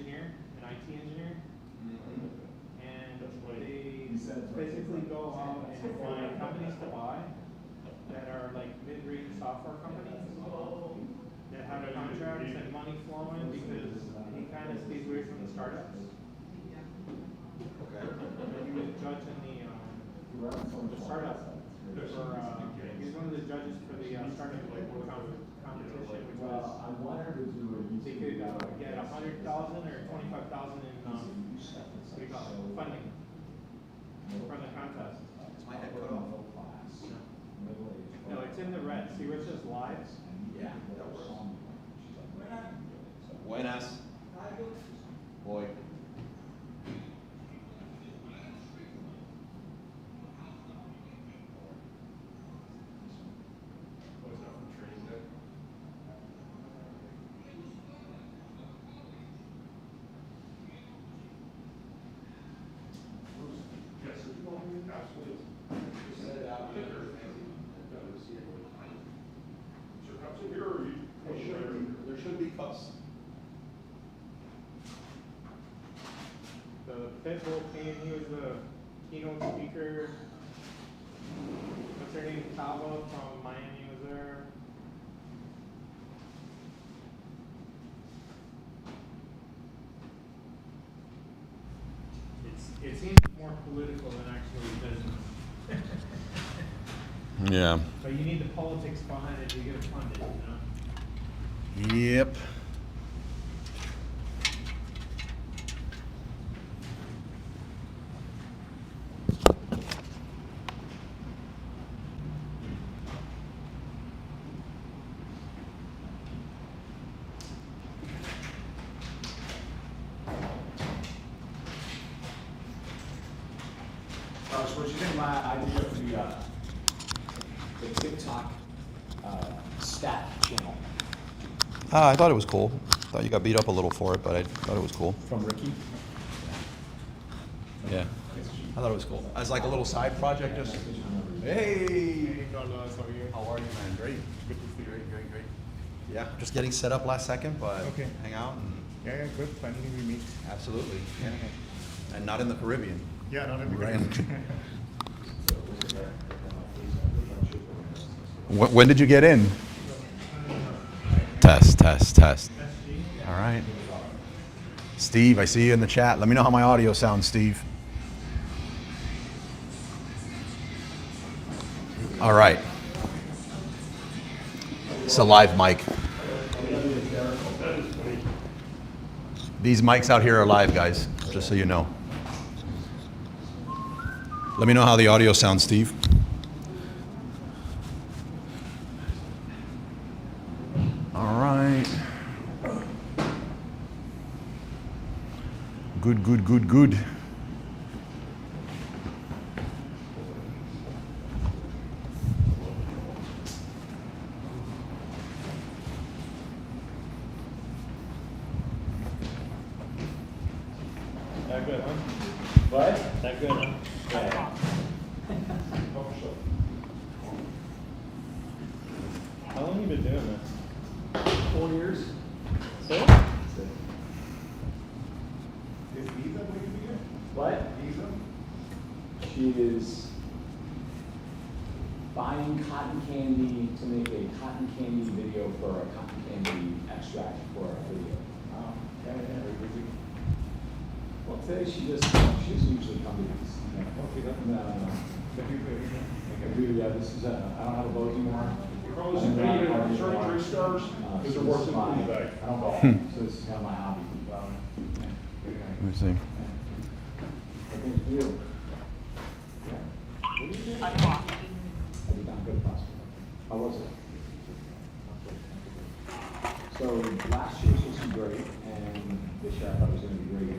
engineer, an IT engineer, and they basically go out and find companies to buy that are like mid-range software companies that have contracts and money flowing because he kind of stays away from the startups. Okay. And he was judging the startup. He's one of the judges for the startup competition, which was they could get 100,000 or 25,000 in funding from the contest. Is my head cut off? No, it's in the red. See where it says live? Yeah, that works. Buenas. Boy. There should be cups. The Pitbull came, he was the keynote speaker. What's her name? Tava from Miami was there. It seems more political than actually business. Yeah. But you need the politics behind it to get it funded, you know? Yep. What do you think of my idea of the TikTok stat channel? I thought it was cool. Thought you got beat up a little for it, but I thought it was cool. From Ricky? Yeah. I thought it was cool. As like a little side project, just. Hey. How are you, man? Great. Good to see you. Great. Yeah. Just getting set up last second, but Okay. hang out and. Yeah, good. Finally we meet. Absolutely. Yeah. And not in the Caribbean. Yeah, not in the Right. Great. When did you get in? Test. All right. Steve, I see you in the chat. Let me know how my audio sounds, Steve. All right. It's a live mic. These mics out here are live, guys, just so you know. Let me know how the audio sounds, Steve. All right. Good. That good, huh? What? That good, huh? Yeah. How long have you been doing this? 4 years. So? Is Lisa going to be here? What? Lisa? She is buying cotton candy to make a cotton candy video for a cotton candy extract for a video. Oh, yeah, very busy. Well, today she doesn't usually come to these. Okay, that's Yeah, this is I don't have a boat anymore. Carlos, you paid it certain 3 stars, because they're worth it in the bag. I don't golf, so this is kind of my hobby. Let me see. I think you. Yeah. What do you do? I did not go to hospital. How was it? So last year was supposed to be great, and this year I thought it was going to be great.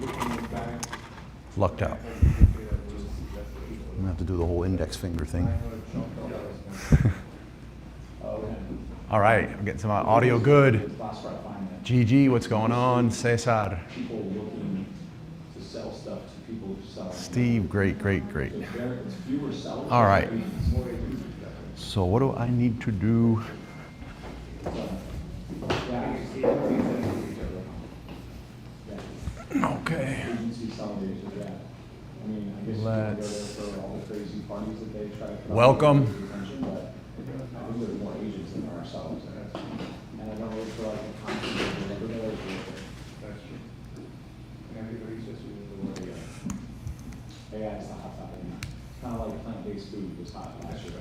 Looking back, Lucked out. I'm gonna have to do the whole index finger thing. All right, I'm getting some audio good. last year I find that GG, what's going on? Cesar. people looking to sell stuff to people who sell. Steve, great. It's fewer sellers. All right. So what do I need to do? Okay. Agency celebrations, yeah. I mean, I guess you can go there for all the crazy parties that they try to throw. Welcome. Attention, but I think there's more agents than there are sellers. And I don't really feel like the concept of the labor there is worth it. That's true. And everybody's just using the word AI. AI is the hot topic now. It's kind of like plant-based food was hot last year.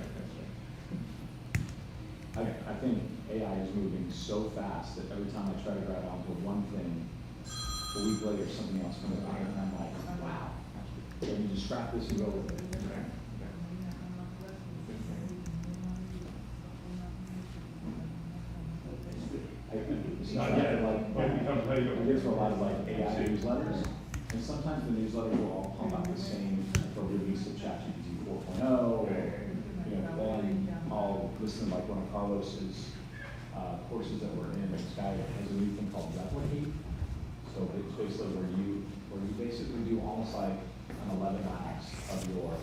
I think AI is moving so fast that every time I try to grab onto one thing, a week later something else comes out, and I'm like, wow. So you just scrap this and go with it. It's not like, I get for a lot of like AI newsletters, and sometimes the newsletters will all pump out the same for release of ChatGPT 4.0, you know, then I'll listen to like one of Carlos's courses that we're in. This guy has a new thing called Replicate. So it's basically where you basically do almost like an 11x of your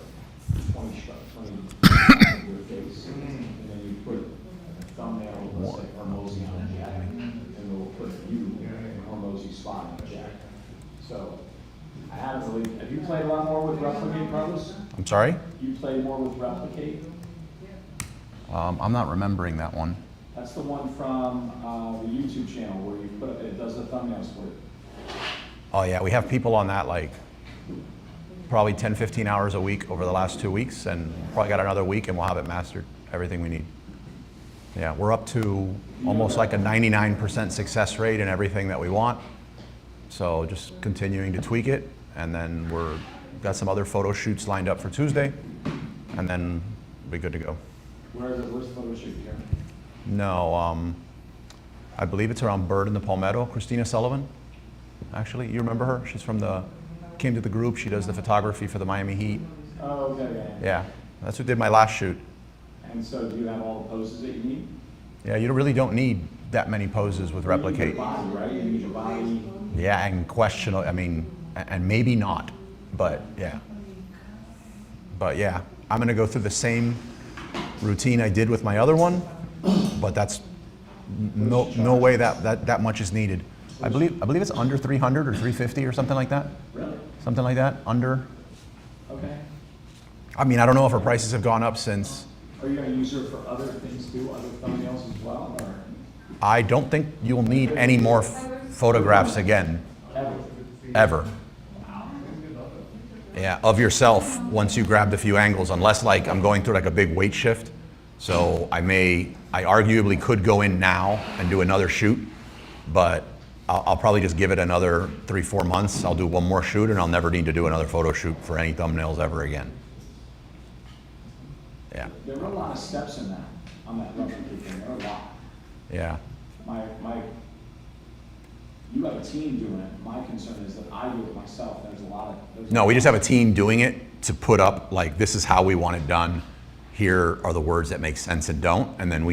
20 of your face, and then you put a thumbnail, let's say Hormozy on a jack, and we'll put you in Hormozy spot on a jack. So I haven't really. Have you played a lot more with Replicate, Carlos? I'm sorry? You play more with Replicate? I'm not remembering that one. That's the one from the YouTube channel where you put it does the thumbnail split. Oh yeah, we have people on that like probably 10, 15 hours a week over the last 2 weeks, and probably got another week and we'll have it mastered, everything we need. Yeah, we're up to almost like a 99% success rate in everything that we want. So just continuing to tweak it, and then got some other photo shoots lined up for Tuesday, and then we'll be good to go. Where's the photo shoot here? No, I believe it's around Bird in the Palmetto. Christina Sullivan, actually, you remember her? She's came to the group. She does the photography for the Miami Heat. Oh, okay. Yeah, that's who did my last shoot. And so do you have all the poses that you need? Yeah, you really don't need that many poses with Replicate. You need your body, right? You need your body. Yeah, and questionable, I mean, and maybe not, but yeah. But yeah, I'm gonna go through the same routine I did with my other one, but that's no way that much is needed. I believe it's under 300 or 350 or something like that. Really? Something like that, under. Okay. I mean, I don't know if her prices have gone up since. Are you going to use her for other things too, other thumbnails as well, or? I don't think you'll need any more photographs again, ever. Yeah, of yourself once you grabbed a few angles, unless like I'm going through like a big weight shift. So I arguably could go in now and do another shoot, but I'll probably just give it another 3-4 months. I'll do one more shoot and I'll never need to do another photo shoot for any thumbnails ever again. Yeah. There were a lot of steps in that, on that Replicate thing. There were a lot. Yeah. You have a team doing it. My concern is that I do it myself. There's a lot of. No, we just have a team doing it to put up like, this is how we want it done. Here are the words that make sense and don't. And then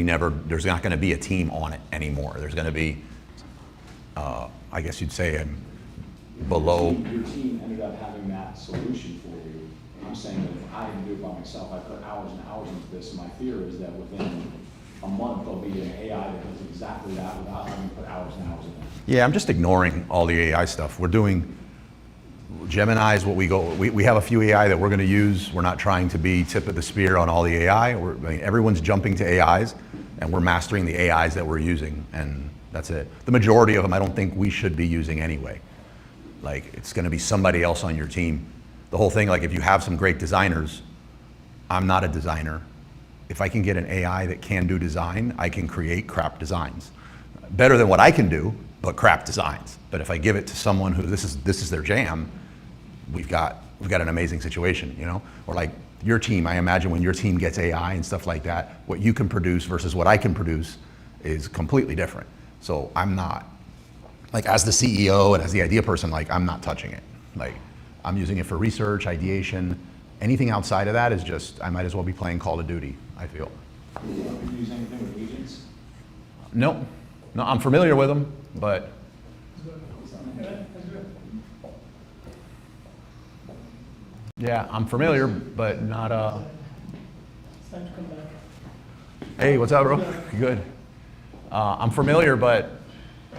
there's not going to be a team on it anymore. There's going to be, I guess you'd say, below. Your team ended up having that solution for you. I'm saying that if I had to do it by myself, I put hours and hours into this. And my fear is that within a month, there'll be an AI that does exactly that without having to put hours and hours in it. Yeah, I'm just ignoring all the AI stuff. We're doing Gemini is what we have a few AI that we're going to use. We're not trying to be tip of the spear on all the AI. Everyone's jumping to AIs, and we're mastering the AIs that we're using, and that's it. The majority of them I don't think we should be using anyway. Like, it's going to be somebody else on your team. The whole thing, like if you have some great designers, I'm not a designer. If I can get an AI that can do design, I can create crap designs. Better than what I can do, but crap designs. But if I give it to someone who this is their jam, we've got an amazing situation, you know? Or like your team, I imagine when your team gets AI and stuff like that, what you can produce versus what I can produce is completely different. So I'm not, like as the CEO and as the idea person, like I'm not touching it. Like I'm using it for research, ideation. Anything outside of that is just, I might as well be playing Call of Duty, I feel. Do you use anything with agents? Nope. No, I'm familiar with them, but. Yeah, I'm familiar, but not, Hey, what's up, bro? Good. I'm familiar, but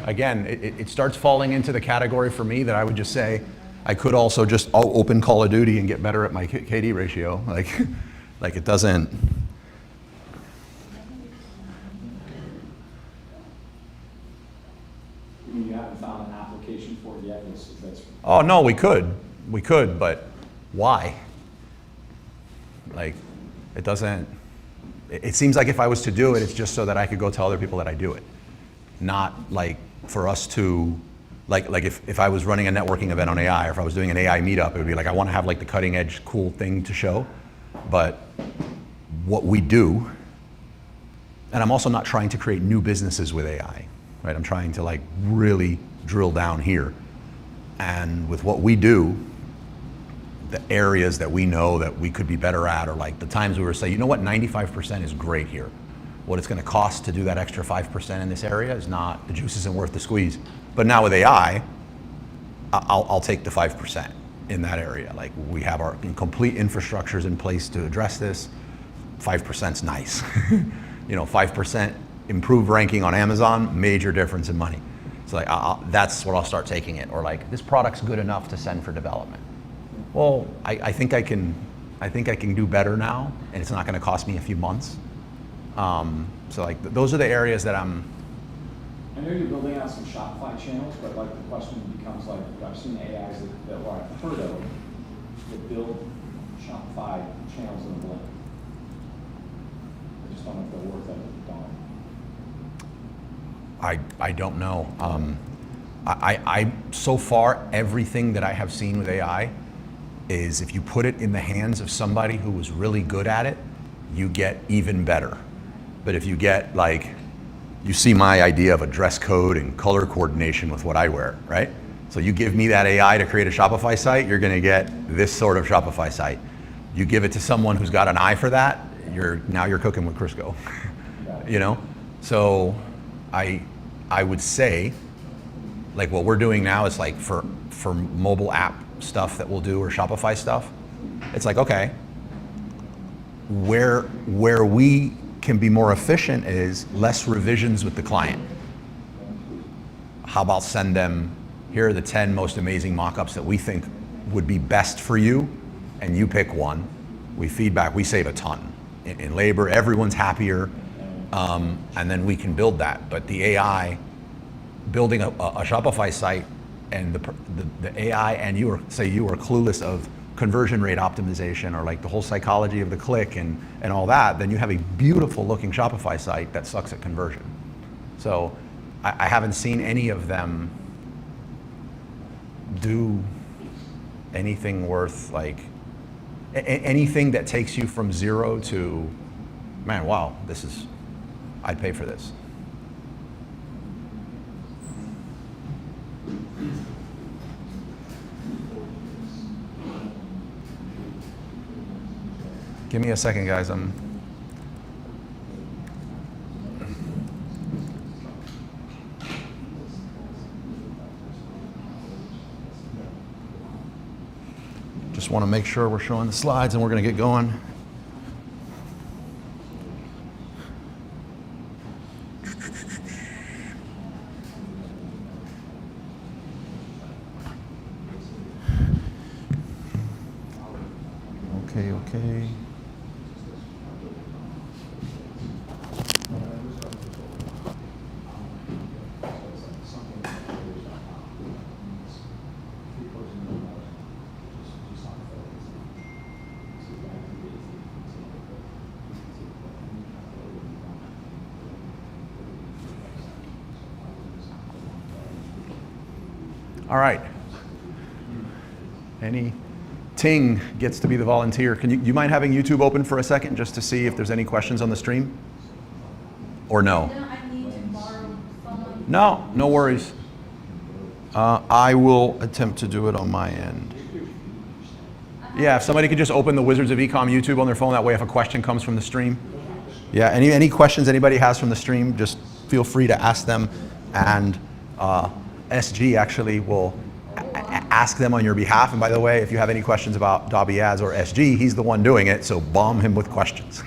again, it starts falling into the category for me that I would just say, I could also just open Call of Duty and get better at my KD ratio. Like it doesn't. You haven't found an application for it yet? That's Oh no, we could, but why? Like, it doesn't. It seems like if I was to do it, it's just so that I could go tell other people that I do it, not like for us to. Like if I was running a networking event on AI, or if I was doing an AI meetup, it would be like, I want to have like the cutting edge cool thing to show. But what we do, and I'm also not trying to create new businesses with AI, right? I'm trying to like really drill down here. And with what we do, the areas that we know that we could be better at, or like the times we were saying, you know what, 95% is great here. What it's going to cost to do that extra 5% in this area is not, the juice isn't worth the squeeze. But now with AI, I'll take the 5% in that area. Like we have our complete infrastructures in place to address this. 5%'s nice. 5% improved ranking on Amazon, major difference in money. So like that's what I'll start taking it. Or like, this product's good enough to send for development. Well, I think I can do better now, and it's not going to cost me a few months. So like those are the areas that I know you're building out some Shopify channels, but like the question becomes like, I've seen AIs that I've heard of that build Shopify channels in a blend. I just don't know if they're worth it. I don't know. I so far, everything that I have seen with AI is if you put it in the hands of somebody who was really good at it, you get even better. But if you get like, you see my idea of a dress code and color coordination with what I wear, right? So you give me that AI to create a Shopify site, you're gonna get this sort of Shopify site. You give it to someone who's got an eye for that, now you're cooking with Crisco, So I would say, like what we're doing now is like for mobile app stuff that we'll do, or Shopify stuff, it's like, okay, where we can be more efficient is less revisions with the client. How about send them, here are the 10 most amazing mock-ups that we think would be best for you, and you pick one. We feedback, we save a ton in labor, everyone's happier, and then we can build that. But the AI, building a Shopify site, and the AI and you are clueless of conversion rate optimization, or like the whole psychology of the click and all that, then you have a beautiful looking Shopify site that sucks at conversion. So I haven't seen any of them do anything worth like, anything that takes you from 0 to, man, wow, I'd pay for this. Give me a second, guys. Just want to make sure we're showing the slides and we're going to get going. Okay. All right. Ting gets to be the volunteer. You mind having YouTube open for a second just to see if there's any questions on the stream? Or no? No, I need to borrow someone. No worries. I will attempt to do it on my end. Yeah, if somebody could just open the Wizards of Ecom YouTube on their phone, that way if a question comes from the stream. Yeah, any questions anybody has from the stream, just feel free to ask them, and SG actually will ask them on your behalf. And by the way, if you have any questions about Dobby Ads or SG, he's the one doing it, so bomb him with questions.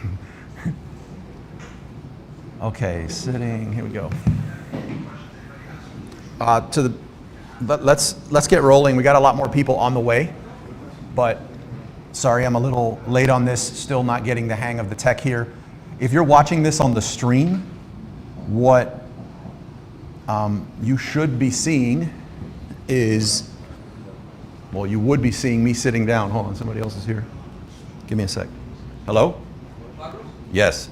Okay, sitting, here we go. Let's get rolling. We got a lot more people on the way, but sorry, I'm a little late on this, still not getting the hang of the tech here. If you're watching this on the stream, what you should be seeing is, well, you would be seeing me sitting down. Hold on, somebody else is here. Give me a sec. Hello? Yes.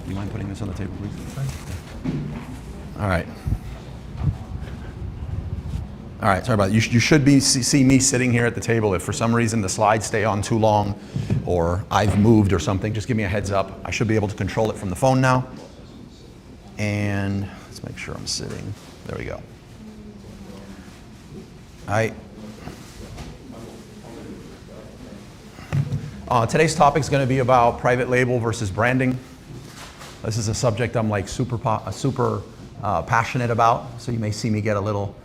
You mind putting this on the table, please? All right. All right, sorry about that. You should see me sitting here at the table. If for some reason the slides stay on too long or I've moved or something, just give me a heads up. I should be able to control it from the phone now. And let's make sure I'm sitting. There we go. All right. Today's topic is going to be about private label versus branding. This is a subject I'm like super passionate about, so you may see me get a little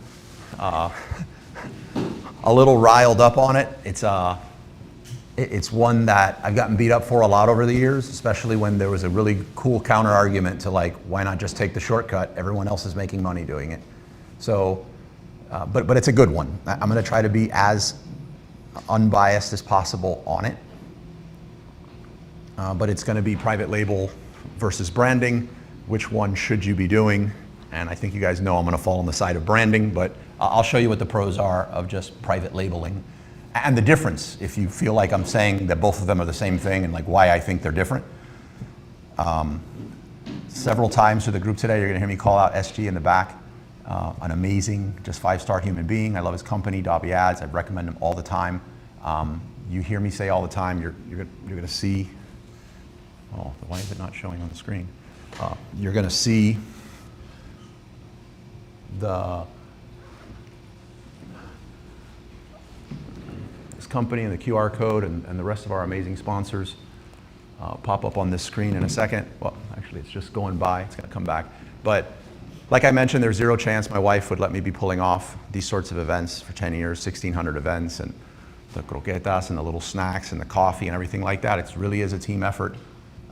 riled up on it. It's one that I've gotten beat up for a lot over the years, especially when there was a really cool counter argument to like, why not just take the shortcut? Everyone else is making money doing it. So, but it's a good one. I'm going to try to be as unbiased as possible on it. But it's going to be private label versus branding. Which one should you be doing? And I think you guys know I'm going to fall on the side of branding, but I'll show you what the pros are of just private labeling and the difference, if you feel like I'm saying that both of them are the same thing and like why I think they're different. Several times through the group today, you're going to hear me call out SG in the back. An amazing, just 5-star human being. I love his company, Dobby Ads. I recommend him all the time. You hear me say all the time, you're going to see. Oh, why is it not showing on the screen? You're going to see this company and the QR code and the rest of our amazing sponsors pop up on this screen in a second. Well, actually, it's just going by. It's going to come back. But like I mentioned, there's zero chance my wife would let me be pulling off these sorts of events for 10 years, 1,600 events, and the croquetas and the little snacks and the coffee and everything like that. It really is a team effort.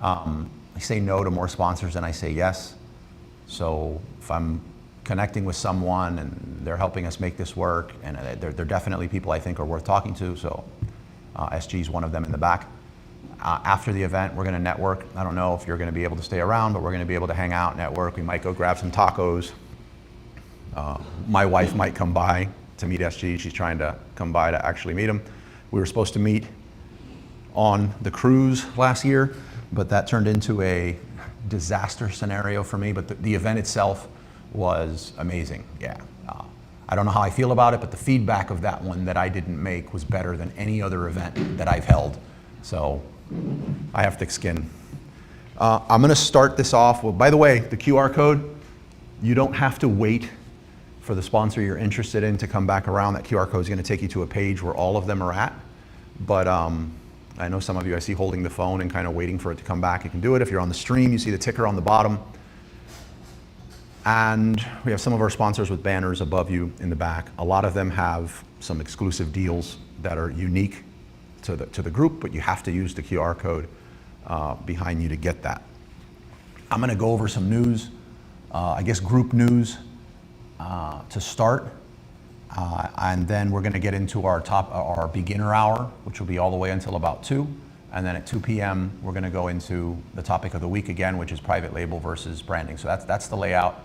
I say no to more sponsors than I say yes. So if I'm connecting with someone and they're helping us make this work, and they're definitely people I think are worth talking to, so SG is one of them in the back. After the event, we're going to network. I don't know if you're going to be able to stay around, but we're going to be able to hang out, network. We might go grab some tacos. My wife might come by to meet SG. She's trying to come by to actually meet him. We were supposed to meet on the cruise last year, but that turned into a disaster scenario for me. But the event itself was amazing. Yeah. I don't know how I feel about it, but the feedback of that one that I didn't make was better than any other event that I've held. So I have thick skin. I'm going to start this off. Well, by the way, the QR code, you don't have to wait for the sponsor you're interested in to come back around. That QR code is going to take you to a page where all of them are at. But I know some of you I see holding the phone and kind of waiting for it to come back. You can do it. If you're on the stream, you see the ticker on the bottom. And we have some of our sponsors with banners above you in the back. A lot of them have some exclusive deals that are unique to the group, but you have to use the QR code behind you to get that. I'm going to go over some news, I guess group news to start. And then we're going to get into our beginner hour, which will be all the way until about 2. And then at 2 p.m., we're going to go into the topic of the week again, which is private label versus branding. So that's the layout.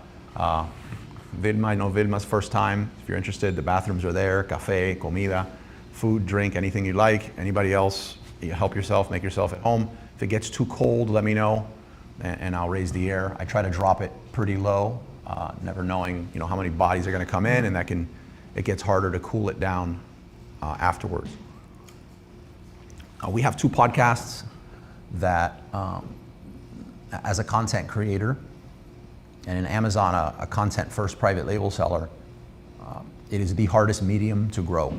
Vilma, I know Vilma's first time. If you're interested, the bathrooms are there, cafe, comida, food, drink, anything you like. Anybody else, you help yourself, make yourself at home. If it gets too cold, let me know, and I'll raise the air. I try to drop it pretty low, never knowing how many bodies are going to come in, and it gets harder to cool it down afterwards. We have 2 podcasts that, as a content creator and in Amazon, a content-first private label seller, it is the hardest medium to grow.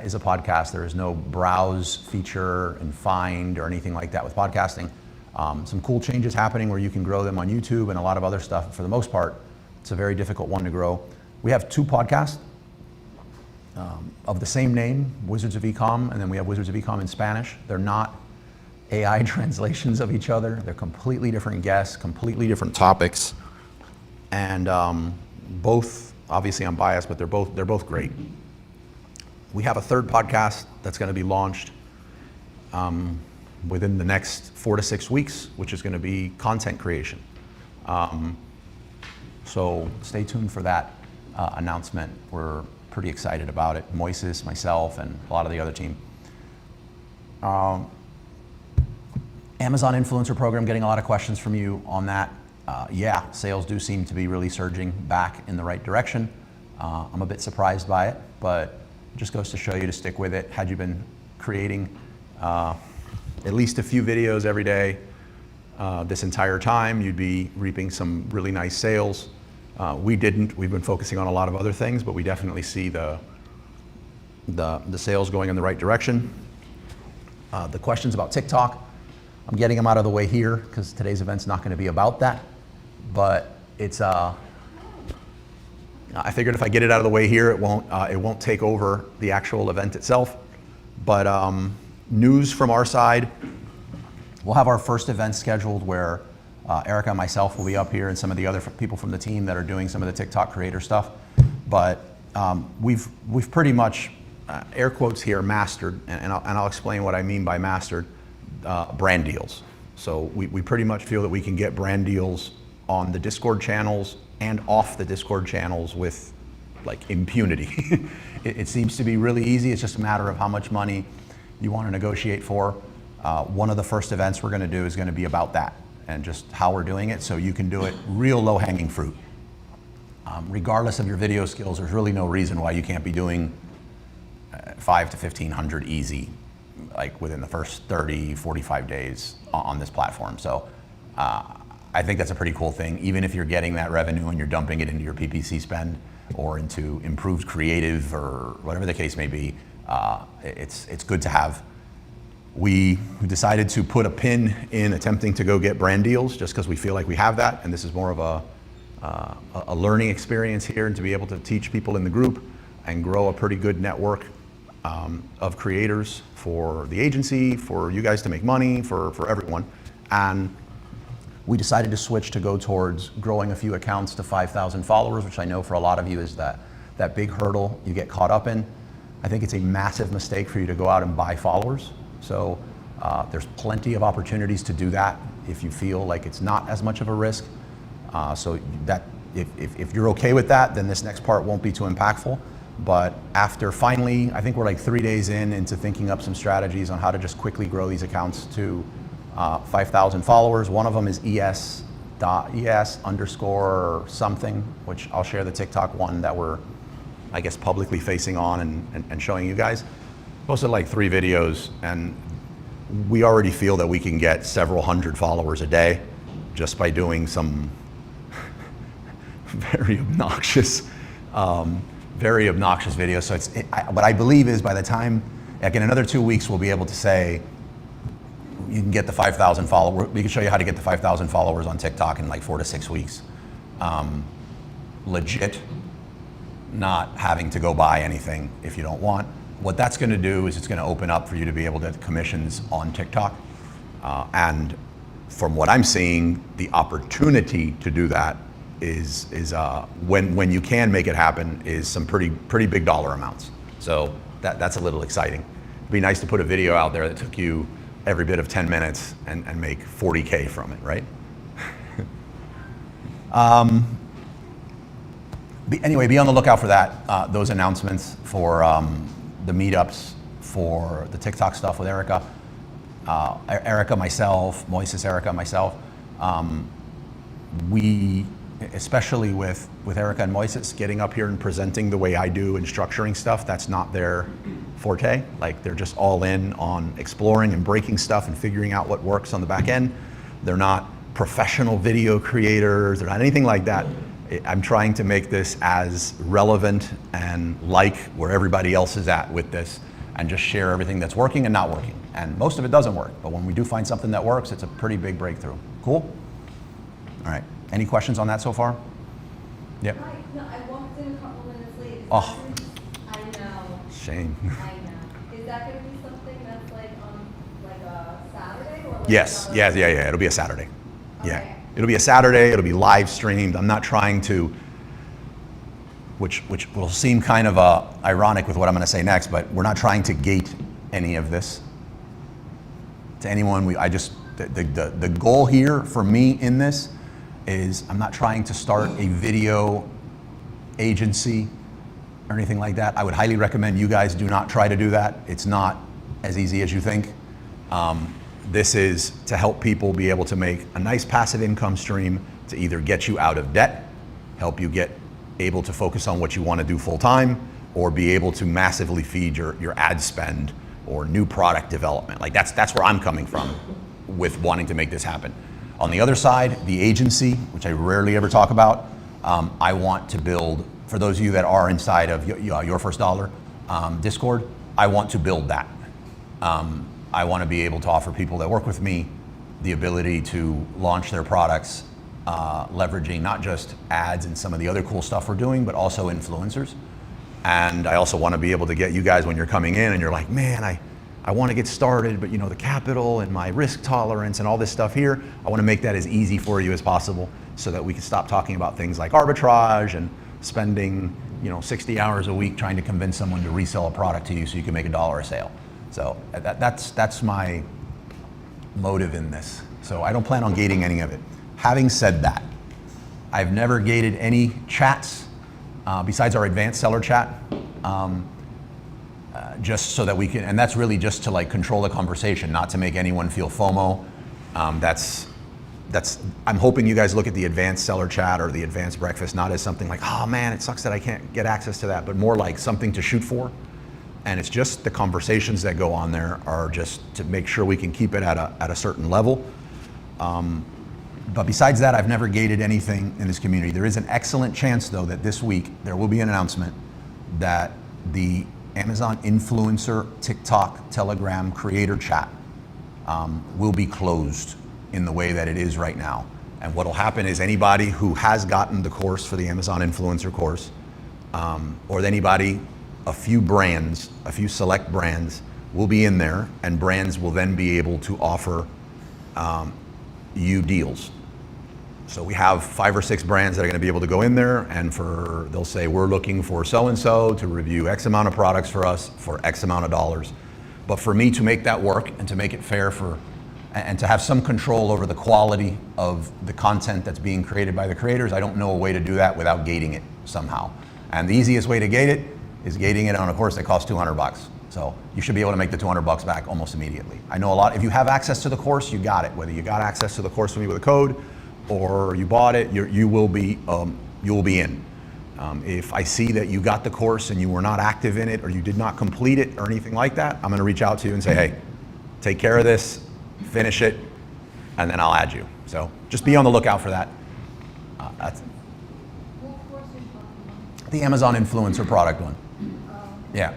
Is a podcast. There is no browse feature and find or anything like that with podcasting. Some cool changes happening where you can grow them on YouTube and a lot of other stuff. For the most part, it's a very difficult one to grow. We have 2 podcasts. of the same name, Wizards of Ecom, and then we have Wizards of Ecom in Spanish. They're not AI translations of each other. They're completely different guests, completely different topics, and both, obviously I'm biased, but they're both great. We have a third podcast that's going to be launched within the next 4 to 6 weeks, which is going to be content creation. So stay tuned for that announcement. We're pretty excited about it. Moises, myself, and a lot of the other team. Amazon influencer program, getting a lot of questions from you on that. Yeah, sales do seem to be really surging back in the right direction. I'm a bit surprised by it, but it just goes to show you to stick with it. Had you been creating at least a few videos every day this entire time, you'd be reaping some really nice sales. We didn't. We've been focusing on a lot of other things, but we definitely see the sales going in the right direction. The questions about TikTok, I'm getting them out of the way here because today's event's not going to be about that. But it's I figured if I get it out of the way here, it won't take over the actual event itself. But news from our side, we'll have our first event scheduled where Erica and myself will be up here, and some of the other people from the team that are doing some of the TikTok creator stuff. But we've pretty much, air quotes here, mastered, and I'll explain what I mean by mastered, brand deals. So we pretty much feel that we can get brand deals on the Discord channels and off the Discord channels with like impunity. It seems to be really easy. It's just a matter of how much money you want to negotiate for. One of the first events we're going to do is going to be about that and just how we're doing it, so you can do it real low-hanging fruit. Regardless of your video skills, there's really no reason why you can't be doing 5 to 1,500 easy, like within the first 30, 45 days on this platform. So I think that's a pretty cool thing. Even if you're getting that revenue and you're dumping it into your PPC spend or into improved creative or whatever the case may be, it's good to have. We decided to put a pin in attempting to go get brand deals just because we feel like we have that, and this is more of a learning experience here, and to be able to teach people in the group and grow a pretty good network of creators for the agency, for you guys to make money, for everyone. And we decided to switch to go towards growing a few accounts to 5,000 followers, which I know for a lot of you is that big hurdle you get caught up in. I think it's a massive mistake for you to go out and buy followers. So there's plenty of opportunities to do that if you feel like it's not as much of a risk. So that if you're okay with that, then this next part won't be too impactful. But after finally, I think we're like 3 days into thinking up some strategies on how to just quickly grow these accounts to 5,000 followers. One of them is es__ something, which I'll share the TikTok one that we're, I guess, publicly facing on and showing you guys. Posted like 3 videos, and we already feel that we can get several hundred followers a day just by doing some very obnoxious videos. So what I believe is by the time, like in another 2 weeks, we'll be able to say, you can get the 5,000 followers. We can show you how to get the 5,000 followers on TikTok in like 4 to 6 weeks. Legit, not having to go buy anything if you don't want. What that's going to do is it's going to open up for you to be able to get commissions on TikTok. And from what I'm seeing, the opportunity to do that is when you can make it happen is some pretty big dollar amounts. So that's a little exciting. It'd be nice to put a video out there that took you every bit of 10 minutes and make 40K from it, right? Anyway, be on the lookout for that, those announcements for the meetups, for the TikTok stuff with Erica, myself, Moises, Erica, myself. We, especially with Erica and Moises, getting up here and presenting the way I do and structuring stuff, that's not their forte. Like, they're just all in on exploring and breaking stuff and figuring out what works on the back end. They're not professional video creators, they're not anything like that. I'm trying to make this as relevant and like where everybody else is at with this, and just share everything that's working and not working. And most of it doesn't work, but when we do find something that works, it's a pretty big breakthrough. Cool? All right. Any questions on that so far? Yep. No, I walked in a couple minutes late. Oh. I know. Shame. I know. Is that gonna be something that's like on, like a Saturday or like? Yes, another- yeah. It'll be a Saturday. Yeah. Okay. It'll be a Saturday. It'll be live streamed. I'm not trying to, which will seem kind of ironic with what I'm going to say next, but we're not trying to gate any of this. To anyone, the goal here for me in this is I'm not trying to start a video agency or anything like that. I would highly recommend you guys do not try to do that. It's not as easy as you think. This is to help people be able to make a nice passive income stream to either get you out of debt, help you get able to focus on what you want to do full time, or be able to massively feed your ad spend or new product development. Like that's where I'm coming from with wanting to make this happen. On the other side, the agency, which I rarely ever talk about, I want to build, for those of you that are inside of Your First Dollar Discord, I want to build that. I want to be able to offer people that work with me the ability to launch their products, leveraging not just ads and some of the other cool stuff we're doing, but also influencers. And I also want to be able to get you guys when you're coming in and you're like, man, I want to get started, but the capital and my risk tolerance and all this stuff here, I want to make that as easy for you as possible so that we can stop talking about things like arbitrage and spending 60 hours a week trying to convince someone to resell a product to you so you can make $1 a sale. So that's my motive in this. So I don't plan on gating any of it. Having said that, I've never gated any chats besides our advanced seller chat, just so that we can, and that's really just to like control the conversation, not to make anyone feel FOMO. I'm hoping you guys look at the advanced seller chat or the advanced breakfast not as something like, oh man, it sucks that I can't get access to that, but more like something to shoot for. And it's just the conversations that go on there are just to make sure we can keep it at a certain level. But besides that, I've never gated anything in this community. There is an excellent chance though that this week there will be an announcement that the Amazon influencer, TikTok, Telegram creator chat will be closed in the way that it is right now. And what will happen is anybody who has gotten the course for the Amazon influencer course, or anybody, a few select brands will be in there, and brands will then be able to offer you deals. So we have 5 or 6 brands that are going to be able to go in there, and they'll say, we're looking for so-and-so to review X amount of products for us for X amount of dollars. But for me to make that work and to make it fair and to have some control over the quality of the content that's being created by the creators, I don't know a way to do that without gating it somehow. And the easiest way to gate it is gating it on a course that costs $200. So you should be able to make the $200 back almost immediately. I know if you have access to the course, you got it. Whether you got access to the course from me with a code or you bought it, you will be in. If I see that you got the course and you were not active in it or you did not complete it or anything like that, I'm gonna reach out to you and say, hey, take care of this, finish it, and then I'll add you. So just be on the lookout for that. That's What course are you talking about? the Amazon influencer product one. Yeah.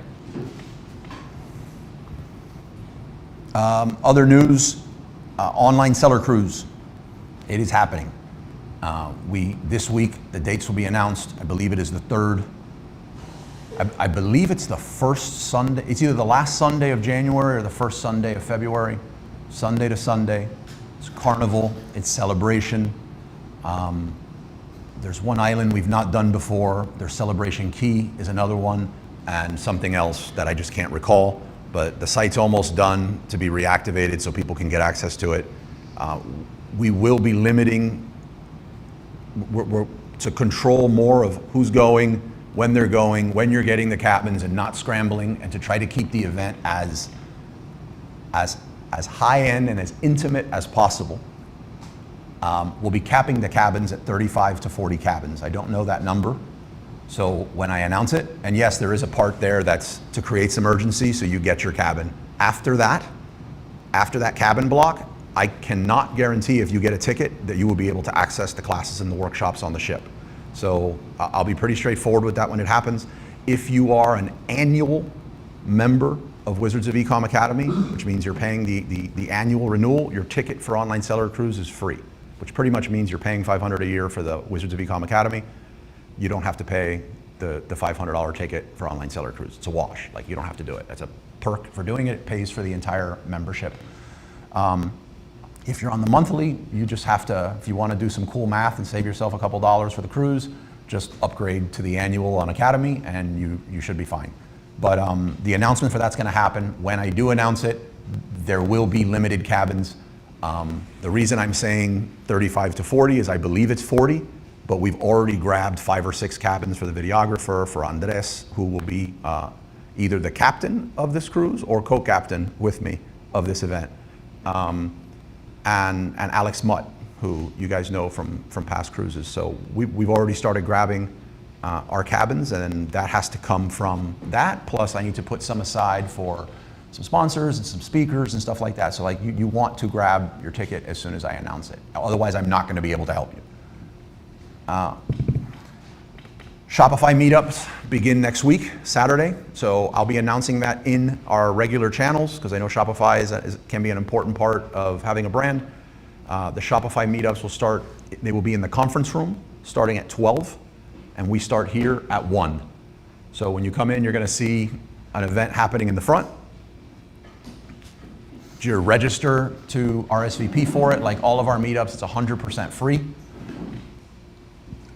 Other news, online seller cruise. It is happening. This week, the dates will be announced. I believe it is the 3rd. I believe it's the first Sunday. It's either the last Sunday of January or the first Sunday of February. Sunday to Sunday. It's carnival, it's celebration. There's one island we've not done before. There's Celebration Key is another one, and something else that I just can't recall. But the site's almost done to be reactivated so people can get access to it. We will be limiting, we're to control more of who's going, when they're going, when you're getting the cabins, and not scrambling, and to try to keep the event as high end and as intimate as possible. We'll be capping the cabins at 35 to 40 cabins. I don't know that number. So when I announce it, and yes, there is a part there that's to create some urgency so you get your cabin. After that cabin block, I cannot guarantee if you get a ticket that you will be able to access the classes and the workshops on the ship. So I'll be pretty straightforward with that when it happens. If you are an annual member of Wizards of Ecom Academy, which means you're paying the annual renewal, your ticket for Online Seller Cruise is free, which pretty much means you're paying $500 a year for the Wizards of Ecom Academy. You don't have to pay the $500 ticket for online seller cruise. It's a wash. Like, you don't have to do it. That's a perk for doing it. It pays for the entire membership. If you're on the monthly, you just have to, if you want to do some cool math and save yourself a couple dollars for the cruise, just upgrade to the annual on Academy and you should be fine. But the announcement for that's going to happen. When I do announce it, there will be limited cabins. The reason I'm saying 35 to 40 is I believe it's 40, but we've already grabbed 5 or 6 cabins for the videographer, for Andres, who will be either the captain of this cruise or co-captain with me of this event. And Alex Mutt, who you guys know from past cruises. So we've already started grabbing our cabins, and that has to come from that. Plus I need to put some aside for some sponsors and some speakers and stuff like that. So like you want to grab your ticket as soon as I announce it. Otherwise I'm not gonna be able to help you. Shopify meetups begin next week, Saturday. So I'll be announcing that in our regular channels because I know Shopify can be an important part of having a brand. The Shopify meetups will start, they will be in the conference room starting at 12, and we start here at 1. So when you come in, you're gonna see an event happening in the front. You register to RSVP for it. Like all of our meetups, it's 100% free.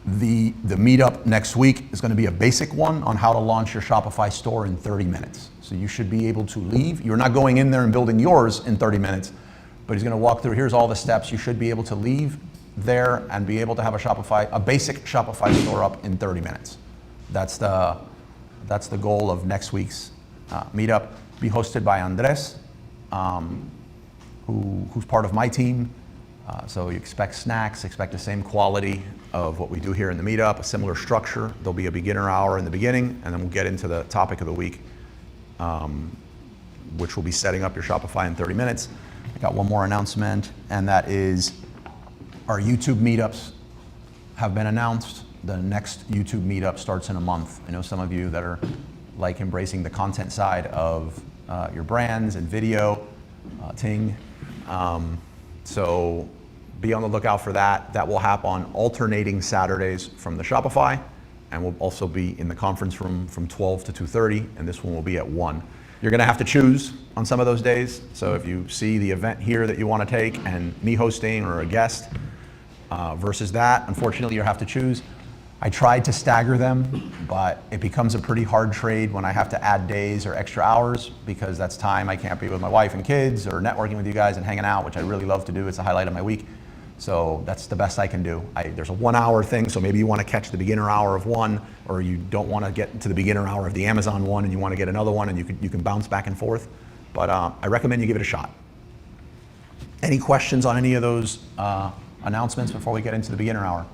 The meetup next week is going to be a basic one on how to launch your Shopify store in 30 minutes. So you should be able to leave. You're not going in there and building yours in 30 minutes, but he's going to walk through, here's all the steps. You should be able to leave there and be able to have a basic Shopify store up in 30 minutes. That's the goal of next week's meetup. Be hosted by Andres, who's part of my team. So you expect snacks, expect the same quality of what we do here in the meetup, a similar structure. There'll be a beginner hour in the beginning, and then we'll get into the topic of the week, which will be setting up your Shopify in 30 minutes. I got one more announcement, and that is our YouTube meetups have been announced. The next YouTube meetup starts in a month. I know some of you that are like embracing the content side of your brands and video, Ting. So be on the lookout for that. That will happen on alternating Saturdays from the Shopify, and we'll also be in the conference room from 12 to 2:30, and this one will be at 1. You're gonna have to choose on some of those days. So if you see the event here that you wanna take and me hosting or a guest versus that, unfortunately you have to choose. I tried to stagger them, but it becomes a pretty hard trade when I have to add days or extra hours because that's time I can't be with my wife and kids or networking with you guys and hanging out, which I really love to do. It's a highlight of my week. So that's the best I can do. There's a 1 hour thing, so maybe you want to catch the beginner hour of one, or you don't want to get to the beginner hour of the Amazon one and you want to get another one, and you can bounce back and forth. But I recommend you give it a shot. Any questions on any of those announcements before we get into the beginner hour?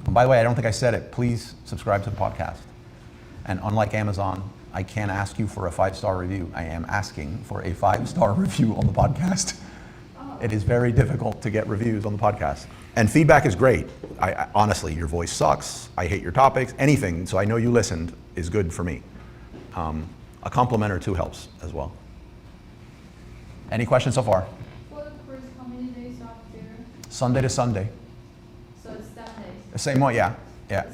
And by the way, I don't think I said it. Please subscribe to the podcast. And unlike Amazon, I can't ask you for a 5-star review. I am asking for a 5-star review on the podcast. It is very difficult to get reviews on the podcast. And feedback is great. I honestly, your voice sucks. I hate your topics. Anything, so I know you listened, is good for me. A compliment or two helps as well. Any questions so far? For the cruise, how many days are there? Sunday to Sunday. So it's 7 days. The same one, yeah. Yeah.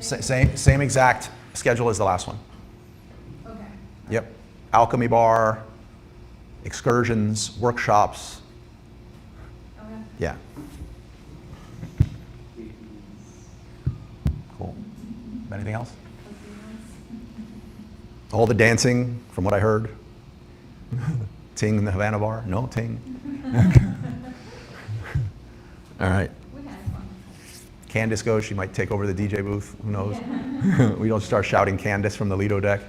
Same exact schedule as the last one. Okay. Yep. Alchemy bar, excursions, workshops. Okay. Yeah. Cool. Anything else? All the dancing, from what I heard. Ting in the Havana bar? No, Ting. All right. We had fun. Candace goes, she might take over the DJ booth, who knows? Yeah. We don't start shouting Candace from the Lido deck.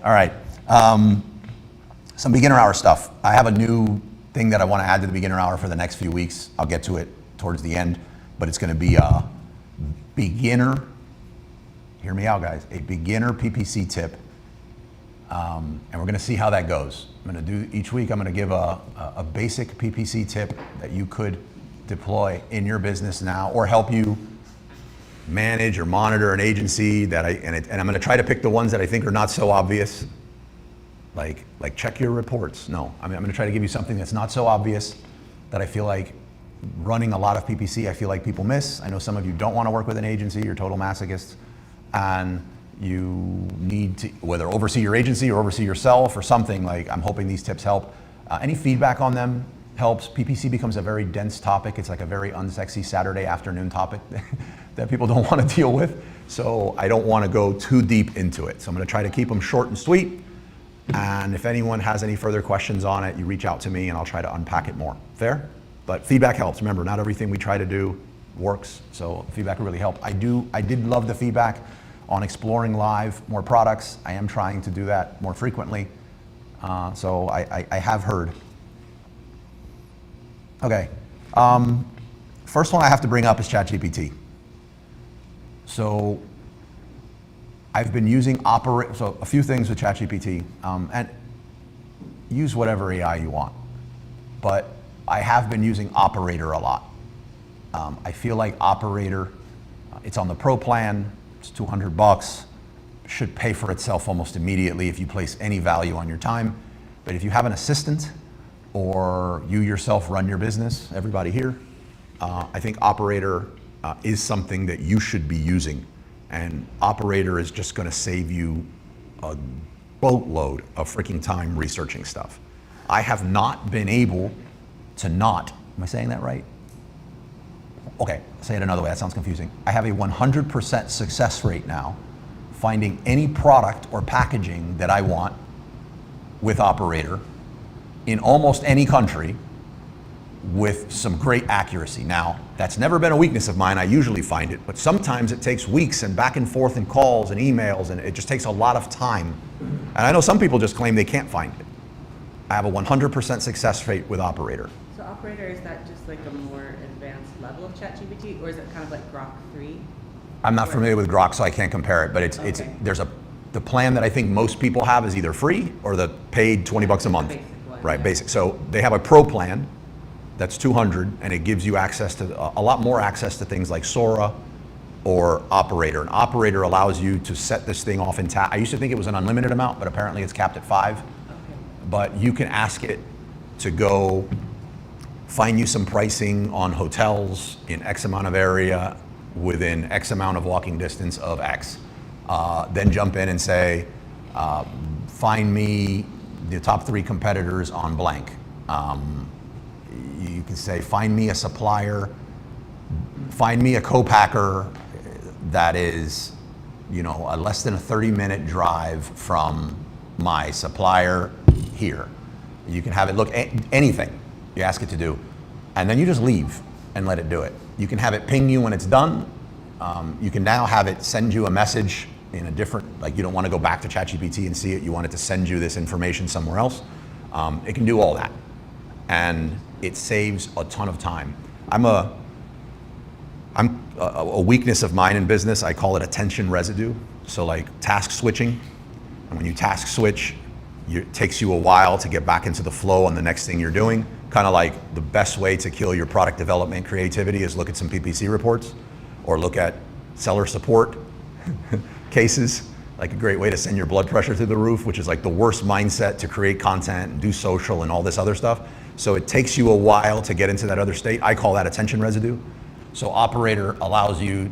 All right, some beginner hour stuff. I have a new thing that I want to add to the beginner hour for the next few weeks. I'll get to it towards the end, but it's going to be a beginner, hear me out guys, a beginner PPC tip, and we're going to see how that goes. I'm going to do, each week I'm going to give a basic PPC tip that you could deploy in your business now, or help you manage or monitor an agency that and I'm going to try to pick the ones that I think are not so obvious, like check your reports. No, I'm going to try to give you something that's not so obvious, that I feel like running a lot of PPC, I feel like people miss. I know some of you don't want to work with an agency, you're total masochists, and you need to, whether oversee your agency or oversee yourself or something, like I'm hoping these tips help. Any feedback on them helps. PPC becomes a very dense topic. It's like a very unsexy Saturday afternoon topic that people don't want to deal with. So I don't want to go too deep into it. So I'm going to try to keep them short and sweet. And if anyone has any further questions on it, you reach out to me and I'll try to unpack it more. Fair? But feedback helps. Remember, not everything we try to do works. So feedback will really help. I did love the feedback on exploring live more products. I am trying to do that more frequently. So I have heard. Okay. First one I have to bring up is ChatGPT. So I've been using so a few things with ChatGPT, and use whatever AI you want. But I have been using Operator a lot. I feel like Operator, it's on the Pro plan, it's $200, should pay for itself almost immediately if you place any value on your time. But if you have an assistant or you yourself run your business, everybody here, I think Operator is something that you should be using. And Operator is just going to save you a boatload of freaking time researching stuff. I have not been able to not, am I saying that right? Okay, say it another way, that sounds confusing. I have a 100% success rate now finding any product or packaging that I want with Operator in almost any country with some great accuracy. Now, that's never been a weakness of mine. I usually find it, but sometimes it takes weeks and back and forth and calls and emails, and it just takes a lot of time. And I know some people just claim they can't find it. I have a 100% success rate with Operator. So Operator, is that just like a more advanced level of ChatGPT, or is it kind of like Grok 3? I'm not familiar with Grok, so I can't compare it, but Okay. the plan that I think most people have is either free or the paid 20 bucks a month. Basic one, Right, yeah. basic. So they have a pro plan that's 200, and it gives you access to a lot more access to things like Sora or Operator. And Operator allows you to set this thing off in I used to think it was an unlimited amount, but apparently it's capped at 5. Okay. But you can ask it to go find you some pricing on hotels in X amount of area within X amount of walking distance of X. Then jump in and say, find me the top 3 competitors on blank. You can say, find me a supplier, find me a co-packer that is, you know, a less than a 30-minute drive from my supplier here. You can have it look anything you ask it to do, and then you just leave and let it do it. You can have it ping you when it's done. You can now have it send you a message in a different, like you don't want to go back to ChatGPT and see it, you want it to send you this information somewhere else. It can do all that. And it saves a ton of time. A weakness of mine in business, I call it attention residue. So like task switching. And when you task switch, it takes you a while to get back into the flow on the next thing you're doing. Kind of like the best way to kill your product development creativity is look at some PPC reports or look at seller support cases. Like a great way to send your blood pressure through the roof, which is like the worst mindset to create content and do social and all this other stuff. So it takes you a while to get into that other state. I call that attention residue. So Operator allows you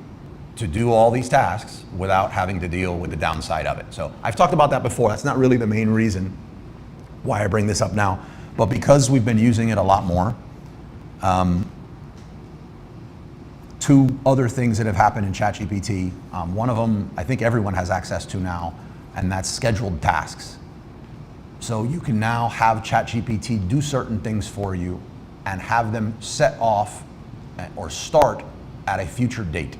to do all these tasks without having to deal with the downside of it. So I've talked about that before. That's not really the main reason why I bring this up now. But because we've been using it a lot more, 2 other things that have happened in ChatGPT. One of them I think everyone has access to now, and that's scheduled tasks. So you can now have ChatGPT do certain things for you and have them set off or start at a future date.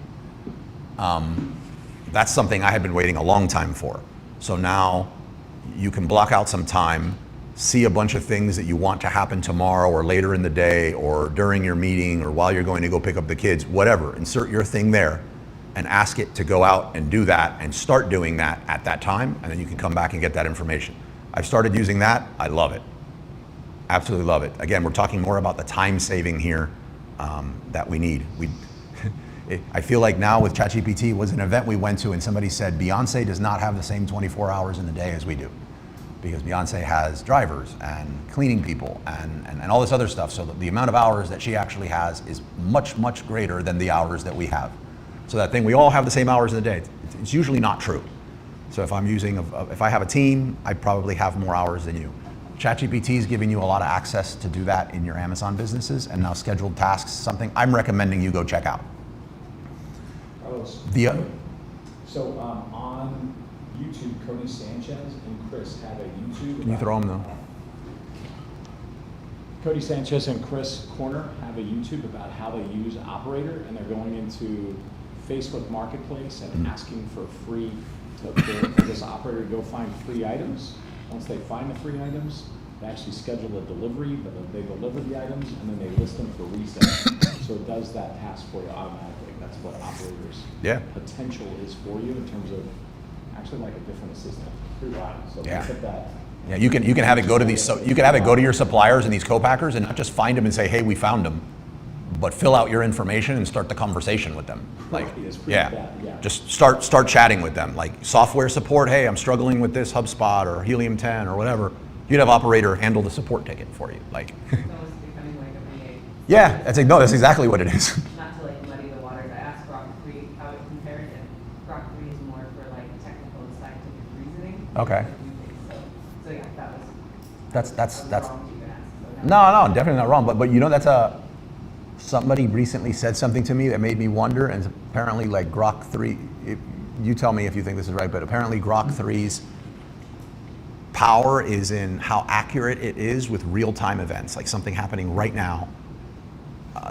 That's something I had been waiting a long time for. So now you can block out some time, see a bunch of things that you want to happen tomorrow or later in the day or during your meeting or while you're going to go pick up the kids, whatever. Insert your thing there and ask it to go out and do that and start doing that at that time, and then you can come back and get that information. I've started using that. I love it. Absolutely love it. Again, we're talking more about the time saving here that we need. I feel like now with ChatGPT, was an event we went to and somebody said, Beyonce does not have the same 24 hours in the day as we do. because Beyonce has drivers and cleaning people and all this other stuff. So the amount of hours that she actually has is much, much greater than the hours that we have. So that thing, we all have the same hours in the day. It's usually not true. So if if I have a team, I probably have more hours than you. ChatGPT is giving you a lot of access to do that in your Amazon businesses, and now scheduled tasks, something I'm recommending you go check out. Carlos, The so on YouTube, Cody Sanchez and Chris have a YouTube. Can you throw them though? Cody Sanchez and Chris Corner have a YouTube about how they use Operator, and they're going into Facebook Marketplace and asking for free for this operator to go find free items. Once they find the free items, they actually schedule a delivery, but they deliver the items and then they list them for resale. So it does that task for you automatically. That's what Operator's potential is for you in terms of actually like a different assistant. Pretty wild. So Yeah. look at that. Yeah, you can have it go to these. So you can have it go to your suppliers and these co-packers, and not just find them and say, "Hey, we found them," but fill out your information and start the conversation with them. Like, It's pretty yeah, bad, yeah. just start chatting with them. Like software support. Hey, I'm struggling with this HubSpot or Helium 10 or whatever. You'd have Operator handle the support ticket for you. Like, It's almost becoming like a VA. yeah, that's exactly what it is. Not to like muddy the waters, I asked Grok 3 how it compared, and Grok 3 is more for like technical and scientific reasoning. Okay. So yeah, that was. That's wrong to even ask, so now- no, definitely not wrong. But you know, somebody recently said something to me that made me wonder, and apparently like Grok 3, you tell me if you think this is right, but apparently Grok 3's power is in how accurate it is with real-time events, like something happening right now.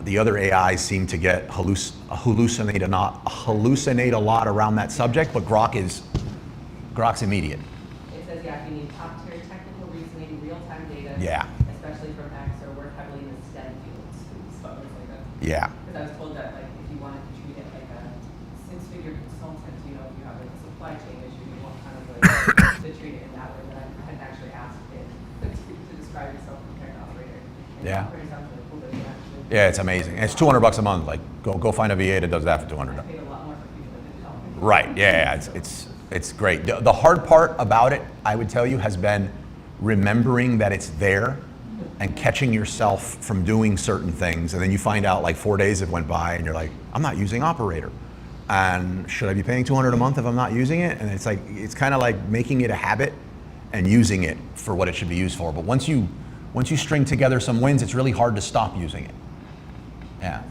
The other AIs seem to get hallucinate a lot around that subject, but Grok's immediate. It says, yeah, if you need top tier technical reasoning, real-time data. Yeah. Especially from X, or work heavily in the STEM fields. So it was like that. Yeah. Because I was told that like if you wanted to treat it like a six-figure consultant, you know, if you have like a supply chain issue, you want kind of like to treat it in that way. But I had actually asked it to describe yourself compared to Operator. And Yeah. Operator sounds really cool, but you actually. Yeah, it's amazing. It's $200 a month. Like, go find a VA that does that for $200. I paid a lot more for people that didn't help me. Right. Yeah. It's great. The hard part about it, I would tell you, has been remembering that it's there and catching yourself from doing certain things, and then you find out like 4 days have went by, and you're like, I'm not using Operator, and should I be paying $200 a month if I'm not using it? And it's kind of like making it a habit and using it for what it should be used for. But once you string together some wins, it's really hard to stop using it. Yeah.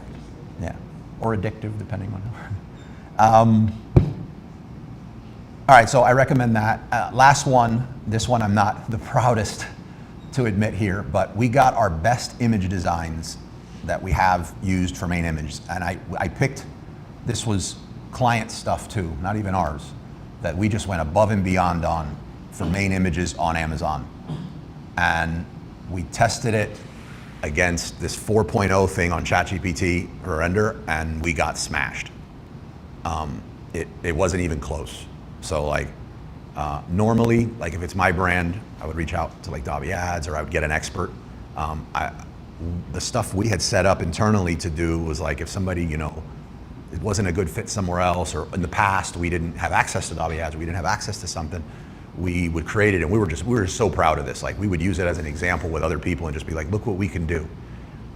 Or addictive, depending on. All right, so I recommend that. Last one, this one I'm not the proudest to admit here, but we got our best image designs that we have used for main images. And I picked, this was client stuff too, not even ours, that we just went above and beyond on for main images on Amazon. And we tested it against this 4.0 thing on ChatGPT render, and we got smashed. It wasn't even close. So like normally, like if it's my brand, I would reach out to like Dobby Ads, or I would get an expert. The stuff we had set up internally to do was like if somebody, you know, it wasn't a good fit somewhere else, or in the past we didn't have access to Dobby Ads, or we didn't have access to something, we would create it, and we were so proud of this. Like we would use it as an example with other people and just be like, look what we can do.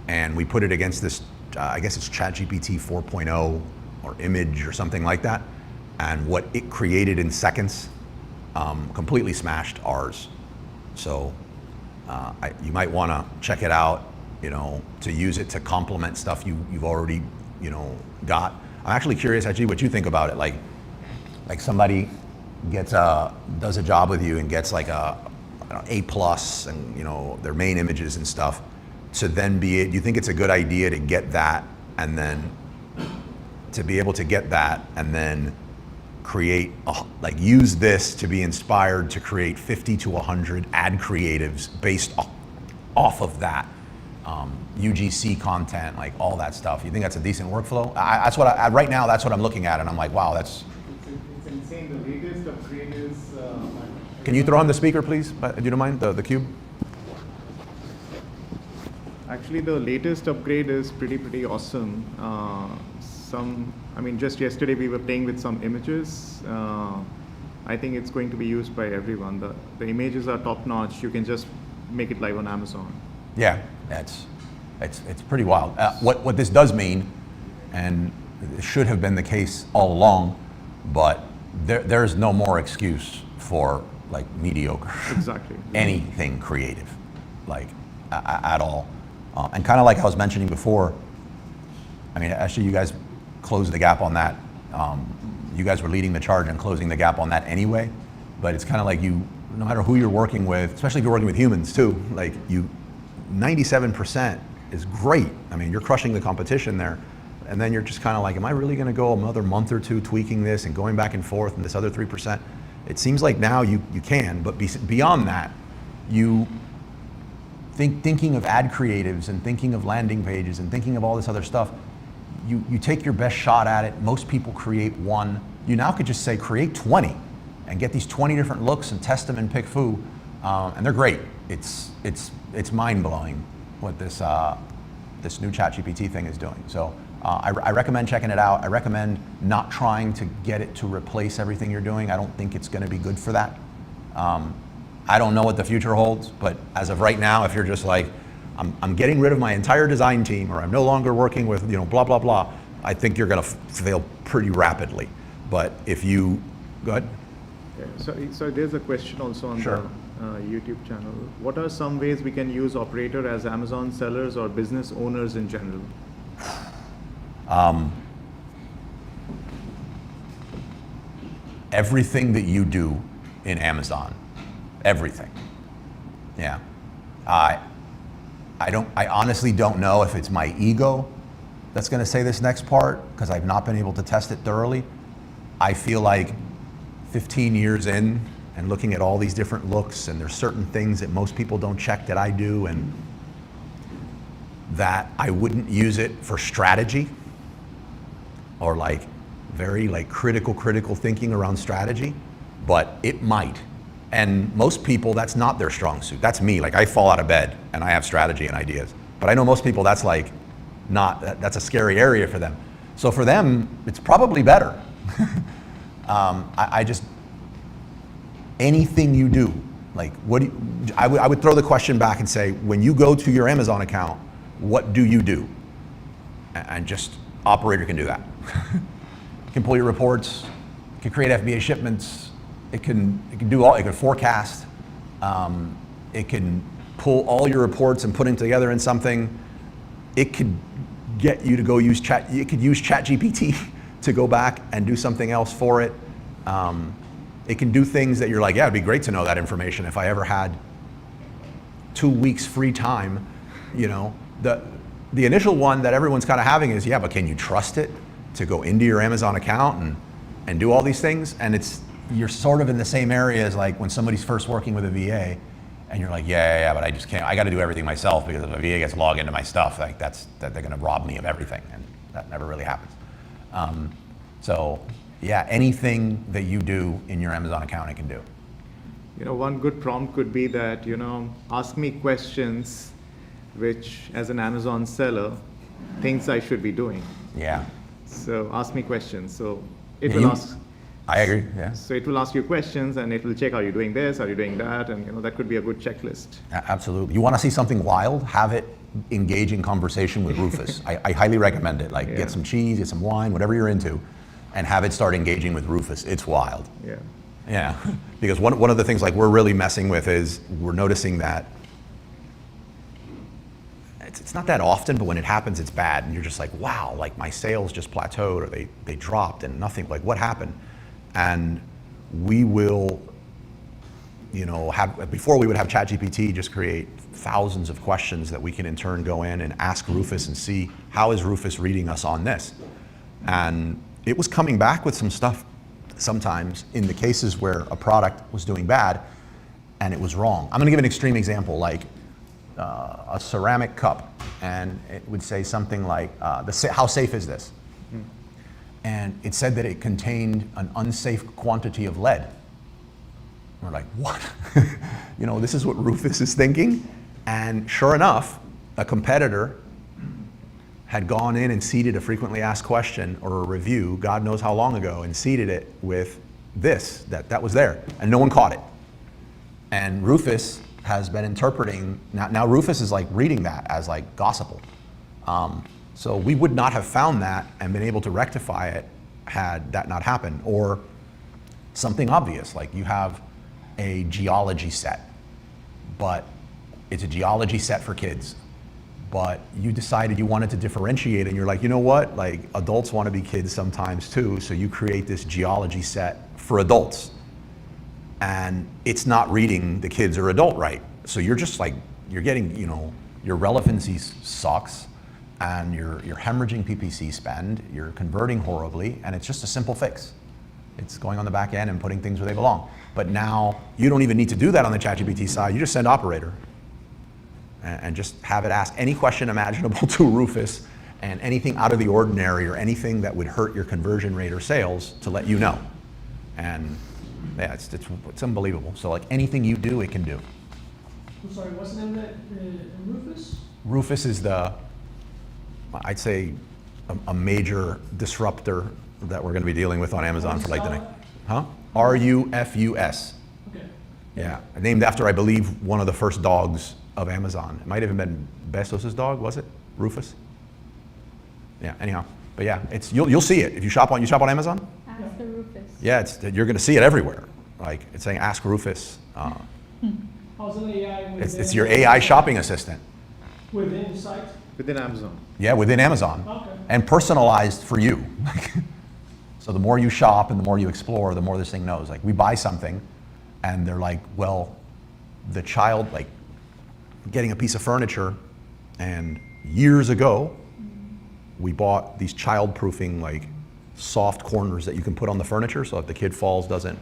And we put it against this, I guess it's ChatGPT 4.0 or image or something like that. And what it created in seconds completely smashed ours. So you might want to check it out, you know, to use it to complement stuff you've already, you know, got. I'm actually curious actually what you think about it. Like somebody does a job with you and gets like a A+ and, you know, their main images and stuff. To then do you think it's a good idea to get that, and then to be able to get that and then create, use this to be inspired to create 50 to 100 ad creatives based off of that UGC content, like all that stuff? You think that's a decent workflow? That's what right now, that's what I'm looking at, and I'm like, wow, that's. It's insane. The latest upgrade is. Can you throw on the speaker, please? Do you don't mind the cube? Actually, the latest upgrade is pretty awesome. Just yesterday we were playing with some images. I think it's going to be used by everyone. The images are top notch. You can just make it live on Amazon. Yeah, it's pretty wild. What this does mean, and it should have been the case all along, but there's no more excuse for like mediocre. Exactly. Anything creative, like at all. And kind of like I was mentioning before, I mean, actually you guys closed the gap on that. You guys were leading the charge and closing the gap on that anyway, but it's kind of like no matter who you're working with, especially if you're working with humans too, like 97% is great. I mean, you're crushing the competition there. And then you're just kind of like, am I really going to go another month or two tweaking this and going back and forth and this other 3%? It seems like now you can, but beyond that, you thinking of ad creatives and thinking of landing pages and thinking of all this other stuff, you take your best shot at it. Most people create one. You now could just say create 20 and get these 20 different looks and test them in PickFu, and they're great. It's mind-blowing what this new ChatGPT thing is doing. So I recommend checking it out. I recommend not trying to get it to replace everything you're doing. I don't think it's going to be good for that. I don't know what the future holds, but as of right now, if you're just like, I'm getting rid of my entire design team, or I'm no longer working with blah blah blah, I think you're going to fail pretty rapidly. But if you go ahead. Okay. So there's a question also on Sure. the YouTube channel. What are some ways we can use Operator as Amazon sellers or business owners in general? Everything that you do in Amazon, everything. Yeah. I honestly don't know if it's my ego that's going to say this next part, because I've not been able to test it thoroughly. I feel like 15 years in and looking at all these different looks, and there's certain things that most people don't check that I do, and that I wouldn't use it for strategy or like very like critical thinking around strategy, but it might. And most people, that's not their strong suit. That's me. Like, I fall out of bed and I have strategy and ideas. But I know most people, that's like that's a scary area for them. So for them, it's probably better. I just, anything you do, like I would throw the question back and say, when you go to your Amazon account, what do you do? And just Operator can do that. It can pull your reports, it can create FBA shipments, it can do all, it can forecast, it can pull all your reports and put them together in something. It could get you to go use it could use ChatGPT to go back and do something else for it. It can do things that you're like, yeah, it'd be great to know that information if I ever had 2 weeks free time. The initial one that everyone's kind of having is, yeah, but can you trust it to go into your Amazon account and do all these things? And you're sort of in the same area as like when somebody's first working with a VA and you're like, yeah, but I just can't, I got to do everything myself, because if a VA gets logged into my stuff, like that they're going to rob me of everything, and that never really happens. So yeah, anything that you do in your Amazon account, it can do. One good prompt could be that, ask me questions which, as an Amazon seller, things I should be doing. Yeah. So ask me questions. So it will ask. I agree, yeah. So it will ask you questions, and it will check, are you doing this, are you doing that? And that could be a good checklist. Absolutely. You want to see something wild? Have it engage in conversation with Rufus. I highly recommend it. Like, get some cheese, get some wine, whatever you're into, and have it start engaging with Rufus. It's wild. Yeah. Yeah. Because one of the things like we're really messing with is we're noticing that it's not that often, but when it happens, it's bad. And you're just like, wow, like my sales just plateaued, or they dropped and nothing, like what happened? And we will, before we would have ChatGPT just create thousands of questions that we can in turn go in and ask Rufus and see, how is Rufus reading us on this? And it was coming back with some stuff sometimes in the cases where a product was doing bad and it was wrong. I'm gonna give an extreme example, like a ceramic cup, and it would say something like, how safe is this? And it said that it contained an unsafe quantity of lead. We're like, what? This is what Rufus is thinking? And sure enough, a competitor had gone in and seeded a frequently asked question or a review, God knows how long ago, and seeded it with this, that was there, and no one caught it. And Rufus has been interpreting, now Rufus is like reading that as like gospel. So we would not have found that and been able to rectify it had that not happened. Or something obvious, like you have a geology set, but it's a geology set for kids. But you decided you wanted to differentiate, and you're like, you know what? Like, adults want to be kids sometimes too, so you create this geology set for adults. And it's not reading the kids or adult right. So you're just like, you're getting, you know, your relevancy sucks, and you're hemorrhaging PPC spend, you're converting horribly, and it's just a simple fix. It's going on the back end and putting things where they belong. But now, you don't even need to do that on the ChatGPT side, you just send operator. And just have it ask any question imaginable to Rufus, and anything out of the ordinary or anything that would hurt your conversion rate or sales to let you know. And yeah, it's unbelievable. So like anything you do, it can do. I'm sorry, what's the name of that, Rufus? Rufus is I'd say, a major disruptor that we're going to be dealing with on Amazon for like the next. Huh? Rufus. Okay. Yeah, named after, I believe, one of the first dogs of Amazon. It might have even been Bezos's dog, was it? Rufus? Yeah, anyhow. But yeah, you'll see it. If you shop on Amazon? Ask the Rufus. Yeah, you're gonna see it everywhere. Like, it's saying, ask Rufus. How's an AI within? It's your AI shopping assistant. Within the site? Within Amazon. Yeah, within Amazon. Okay. And personalized for you. So the more you shop and the more you explore, the more this thing knows. Like, we buy something, and they're like, well, the child, like, getting a piece of furniture, and years ago, we bought these child-proofing, like, soft corners that you can put on the furniture, so if the kid falls, doesn't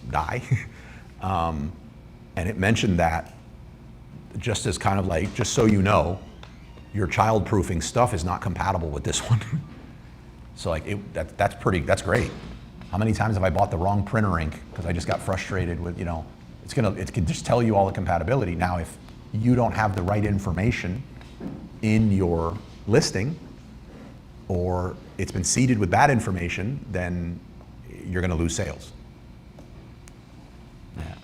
die. And it mentioned that just as kind of like, just so you know, your child-proofing stuff is not compatible with this one. So like, that's great. How many times have I bought the wrong printer ink because I just got frustrated with, you know, it can just tell you all the compatibility. Now, if you don't have the right information in your listing, or it's been seeded with bad information, then you're going to lose sales. Yeah.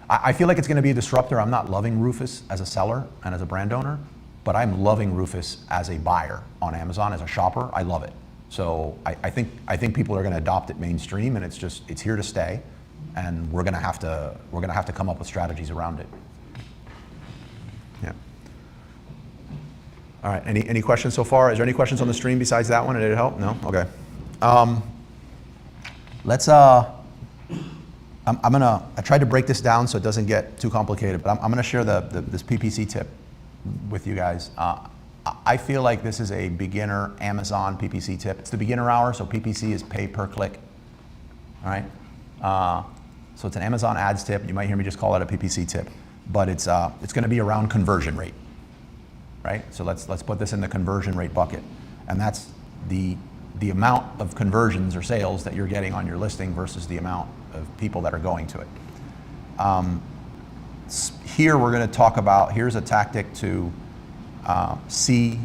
I feel like it's going to be a disruptor. I'm not loving Rufus as a seller and as a brand owner, but I'm loving Rufus as a buyer on Amazon, as a shopper. I love it. So I think people are going to adopt it mainstream, and it's here to stay. And we're gonna have to come up with strategies around it. Yeah. All right. Any questions so far? Is there any questions on the stream besides that one? Did it help? No. Okay. Let's. I tried to break this down so it doesn't get too complicated, but I'm gonna share this PPC tip with you guys. I feel like this is a beginner Amazon PPC tip. It's the beginner hour, so PPC is pay per click. All right. So it's an Amazon ads tip. You might hear me just call it a PPC tip, but it's going to be around conversion rate, right? So let's put this in the conversion rate bucket, and that's the amount of conversions or sales that you're getting on your listing versus the amount of people that are going to it. Here we're going to talk about, here's a tactic to see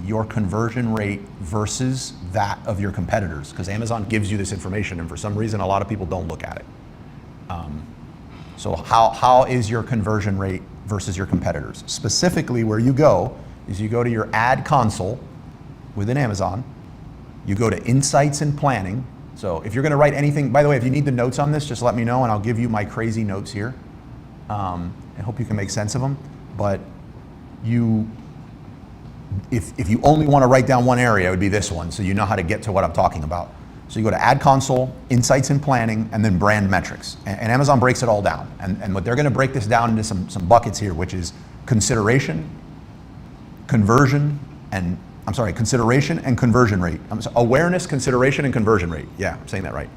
your conversion rate versus that of your competitors, because Amazon gives you this information, and for some reason a lot of people don't look at it. So how is your conversion rate versus your competitors? Specifically, where you go is you go to your ad console within Amazon, you go to insights and planning. So if you're going to write anything, by the way, if you need the notes on this, just let me know and I'll give you my crazy notes here. I hope you can make sense of them. But if you only want to write down one area, it would be this one, so you know how to get to what I'm talking about. So you go to Ad Console, Insights and Planning, and then Brand Metrics. And Amazon breaks it all down. And what they're going to break this down into some buckets here, which is consideration, conversion, and consideration and conversion rate. Awareness, consideration, and conversion rate. Yeah, I'm saying that right.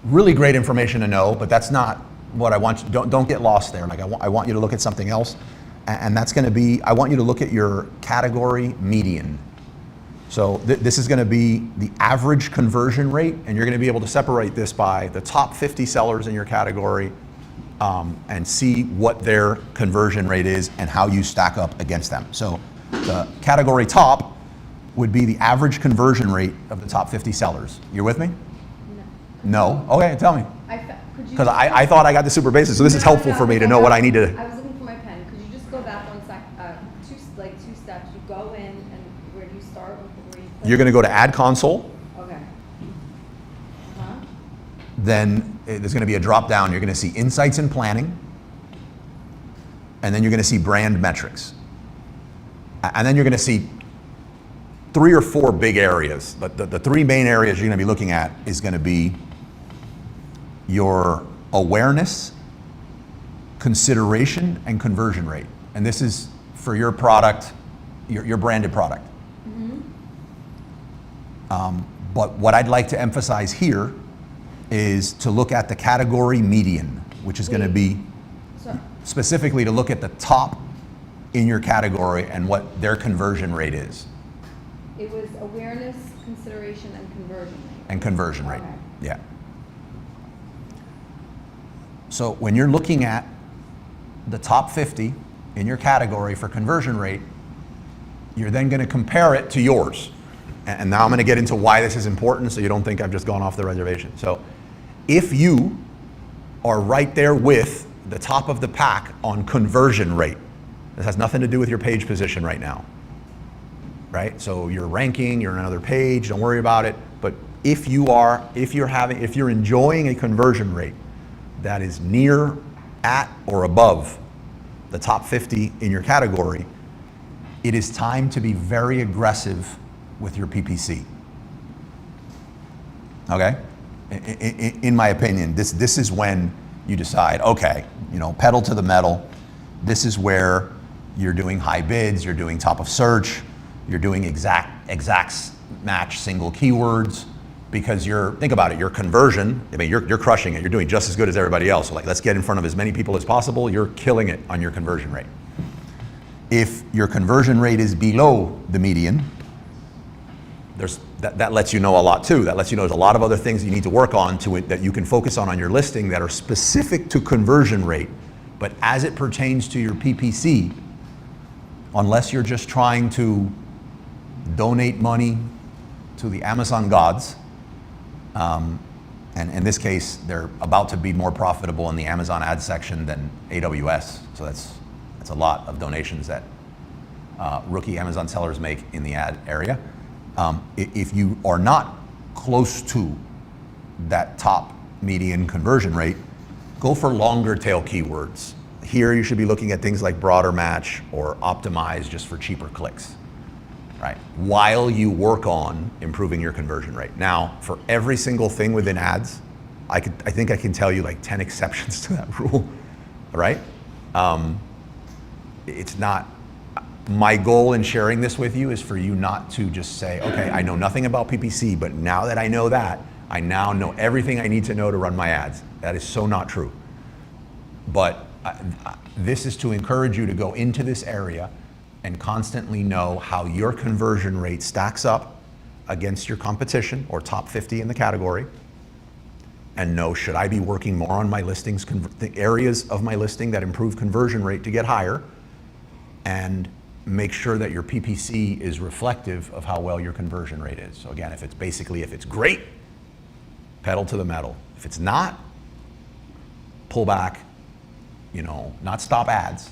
Really great information to know, but that's not what I want you. Don't get lost there. Like I want you to look at something else, and that's going to be, I want you to look at your category median. So this is going to be the average conversion rate, and you're going to be able to separate this by the top 50 sellers in your category and see what their conversion rate is and how you stack up against them. So the category top would be the average conversion rate of the top 50 sellers. You're with me? No? Okay, tell me. Could you? Because I thought I got the super basics, so this is helpful for me to know what I need to. I was looking for my pen. Could you just go back one sec, two steps? You go in and where do you start? Where you click? You're going to go to Add Console. Okay. Uh-huh. Then there's going to be a drop down. You're going to see Insights and Planning. And then you're going to see Brand Metrics. And then you're going to see 3 or 4 big areas. But the 3 main areas you're going to be looking at is going to be your awareness, consideration, and conversion rate. And this is for your product, your branded product. But what I'd like to emphasize here is to look at the category median, which is going to be specifically to look at the top in your category and what their conversion rate is. It was awareness, consideration, and conversion rate. And conversion rate, Okay. yeah. So when you're looking at the top 50 in your category for conversion rate, you're then going to compare it to yours. And now I'm going to get into why this is important so you don't think I've just gone off the reservation. So if you are right there with the top of the pack on conversion rate, this has nothing to do with your page position right now, right? So you're ranking, you're on another page, don't worry about it. But if you're enjoying a conversion rate that is near, at, or above the top 50 in your category, it is time to be very aggressive with your PPC. Okay? In my opinion, this is when you decide, okay, pedal to the metal. This is where you're doing high bids, you're doing top of search, you're doing exact match single keywords, because think about it, your conversion, you're crushing it, you're doing just as good as everybody else. So let's get in front of as many people as possible, you're killing it on your conversion rate. If your conversion rate is below the median, that lets you know a lot too. That lets you know there's a lot of other things you need to work on that you can focus on your listing that are specific to conversion rate. But as it pertains to your PPC, unless you're just trying to donate money to the Amazon gods, and in this case, they're about to be more profitable in the Amazon ad section than AWS. So that's a lot of donations that rookie Amazon sellers make in the ad area. If you are not close to that top median conversion rate, go for longer tail keywords. Here you should be looking at things like broader match or optimize just for cheaper clicks, right? While you work on improving your conversion rate. Now, for every single thing within ads, I think I can tell you like 10 exceptions to that rule, right? It's not, my goal in sharing this with you is for you not to just say, okay, I know nothing about PPC, but now that I know that, I now know everything I need to know to run my ads. That is so not true. But this is to encourage you to go into this area and constantly know how your conversion rate stacks up against your competition or top 50 in the category, and know, should I be working more on my listings, the areas of my listing that improve conversion rate to get higher, and make sure that your PPC is reflective of how well your conversion rate is. So again, if it's great, pedal to the metal. If it's not, pull back, not stop ads,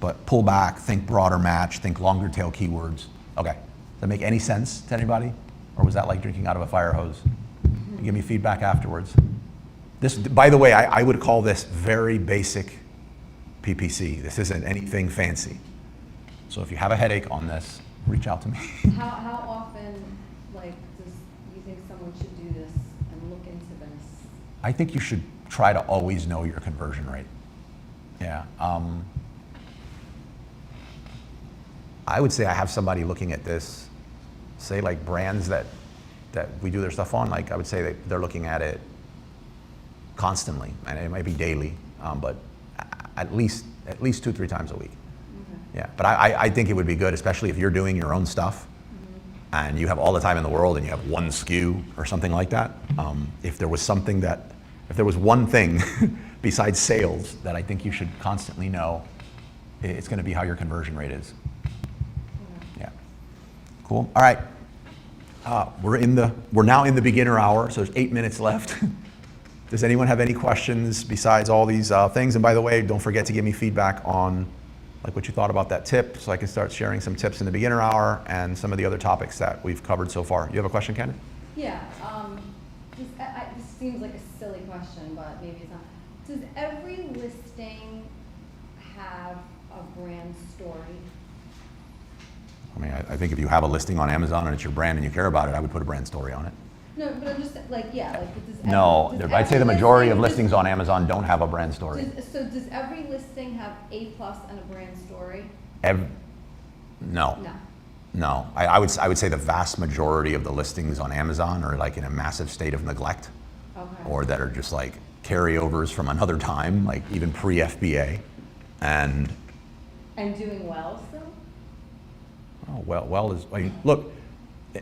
but pull back, think broader match, think longer tail keywords. Okay, does that make any sense to anybody? Or was that like drinking out of a fire hose? Give me feedback afterwards. This, by the way, I would call this very basic PPC. This isn't anything fancy. So if you have a headache on this, reach out to me. How often, do you think someone should do this and look into this? I think you should try to always know your conversion rate. Yeah. I would say I have somebody looking at this, say like brands that we do their stuff on, I would say they're looking at it constantly, and it might be daily, but at least 2-3 times a week. Mm-hmm. Yeah, but I think it would be good, especially if you're doing your own stuff, mm-hmm. and you have all the time in the world and you have one SKU or something like that. If there was one thing besides sales that I think you should constantly know, it's going to be how your conversion rate is. Mm-hmm. Yeah. Cool. All right. We're now in the beginner hour, so there's 8 minutes left. Does anyone have any questions besides all these things? And by the way, don't forget to give me feedback on like what you thought about that tip, so I can start sharing some tips in the beginner hour and some of the other topics that we've covered so far. You have a question, Ken? Yeah, this seems like a silly question, but maybe it's not. Does every listing have a brand story? I mean, I think if you have a listing on Amazon and it's your brand and you care about it, I would put a brand story on it. No, but I'm just like, yeah, like does No, does I'd say the every majority of listing- listings on Amazon don't have a brand story. So does every listing have A+ and a brand story? No. No. No, I would say the vast majority of the listings on Amazon are like in a massive state of neglect, Okay. or that are just like carryovers from another time, like even pre-FBA, and doing well still? I mean, look,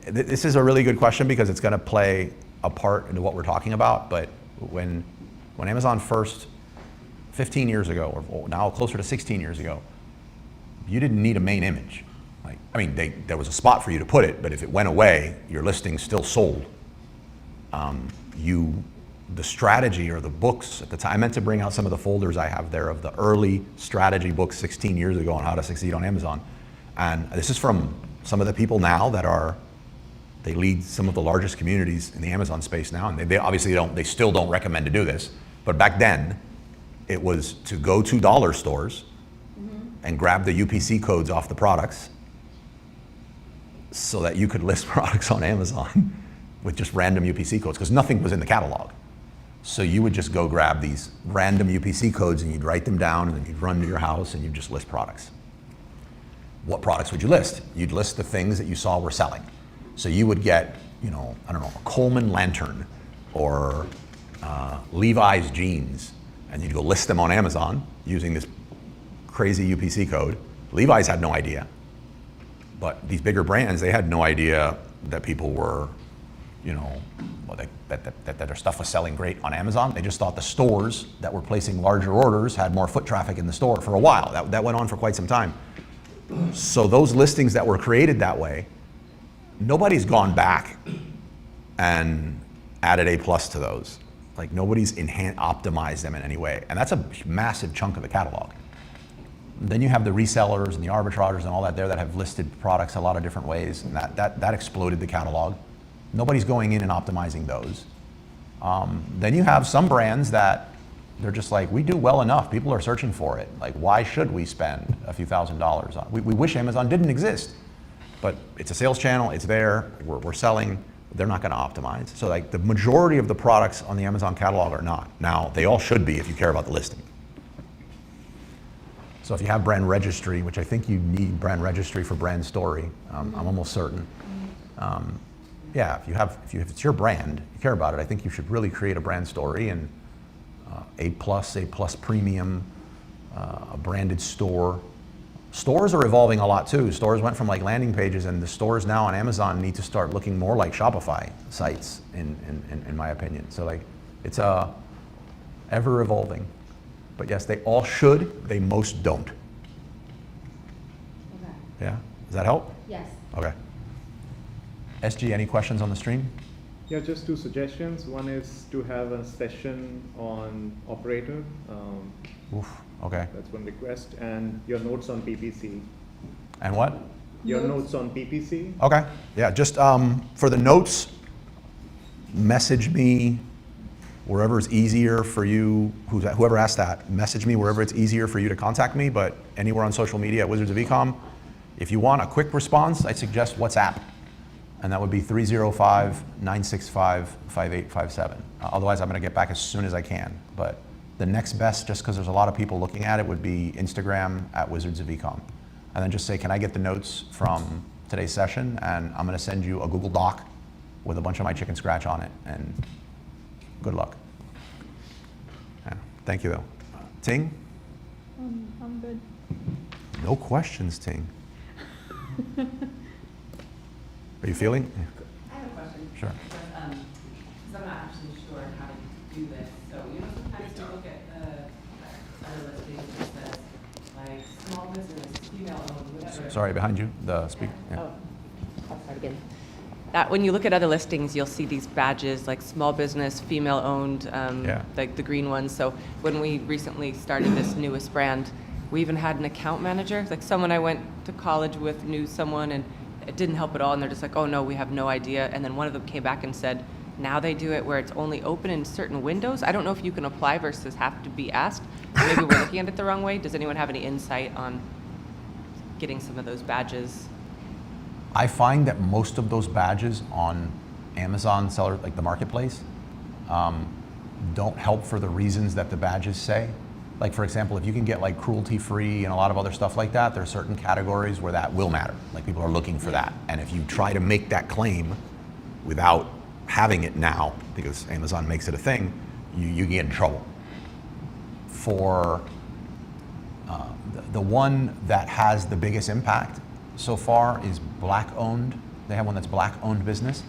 this is a really good question because it's going to play a part into what we're talking about. But when Amazon first, 15 years ago, or now closer to 16 years ago, you didn't need a main image. Like, I mean, there was a spot for you to put it, but if it went away, your listing still sold. The strategy or the books at the time, I meant to bring out some of the folders I have there of the early strategy books 16 years ago on how to succeed on Amazon. And this is from some of the people now that they lead some of the largest communities in the Amazon space now. And they obviously they still don't recommend to do this. But back then, it was to go to dollar stores and grab the UPC codes off the products so that you could list products on Amazon with just random UPC codes, because nothing was in the catalog. So you would just go grab these random UPC codes and you'd write them down, and then you'd run to your house and you'd just list products. What products would you list? You'd list the things that you saw were selling. So you would get, I don't know, a Coleman lantern or Levi's jeans, and you'd go list them on Amazon using this crazy UPC code. Levi's had no idea, but these bigger brands, they had no idea that people were, that their stuff was selling great on Amazon. They just thought the stores that were placing larger orders had more foot traffic in the store for a while. That went on for quite some time. So those listings that were created that way, nobody's gone back and added A+ to those. Like, nobody's optimized them in any way. And that's a massive chunk of the catalog. Then you have the resellers and the arbitrageurs and all that there that have listed products a lot of different ways, and that exploded the catalog. Nobody's going in and optimizing those. Then you have some brands that they're just like, we do well enough, people are searching for it. Like, why should we spend a few $1,000s on it? We wish Amazon didn't exist, but it's a sales channel, it's there, we're selling, they're not gonna optimize. So like the majority of the products on the Amazon catalog are not. Now, they all should be if you care about the listing. So if you have brand registry, which I think you need brand registry for brand story, I'm almost certain. Yeah, if it's your brand, you care about it, I think you should really create a brand story, and A+ premium, a branded store. Stores are evolving a lot too. Stores went from like landing pages, and the stores now on Amazon need to start looking more like Shopify sites, in my opinion. So like, it's ever evolving. But yes, they all should, they most don't. Okay. Yeah, does that help? Yes. Okay. SG, any questions on the stream? Yeah, just two suggestions. One is to have a session on operator. Oof, okay. That's one request. And your notes on PPC. And what? Your notes on PPC. Okay, yeah, just for the notes, message me wherever it's easier for you, whoever asked that, message me wherever it's easier for you to contact me, but anywhere on social media at Wizards of Ecom. If you want a quick response, I suggest WhatsApp, and that would be 305-965-5857. Otherwise, I'm gonna get back as soon as I can. But the next best, just because there's a lot of people looking at it, would be Instagram at Wizards of Ecom. And then just say, can I get the notes from today's session? And I'm gonna send you a Google Doc with a bunch of my chicken scratch on it, and good luck. Yeah, thank you though. Ting? I'm good. No questions, Ting. Are you feeling? I have a question. Sure. Because I'm not actually sure how to do this. So, sometimes you look at the other listings that says, like, small business, female owned, whatever. Sorry, behind you, the speaker. Yeah. Oh, I'll start again. that when you look at other listings, you'll see these badges like small business, female owned, Yeah. like the green ones. So when we recently started this newest brand, we even had an account manager, like someone I went to college with knew someone, and it didn't help at all. And they're just like, oh no, we have no idea. And then one of them came back and said, now they do it where it's only open in certain windows. I don't know if you can apply versus have to be asked. Maybe we're looking at it the wrong way. Does anyone have any insight on getting some of those badges? I find that most of those badges on Amazon seller, like the marketplace, don't help for the reasons that the badges say. Like for example, if you can get like cruelty-free and a lot of other stuff like that, there are certain categories where that will matter. Like people are looking for that. And if you try to make that claim without having it now, because Amazon makes it a thing, you get in trouble. For the one that has the biggest impact so far is black owned. They have one that's black owned business,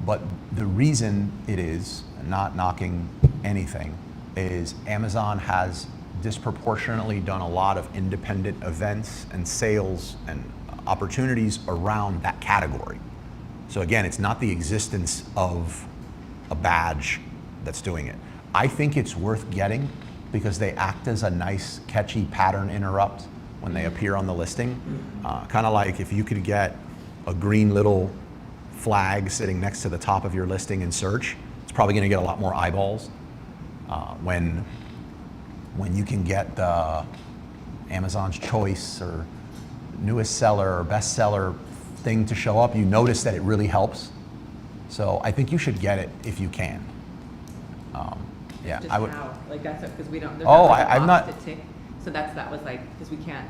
but the reason it is, not knocking anything, is Amazon has disproportionately done a lot of independent events and sales and opportunities around that category. So again, it's not the existence of a badge that's doing it. I think it's worth getting because they act as a nice, catchy pattern interrupt when they appear on the listing. Kind of like if you could get a green little flag sitting next to the top of your listing in search, it's probably gonna get a lot more eyeballs. When you can get the Amazon's Choice or newest seller or best seller thing to show up, you notice that it really helps. So I think you should get it if you can. Yeah, Just I would. how? Like that's because we don't. There's Oh, not like a I'm box not- to tick. So that was like because we can't.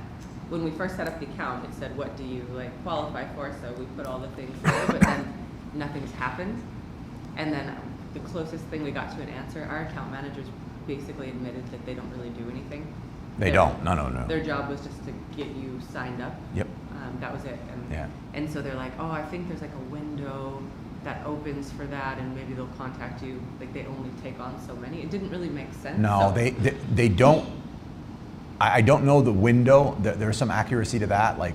When we first set up the account, it said what do you like qualify for? So we put all the things there, but then nothing's happened. And then the closest thing we got to an answer, our account managers basically admitted that they don't really do anything. They don't. No. Their job was just to get you signed up. Yep. That was it. And, Yeah. and so they're like, oh, I think there's like a window that opens for that, and maybe they'll contact you. Like they only take on so many. It didn't really make sense. No, So- they don't. I don't know the window. There's some accuracy to that. Like,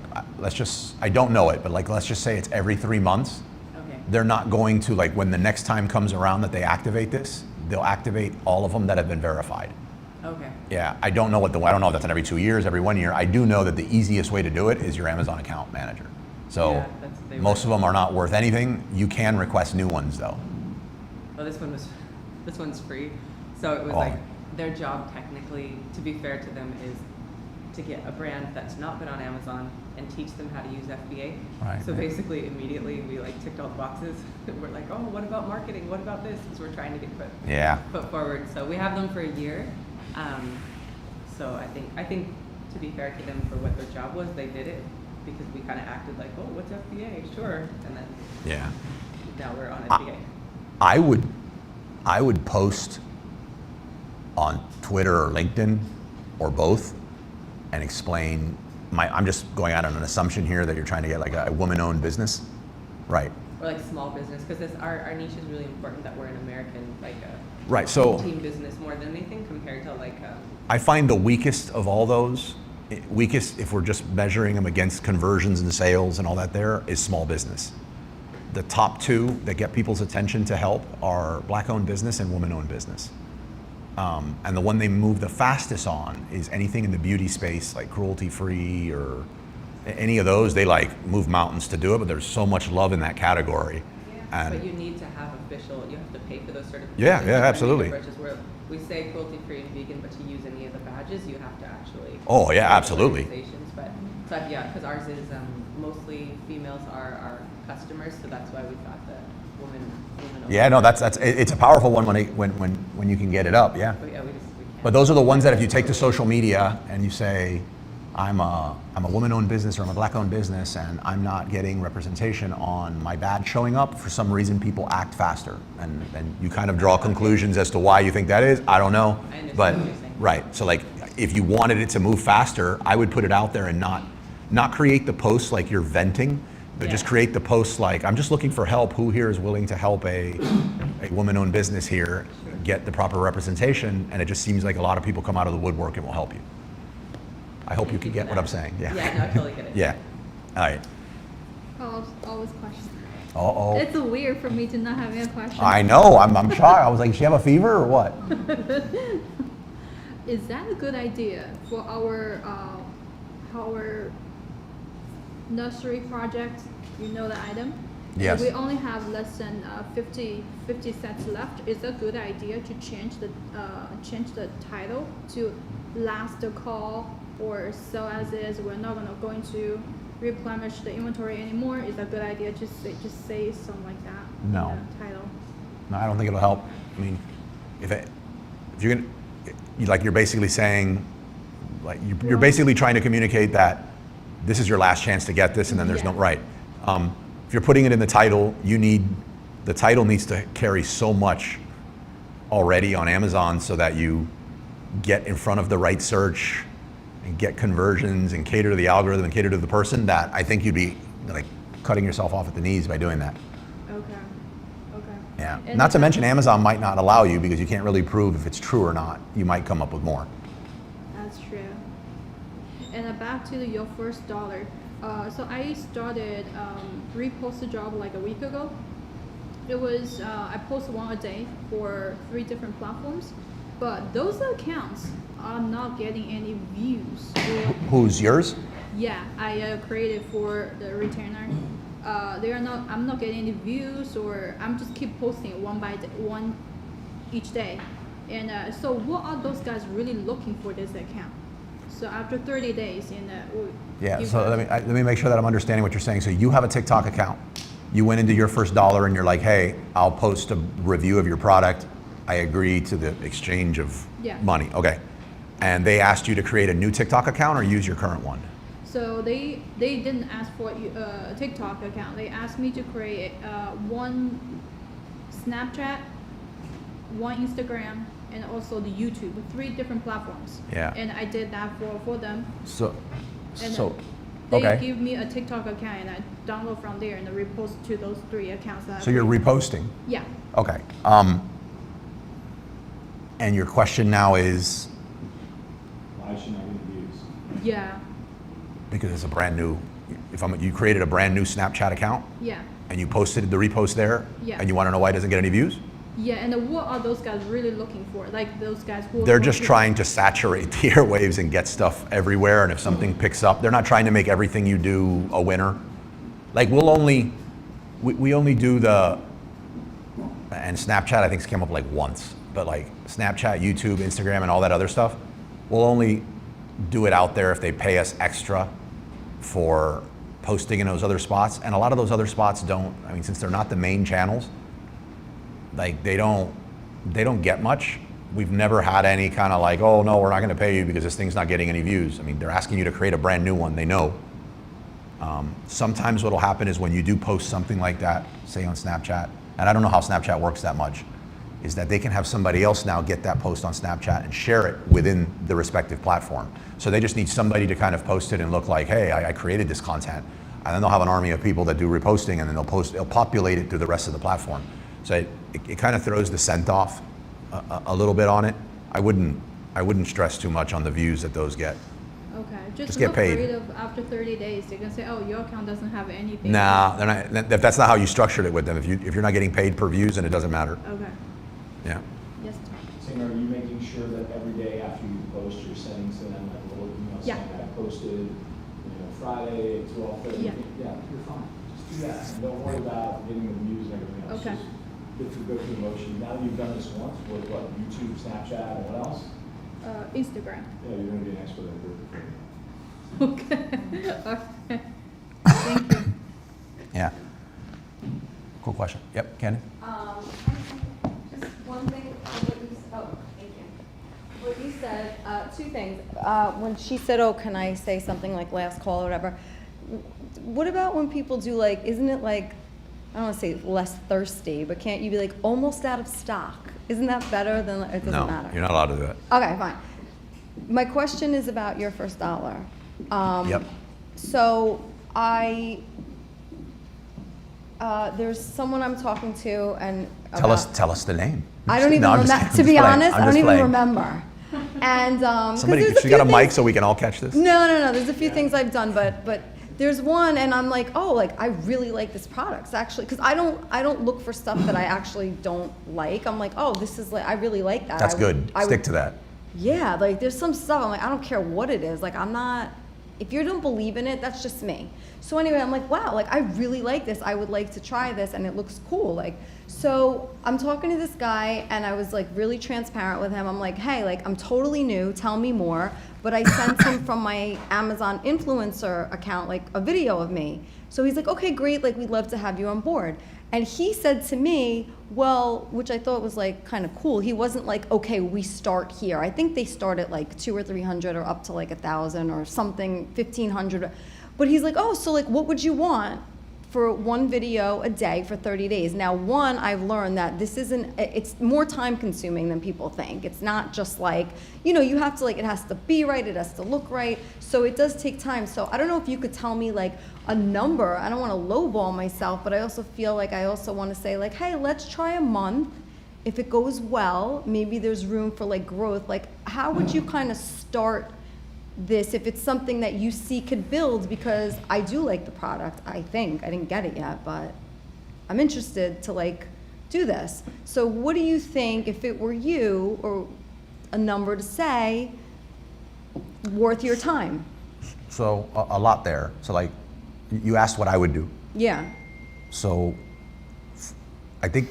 I don't know it, but like, let's just say it's every 3 months. Okay. They're not going to, like, when the next time comes around that they activate this, they'll activate all of them that have been verified. Okay. Yeah, I don't know I don't know if that's in every 2 years, every 1 year. I do know that the easiest way to do it is your Amazon account manager. So Yeah, that's what they most were. of them are not worth anything. You can request new ones though. Oh, this one's free. So it was Oh. like their job technically, to be fair to them, is to get a brand that's not been on Amazon and teach them how to use FBA. Right, So right. basically, immediately we like ticked all the boxes. We're like, oh, what about marketing? What about this? Because we're trying to get Yeah. put forward. So we have them for a year. So I think to be fair to them for what their job was, they did it because we kind of acted like, oh, what's FBA? Sure. And then Yeah. now we're on FBA. I would post on Twitter or LinkedIn or both and explain I'm just going out on an assumption here that you're trying to get like a woman-owned business. Right. Or like small business, because our niche is really important that we're an American, like a Right. So team business more than anything compared to like, I find the weakest of all those, weakest if we're just measuring them against conversions and sales and all that there, is small business. The top two that get people's attention to help are black-owned business and woman-owned business. And the one they move the fastest on is anything in the beauty space, like cruelty-free or any of those. They like move mountains to do it, but there's so much love in that category. but And you need to have official, you have to pay for those certifications. Yeah, yeah, for absolutely. Purchase where we say cruelty-free and vegan, but to use any of the badges, you have to actually. Oh, yeah, go to absolutely. organizations. But yeah, because ours is mostly females are our customers, so that's why we thought that women. yeah, no, it's a powerful one when you can get it up. Yeah. But yeah, we can't. But those are the ones that if you take to social media and you say, I'm a woman-owned business or I'm a black-owned business and I'm not getting representation on my badge showing up, for some reason people act faster. And you kind of draw conclusions as to why you think that is. I don't know. I understand But, what you're saying. right, so like if you wanted it to move faster, I would put it out there and not create the posts like you're venting, but just Yeah. create the posts like, I'm just looking for help. Who here is willing to help a woman-owned business here get the proper representation? And it just seems like a lot of people come out of the woodwork and will help you. I hope you can get what I'm saying. Yeah. Yeah, no, I totally get it. Yeah. All right. Always questions. Uh-oh. It's weird for me to not have a question. I know, I'm shocked. I was like, does she have a fever or what? Is that a good idea for our nursery project? You know the item? Yes. We only have less than 50 cents left. Is it a good idea to change the title to last call or sell as is? We're not going to replenish the inventory anymore. Is that a good idea? Just say something like that. No. In the title. No, I don't think it'll help. I mean, if you're gonna, you're basically saying, like you're basically trying to communicate that this is your last chance to get this, and then there's no Yeah. right. If you're putting it in the title, the title needs to carry so much already on Amazon so that you get in front of the right search and get conversions and cater to the algorithm and cater to the person, that I think you'd be like cutting yourself off at the knees by doing that. Okay. Yeah. And Not to mention Amazon might not allow you because you can't really prove if it's true or not. You might come up with more. That's true. And back to your first dollar. So I started repost a job like a week ago. It was I post one a day for 3 different platforms, but those accounts are not getting any views. Who's yours? Yeah, I created for the retainer. They are not. I'm not getting any views, or I'm just keep posting one each day. And so, what are those guys really looking for this account? So after 30 days, Yeah, so let me make sure that I'm understanding what you're saying. So you have a TikTok account. You went into your first dollar and you're like, hey, I'll post a review of your product. I agree to the exchange of money. Okay. And they asked you to create a new TikTok account or use your current one? So they didn't ask for a TikTok account. They asked me to create one Snapchat, one Instagram, and also the YouTube, 3 different platforms. Yeah. And I did that for them. And they okay. give me a TikTok account, and I download from there and I repost to those 3 accounts. So you're reposting? Yeah. Okay. And your question now is? Why should I get views? Yeah. Because it's a brand new, you created a brand new Snapchat account? Yeah. And you posted the repost there? Yeah. And you want to know why it doesn't get any views? Yeah, and what are those guys really looking for? Like those guys who They're just trying to saturate the airwaves and get stuff everywhere, and if something picks up, they're not trying to make everything you do a winner. Like we only do and Snapchat I think came up like once, but like Snapchat, YouTube, Instagram, and all that other stuff, we'll only do it out there if they pay us extra for posting in those other spots. And a lot of those other spots don't, I mean, since they're not the main channels, like they don't get much. We've never had any kind of like, oh no, we're not going to pay you because this thing's not getting any views. I mean, they're asking you to create a brand new one, they know. Sometimes what'll happen is when you do post something like that, say on Snapchat, and I don't know how Snapchat works that much, is that they can have somebody else now get that post on Snapchat and share it within the respective platform. So they just need somebody to kind of post it and look like, hey, I created this content. And then they'll have an army of people that do reposting, and then they'll populate it through the rest of the platform. So it kind of throws the scent off a little bit on it. I wouldn't stress too much on the views that those get. Okay, Just look get paid. afraid of after 30 days, they're gonna say, oh, your account doesn't have anything. Nah, they're not, that's not how you structured it with them. If you're not getting paid per views, then it doesn't matter. Okay, Yeah. yes, Tom. Sam, are you making sure that every day after you post, you're sending to them like a little email Yeah. saying that I posted, Friday at 12:30? Yeah. Yeah, you're fine. Just do that. And don't worry about getting the views and everything else. Okay. Just go through the motion. Now that you've done this once, with what, YouTube, Snapchat, and what else? Instagram. Yeah, you're gonna be an expert at it. Okay. Okay. Thank you. Yeah. Cool question. Yep, Candy? Just one thing, thank you. What you said, 2 things. When she said, oh, can I say something like last call or whatever, what about when people do like, isn't it like, I don't want to say less thirsty, but can't you be like almost out of stock? Isn't that better than, it doesn't matter? No, you're not allowed to do that. Okay, fine. My question is about your first dollar. Yep. So there's someone I'm talking to, and Tell us the name. I don't even No, I'm just remember. kidding. To be I'm just playing. honest, I'm I don't just even playing. remember. And 'cause Somebody, there's a she got a few mic things- so we can all catch this? No. There's a few things I've done, but there's one, and I'm like, oh, like I really like this product. It's actually, because I don't look for stuff that I actually don't like. I'm like, oh, this is like, I really like that. That's good. Stick to that. Yeah, like there's some stuff I'm like, I don't care what it is. Like I'm not, if you don't believe in it, that's just me. So anyway, I'm like, wow, like I really like this. I would like to try this, and it looks cool. Like, so I'm talking to this guy, and I was like really transparent with him. I'm like, hey, like I'm totally new. Tell me more. But I sent him from my Amazon influencer account like a video of me. So he's like, okay, great. Like we'd love to have you on board. And he said to me, well, which I thought was like kind of cool. He wasn't like, okay, we start here. I think they start at like 200 or 300 or up to like 1,000 or something, 1,500. But he's like, oh, so like what would you want for one video a day for 30 days? Now, one, I've learned that this isn't, it's more time consuming than people think. It's not just like, you know, you have to like, it has to be right, it has to look right. So it does take time. So I don't know if you could tell me like a number. I don't want to lowball myself, but I also feel like I also want to say like, hey, let's try a month. If it goes well, maybe there's room for like growth. Like how would you kind of start this if it's something that you see could build? Because I do like the product, I think. I didn't get it yet, but I'm interested to like do this. So what do you think, if it were you, or a number to say, worth your time? So a lot there. So like, you asked what I would do. Yeah. So I think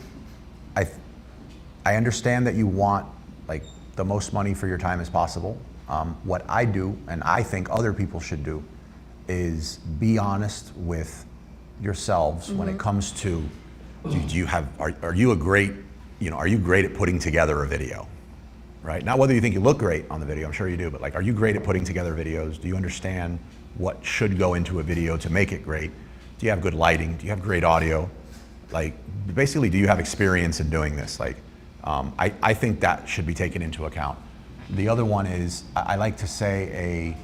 I understand that you want like the most money for your time as possible. What I do, and I think other people should do, is be honest with yourselves when it comes to, do you have, are you a great, you know, are you great at putting together a video, right? Not whether you think you look great on the video, I'm sure you do, but like, are you great at putting together videos? Do you understand what should go into a video to make it great? Do you have good lighting? Do you have great audio? Like, basically, do you have experience in doing this? Like, I think that should be taken into account. The other one is, I like to say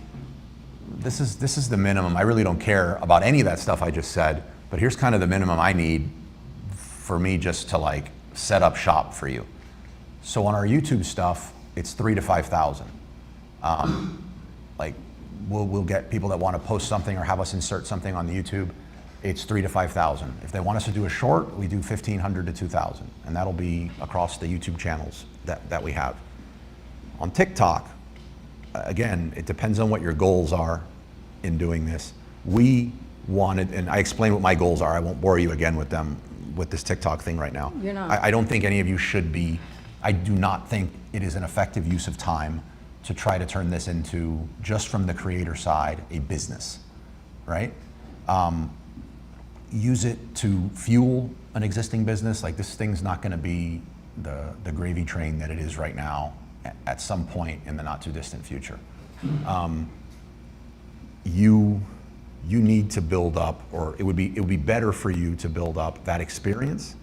this is the minimum. I really don't care about any of that stuff I just said, but here's kind of the minimum I need for me just to like set up shop for you. So on our YouTube stuff, it's 3,000 to 5,000. Like we'll get people that want to post something or have us insert something on the YouTube. It's 3,000 to 5,000. If they want us to do a short, we do 1,500 to 2,000, and that'll be across the YouTube channels that we have. On TikTok, again, it depends on what your goals are in doing this. We wanted, and I explained what my goals are. I won't bore you again with them, with this TikTok thing right now. You're not. I don't think any of you should be. I do not think it is an effective use of time to try to turn this into, just from the creator side, a business, right? Use it to fuel an existing business. Like this thing's not gonna be the gravy train that it is right now at some point in the not too distant future. You need to build up, or it would be better for you to build up that experience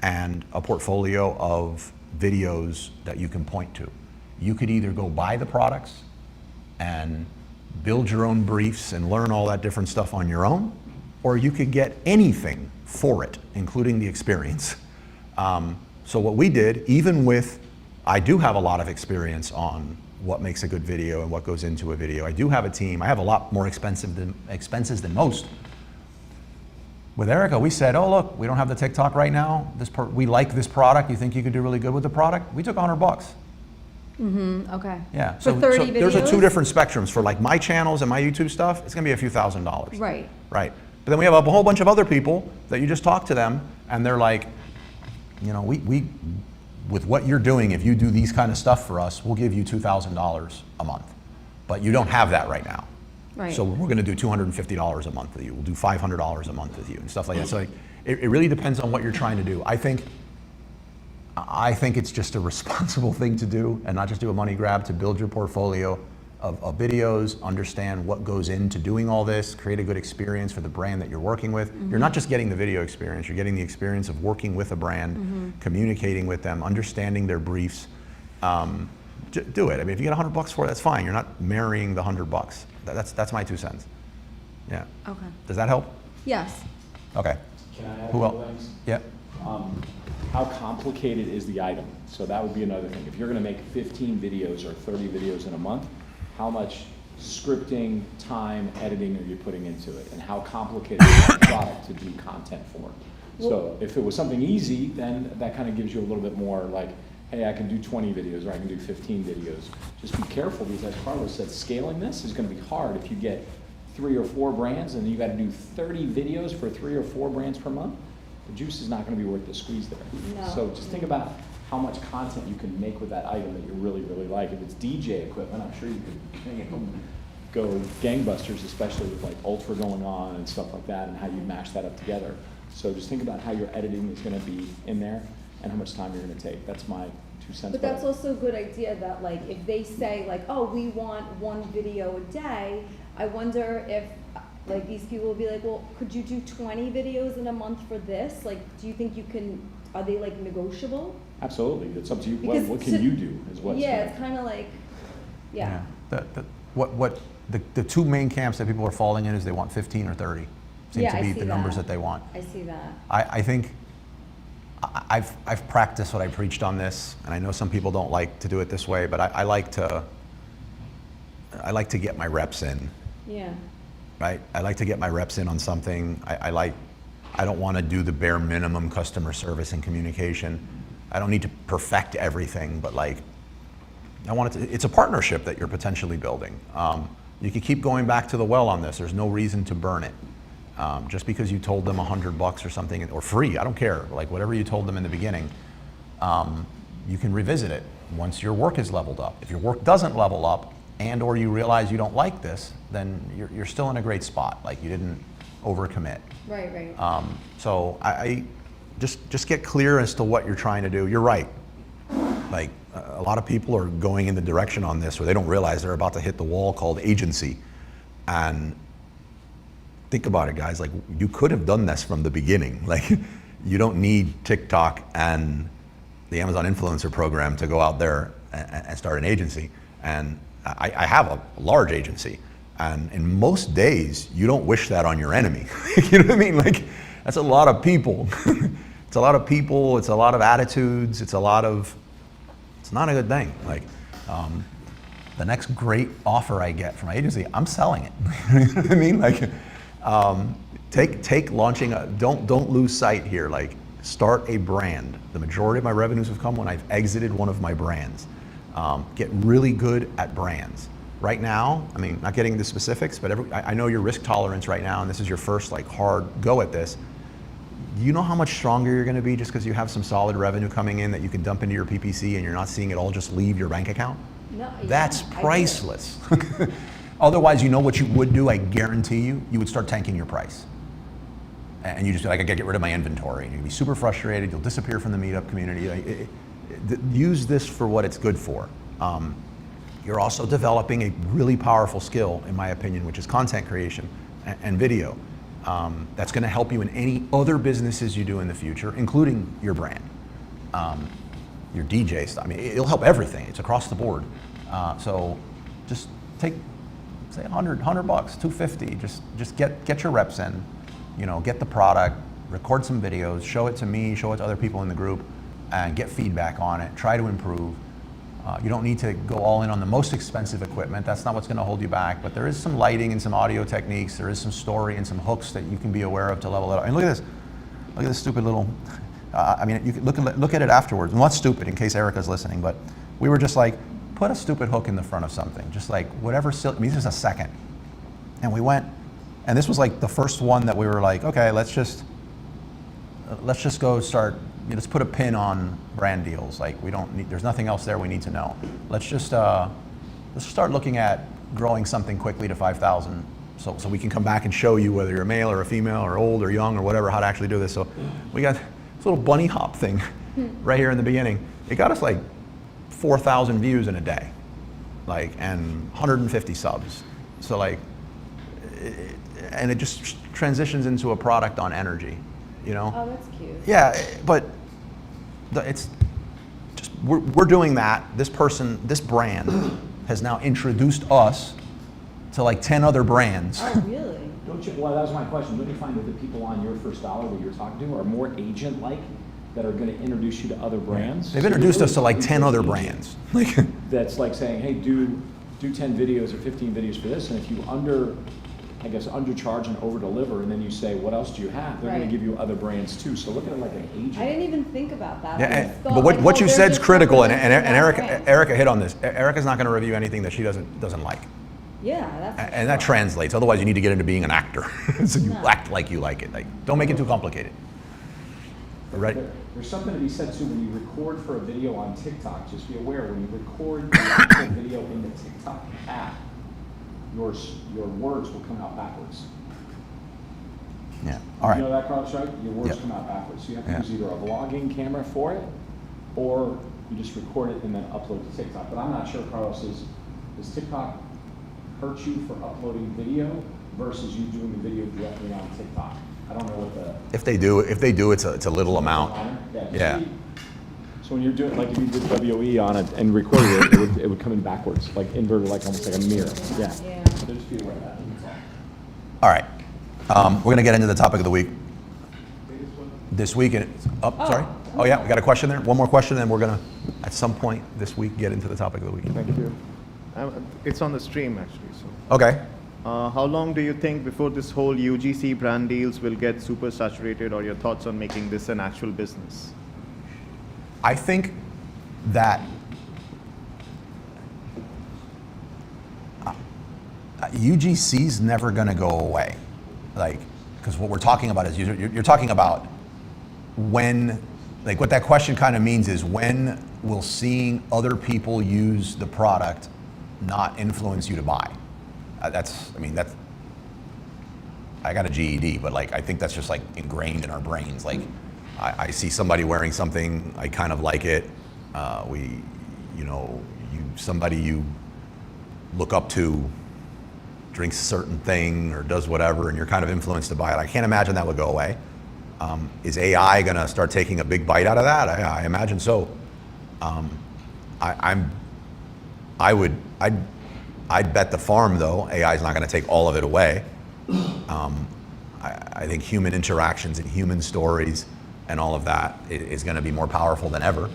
and a portfolio of videos that you can point to. You could either go buy the products and build your own briefs and learn all that different stuff on your own, or you could get anything for it, including the experience. So what we did, even with, I do have a lot of experience on what makes a good video and what goes into a video. I do have a team. I have a lot more expenses than most. With Erica, we said, oh look, we don't have the TikTok right now. We like this product. You think you could do really good with the product? We took $100. Okay. Yeah. For 30 videos? There's two different spectrums. For like my channels and my YouTube stuff, it's gonna be a few $1,000s. Right. Right. But then we have a whole bunch of other people that you just talk to them and they're like, you know, we with what you're doing, if you do these kind of stuff for us, we'll give you $2,000 a month. But you don't have that right now. Right. So we're gonna do $250 a month with you. We'll do $500 a month with you and stuff like that. So like, it really depends on what you're trying to do. I think it's just a responsible thing to do and not just do a money grab, to build your portfolio of videos, understand what goes into doing all this, create a good experience for the brand that you're working with. You're not just getting the video experience, you're getting the experience of working with a brand, communicating with them, understanding their briefs. Do it. I mean, if you get $100 for it, that's fine. You're not marrying the $100. That's my 2 cents. Yeah. Okay. Does that help? Yes. Okay. Can I add Who a else? couple things? Yeah. How complicated is the item? So that would be another thing. If you're gonna make 15 videos or 30 videos in a month, how much scripting, time, editing are you putting into it, and how complicated is that product to do content for? So if it was something easy, then that kind of gives you a little bit more like, hey, I can do 20 videos or I can do 15 videos. Just be careful because as Carlos said, scaling this is going to be hard if you get 3 or 4 brands and you got to do 30 videos for 3 or 4 brands per month. The juice is not going to be worth the squeeze there. No. So just think about how much content you can make with that item that you really, really like. If it's DJ equipment, I'm sure you could go gangbusters, especially with like Ultra going on and stuff like that, and how you mash that up together. So just think about how your editing is going to be in there and how much time you're going to take. That's my 2 cents. But that's also a good idea that like if they say like, oh, we want 1 video a day, I wonder if like these people will be like, well, could you do 20 videos in a month for this? Like, do you think you can, are they like negotiable? Absolutely, it's up to you. Because What can you do is what's yeah, gonna- it's kind of like, yeah. The 2 main camps that people are falling in is they want 15 or 30. Seem Yeah, to I be see the numbers that. that they want. I see that. I think I've practiced what I preached on this, and I know some people don't like to do it this way, but I like to get my reps in. Yeah. Right? I like to get my reps in on something. I don't want to do the bare minimum customer service and communication. I don't need to perfect everything, but like, I want it to, it's a partnership that you're potentially building. You could keep going back to the well on this. There's no reason to burn it. Just because you told them $100 or something, or free, I don't care, like whatever you told them in the beginning, you can revisit it once your work is leveled up. If your work doesn't level up and or you realize you don't like this, then you're still in a great spot, like you didn't overcommit. Right, right. So I just get clear as to what you're trying to do. You're right. Like a lot of people are going in the direction on this where they don't realize they're about to hit the wall called agency. And think about it, guys, like you could have done this from the beginning. Like you don't need TikTok and the Amazon influencer program to go out there and start an agency. And I have a large agency. And in most days, you don't wish that on your enemy. You know what I mean? Like that's a lot of people. It's a lot of people, it's a lot of attitudes, it's not a good thing. Like the next great offer I get from my agency, I'm selling it. You know what I mean? Like take launching, don't lose sight here. Like start a brand. The majority of my revenues have come when I've exited one of my brands. Get really good at brands. Right now, I mean, not getting into specifics, but I know your risk tolerance right now, and this is your first like hard go at this. You know how much stronger you're going to be just because you have some solid revenue coming in that you can dump into your PPC and you're not seeing it all just leave your bank account? No, That's yeah, priceless. Otherwise, you know what you would do, I guarantee you would start tanking your price. And you just be like, I gotta get rid of my inventory. And you'll be super frustrated, you'll disappear from the meetup community. Use this for what it's good for. You're also developing a really powerful skill, in my opinion, which is content creation and video. That's gonna help you in any other businesses you do in the future, including your brand. Your DJ stuff, I mean, it'll help everything. It's across the board. So just take, say $100, $250, just get your reps in, you know, get the product, record some videos, show it to me, show it to other people in the group, and get feedback on it, try to improve. You don't need to go all in on the most expensive equipment. That's not what's going to hold you back, but there is some lighting and some audio techniques, there is some story and some hooks that you can be aware of to level it up. And look at this stupid little, I mean, you can look at it afterwards. Not stupid, in case Erica's listening, but we were just like, put a stupid hook in the front of something, just like whatever, I mean, this is a second. And we went, and this was like the first one that we were like, okay, let's just go start, let's put a pin on brand deals. Like we don't need, there's nothing else there we need to know. Let's start looking at growing something quickly to 5,000 so we can come back and show you whether you're a male or a female or old or young or whatever, how to actually do this. So we got this little bunny hop thing right here in the beginning. It got us like 4,000 views in a day, like, and 150 subs. So like, and it just transitions into a product on energy, you know? Oh, that's cute. Yeah, but it's just, we're doing that. This brand has now introduced us to like 10 other brands. Oh, really? Well, that was my question. Don't you find that the people on your first dollar that you're talking to are more agent-like that are going to introduce you to other brands? They've introduced us to like 10 other brands. That's like saying, hey, do do 10 videos or 15 videos for this, and if you undercharge and over-deliver, and then you say, what else do you have? They're Right. gonna give you other brands too, so look at it like an agent. I didn't even think about that. Yeah, I just thought but like, what oh, you they're said's just critical, and representing that Erica, brand. Erica hit on this. Erica's not going to review anything that she doesn't like, Yeah, that's. and that translates. Otherwise, you need to get into being an actor, so you No. act like you like it. Like, don't make it too complicated. Right? There's something to be said too, when you record for a video on TikTok, just be aware, when you record the actual video in the TikTok app, your words will come out backwards. Yeah. All right. You know that, Carlos, right? Your words Yeah. come out backwards. So you have to Yeah. use either a vlogging camera for it, or you just record it and then upload to TikTok. But I'm not sure, Carlos, does TikTok hurt you for uploading video versus you doing the video directly on TikTok? I don't know what the... If they do, it's a little amount. Yeah. So when you're doing, like if you did WE on it and recorded it, it would come in backwards, like inverted, like almost like a mirror. Yeah. Yeah. So just be aware of that. All right. We're going to get into the topic of the week. This week, sorry. Oh yeah, we got a question there. One more question, and we're going to, at some point this week, get into the topic of the week. Thank you. It's on the stream actually. So, Okay. how long do you think before this whole UGC brand deals will get super saturated, or your thoughts on making this an actual business? I think that UGC's never going to go away, like, because what we're talking about is you're talking about when, like, what that question kind of means is when will seeing other people use the product not influence you to buy? I got a GED, but like I think that's just like ingrained in our brains. Like I see somebody wearing something, I kind of like it. Somebody you look up to drinks a certain thing or does whatever, and you're kind of influenced to buy it. I can't imagine that would go away. Is AI going to start taking a big bite out of that? I imagine so. I'd bet the farm though, AI is not going to take all of it away. I think human interactions and human stories and all of that is going to be more powerful than ever.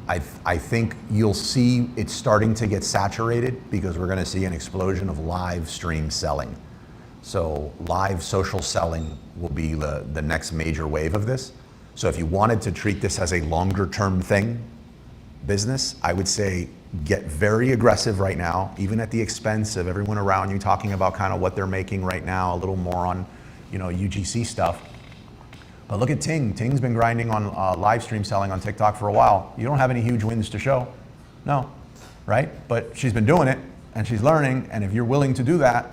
I think you'll see it starting to get saturated because we're going to see an explosion of live stream selling. So live social selling will be the next major wave of this. So if you wanted to treat this as a longer term business, I would say get very aggressive right now, even at the expense of everyone around you talking about kind of what they're making right now, a little more on, UGC stuff. But look at Ting. Ting's been grinding on live stream selling on TikTok for a while. You don't have any huge wins to show. No, right? But she's been doing it and she's learning. And if you're willing to do that,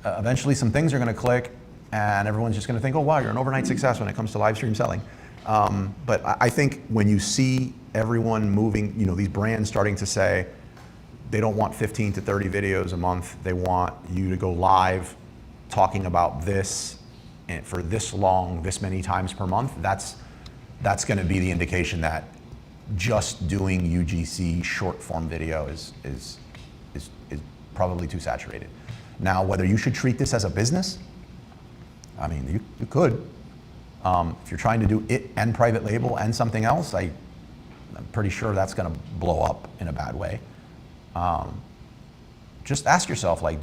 eventually some things are going to click and everyone's just going to think, oh, wow, you're an overnight success when it comes to live stream selling. But I think when you see everyone moving, these brands starting to say they don't want 15 to 30 videos a month. They want you to go live talking about this and for this long, this many times per month. That's going to be the indication that just doing UGC short form video is probably too saturated. Now, whether you should treat this as a business, I mean, you could. If you're trying to do it and private label and something else, I'm pretty sure that's going to blow up in a bad way. Just ask yourself, like,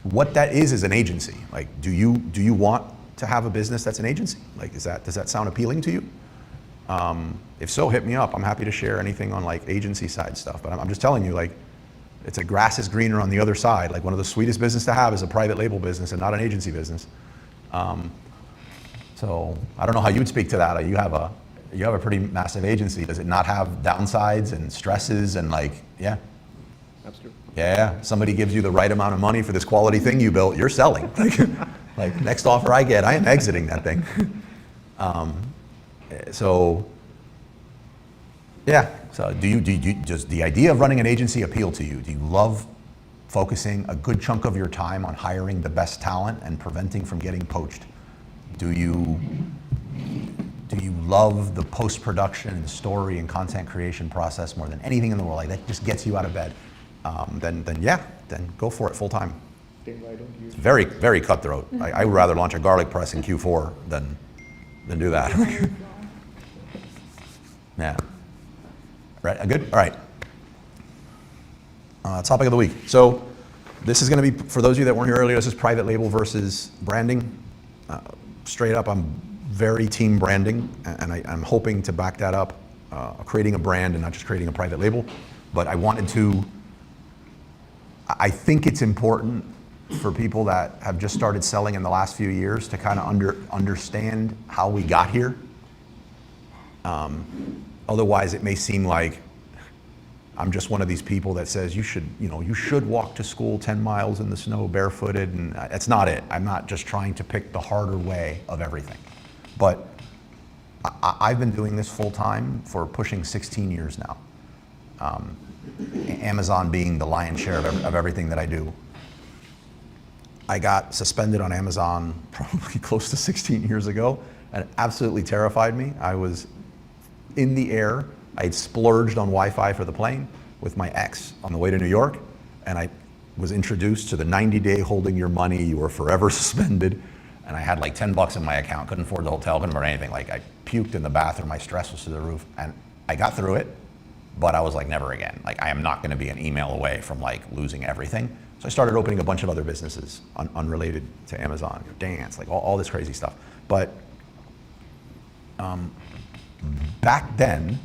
what that is an agency. Like, do you want to have a business that's an agency? Like, does that sound appealing to you? If so, hit me up. I'm happy to share anything on like agency side stuff. But I'm just telling you, like, it's a grass is greener on the other side. Like, one of the sweetest business to have is a private label business and not an agency business. So I don't know how you would speak to that. You have a pretty massive agency. Does it not have downsides and stresses and like, yeah? Absolutely. Yeah, somebody gives you the right amount of money for this quality thing you built, you're selling. Like next offer I get, I am exiting that thing. So do you does the idea of running an agency appeal to you? Do you love focusing a good chunk of your time on hiring the best talent and preventing from getting poached? Do you love the post-production and story and content creation process more than anything in the world? Like that just gets you out of bed. Then go for it full time. It's very, very cutthroat. I would rather launch a garlic press in Q4 than do that. Yeah. Right. Good. All right. Topic of the week. So this is going to be, for those of you that weren't here earlier, this is private label versus branding. Straight up, I'm very team branding, and I'm hoping to back that up, creating a brand and not just creating a private label. But I think it's important for people that have just started selling in the last few years to kind of understand how we got here. Otherwise, it may seem like I'm just one of these people that says you should walk to school 10 miles in the snow barefooted, and that's not it. I'm not just trying to pick the harder way of everything. But I've been doing this full time for pushing 16 years now. Amazon being the lion's share of everything that I do. I got suspended on Amazon probably close to 16 years ago, and it absolutely terrified me. I was in the air. I had splurged on Wi-Fi for the plane with my ex on the way to New York, and I was introduced to the 90-day holding your money, you were forever suspended, and I had like 10 bucks in my account, couldn't afford the hotel, couldn't afford anything. Like I puked in the bathroom, my stress was through the roof, and I got through it, but I was like, never again. Like I am not gonna be an email away from like losing everything. So I started opening a bunch of other businesses unrelated to Amazon, dance, like all this crazy stuff. But back then,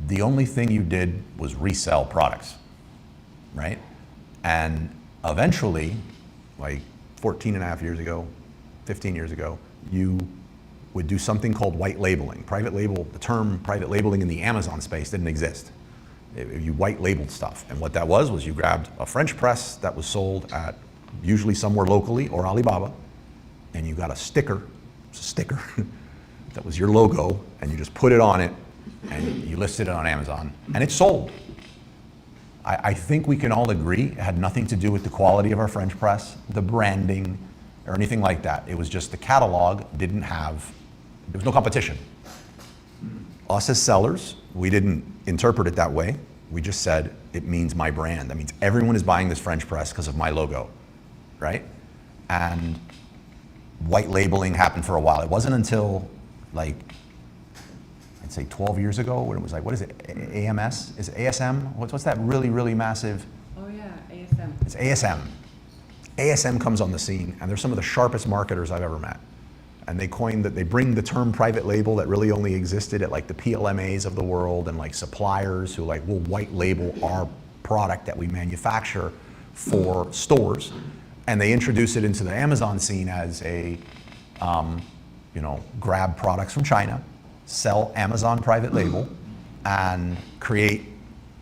the only thing you did was resell products, right? And eventually, like 14 and a half years ago, 15 years ago, you would do something called white labeling. Private label, the term private labeling in the Amazon space didn't exist. You white labeled stuff. And what that was you grabbed a French press that was sold at usually somewhere locally or Alibaba, and you got a sticker that was your logo, and you just put it on it, and you listed it on Amazon, and it sold. I think we can all agree it had nothing to do with the quality of our French press, the branding, or anything like that. It was just the catalog there was no competition. Us as sellers, we didn't interpret it that way. We just said, it means my brand. That means everyone is buying this French press because of my logo, right? And white labeling happened for a while. It wasn't until like, I'd say 12 years ago, when it was like, what is it, AMS? Is it ASM? What's that really, really massive? Oh yeah, ASM. It's ASM. ASM comes on the scene, and they're some of the sharpest marketers I've ever met. And they bring the term private label that really only existed at like the PLMAs of the world and like suppliers who like will white label our product that we manufacture for stores. And they introduce it into the Amazon scene as a, grab products from China, sell Amazon private label, and create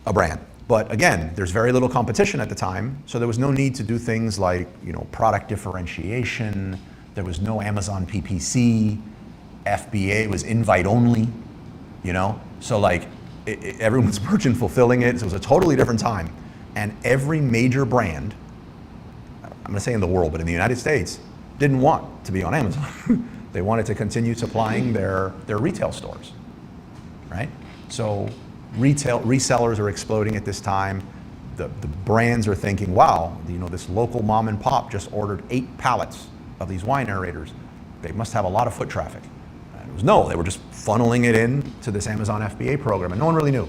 a brand. But again, there's very little competition at the time, so there was no need to do things like, product differentiation. There was no Amazon PPC. FBA was invite only, So like, everyone's merchant fulfilling it. So it was a totally different time. And every major brand, I'm gonna say in the world, but in the United States, didn't want to be on Amazon. They wanted to continue supplying their retail stores, right? So resellers are exploding at this time. The brands are thinking, wow, this local mom and pop just ordered 8 pallets of these wine aerators. They must have a lot of foot traffic. And it was no, they were just funneling it in to this Amazon FBA program, and no one really knew.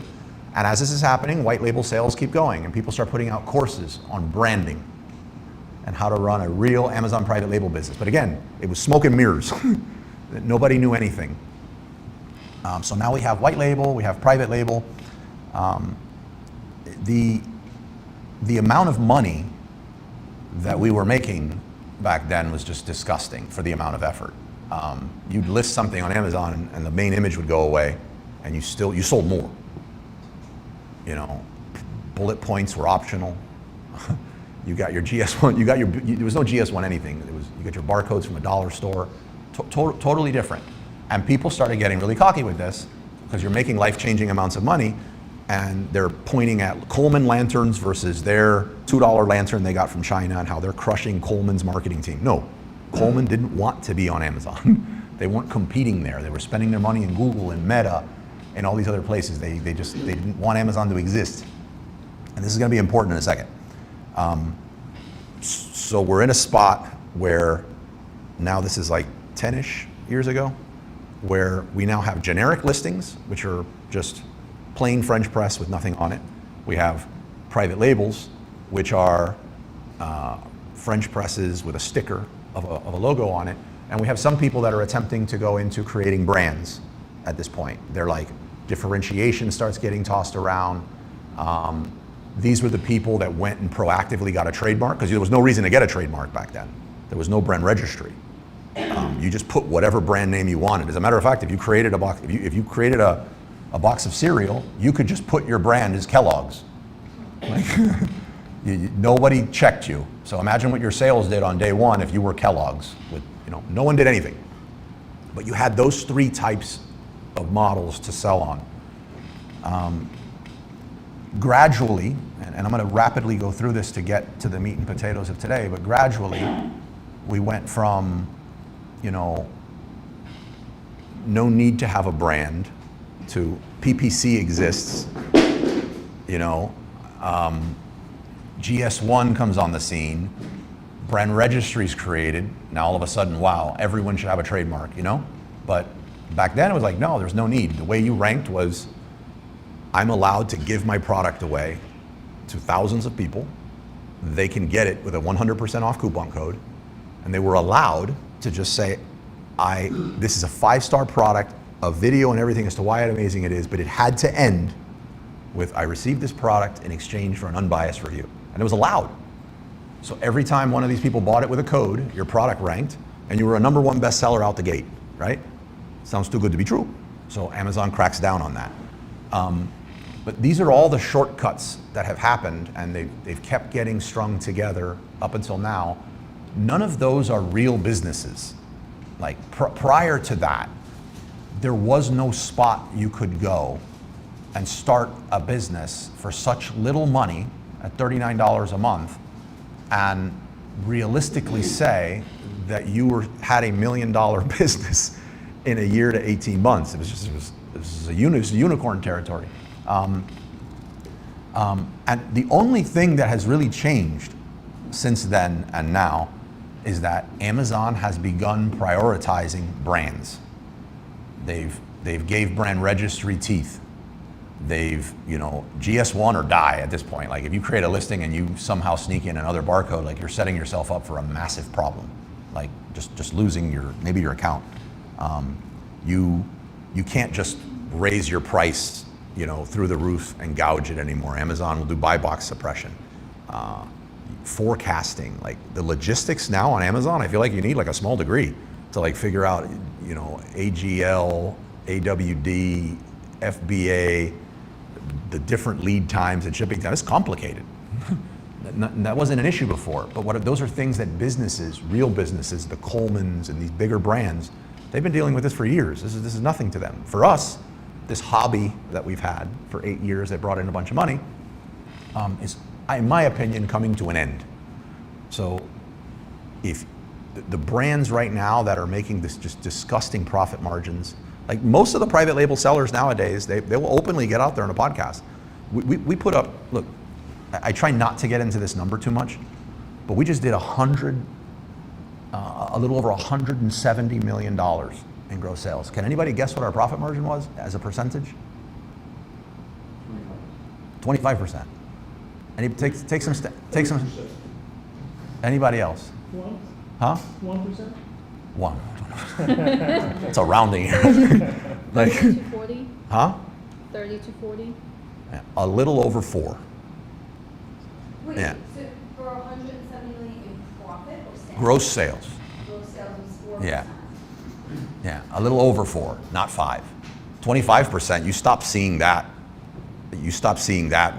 And as this is happening, white label sales keep going, and people start putting out courses on branding and how to run a real Amazon private label business. But again, it was smoke and mirrors. Nobody knew anything. So now we have white label, we have private label. The amount of money that we were making back then was just disgusting for the amount of effort. You'd list something on Amazon and the main image would go away, and you sold more. Bullet points were optional. You got your GS1, there was no GS1 anything. You got your barcodes from a dollar store, totally different. And people started getting really cocky with this because you're making life-changing amounts of money, and they're pointing at Coleman lanterns versus their $2 lantern they got from China and how they're crushing Coleman's marketing team. No, Coleman didn't want to be on Amazon. They weren't competing there. They were spending their money in Google and Meta and all these other places. They didn't want Amazon to exist. And this is gonna be important in a second. So we're in a spot where now this is like 10-ish years ago, where we now have generic listings, which are just plain French press with nothing on it. We have private labels, which are French presses with a sticker of a logo on it. And we have some people that are attempting to go into creating brands at this point. They're like, differentiation starts getting tossed around. These were the people that went and proactively got a trademark, because there was no reason to get a trademark back then. There was no brand registry. You just put whatever brand name you wanted. As a matter of fact, if you created a box, if you created a box of cereal, you could just put your brand as Kellogg's. Like, nobody checked you. So imagine what your sales did on day one if you were Kellogg's. No one did anything. But you had those 3 types of models to sell on. Gradually, and I'm going to rapidly go through this to get to the meat and potatoes of today, but gradually we went from, no need to have a brand to PPC exists, GS1 comes on the scene, brand registry's created, now all of a sudden, wow, everyone should have a trademark, But back then it was like, no, there's no need. The way you ranked was, I'm allowed to give my product away to thousands of people. They can get it with a 100% off coupon code. And they were allowed to just say, this is a 5-star product, a video and everything as to why amazing it is, but it had to end with, I received this product in exchange for an unbiased review. And it was allowed. So every time one of these people bought it with a code, your product ranked, and you were a #1 bestseller out the gate, right? Sounds too good to be true. So Amazon cracks down on that. But these are all the shortcuts that have happened, and they've kept getting strung together up until now. None of those are real businesses. Like prior to that, there was no spot you could go and start a business for such little money at $39 a month and realistically say that you had $1 million business in a year to 18 months. It was a unicorn territory. And the only thing that has really changed since then and now is that Amazon has begun prioritizing brands. They've gave brand registry teeth. They've, GS1 or die at this point. Like if you create a listing and you somehow sneak in another barcode, like you're setting yourself up for a massive problem. Like just losing maybe your account. You can't just raise your price, through the roof and gouge it anymore. Amazon will do buy box suppression. Forecasting, like the logistics now on Amazon, I feel like you need like a small degree to like figure out, AGL, AWD, FBA, the different lead times and shipping times. It's complicated. That wasn't an issue before, but those are things that businesses, real businesses, the Colemans and these bigger brands, they've been dealing with this for years. This is nothing to them. For us, this hobby that we've had for 8 years that brought in a bunch of money is, in my opinion, coming to an end. So if the brands right now that are making this just disgusting profit margins, like most of the private label sellers nowadays, they will openly get out there on a podcast. We put up, look, I try not to get into this number too much, but we just did a little over $170 million in gross sales. Can anybody guess what our profit margin was as a percentage? 25%. And take some. Anybody else? 1? Huh? 1%? 1. It's a rounding error. 30 to 40? Huh? 30 to 40? Yeah, a little over 4. Wait, Yeah. so for 170 million in profit or sales? Gross sales. Gross sales was 4%. Yeah. Yeah, a little over 4, not 5. 25%, you stop seeing that. You stop seeing that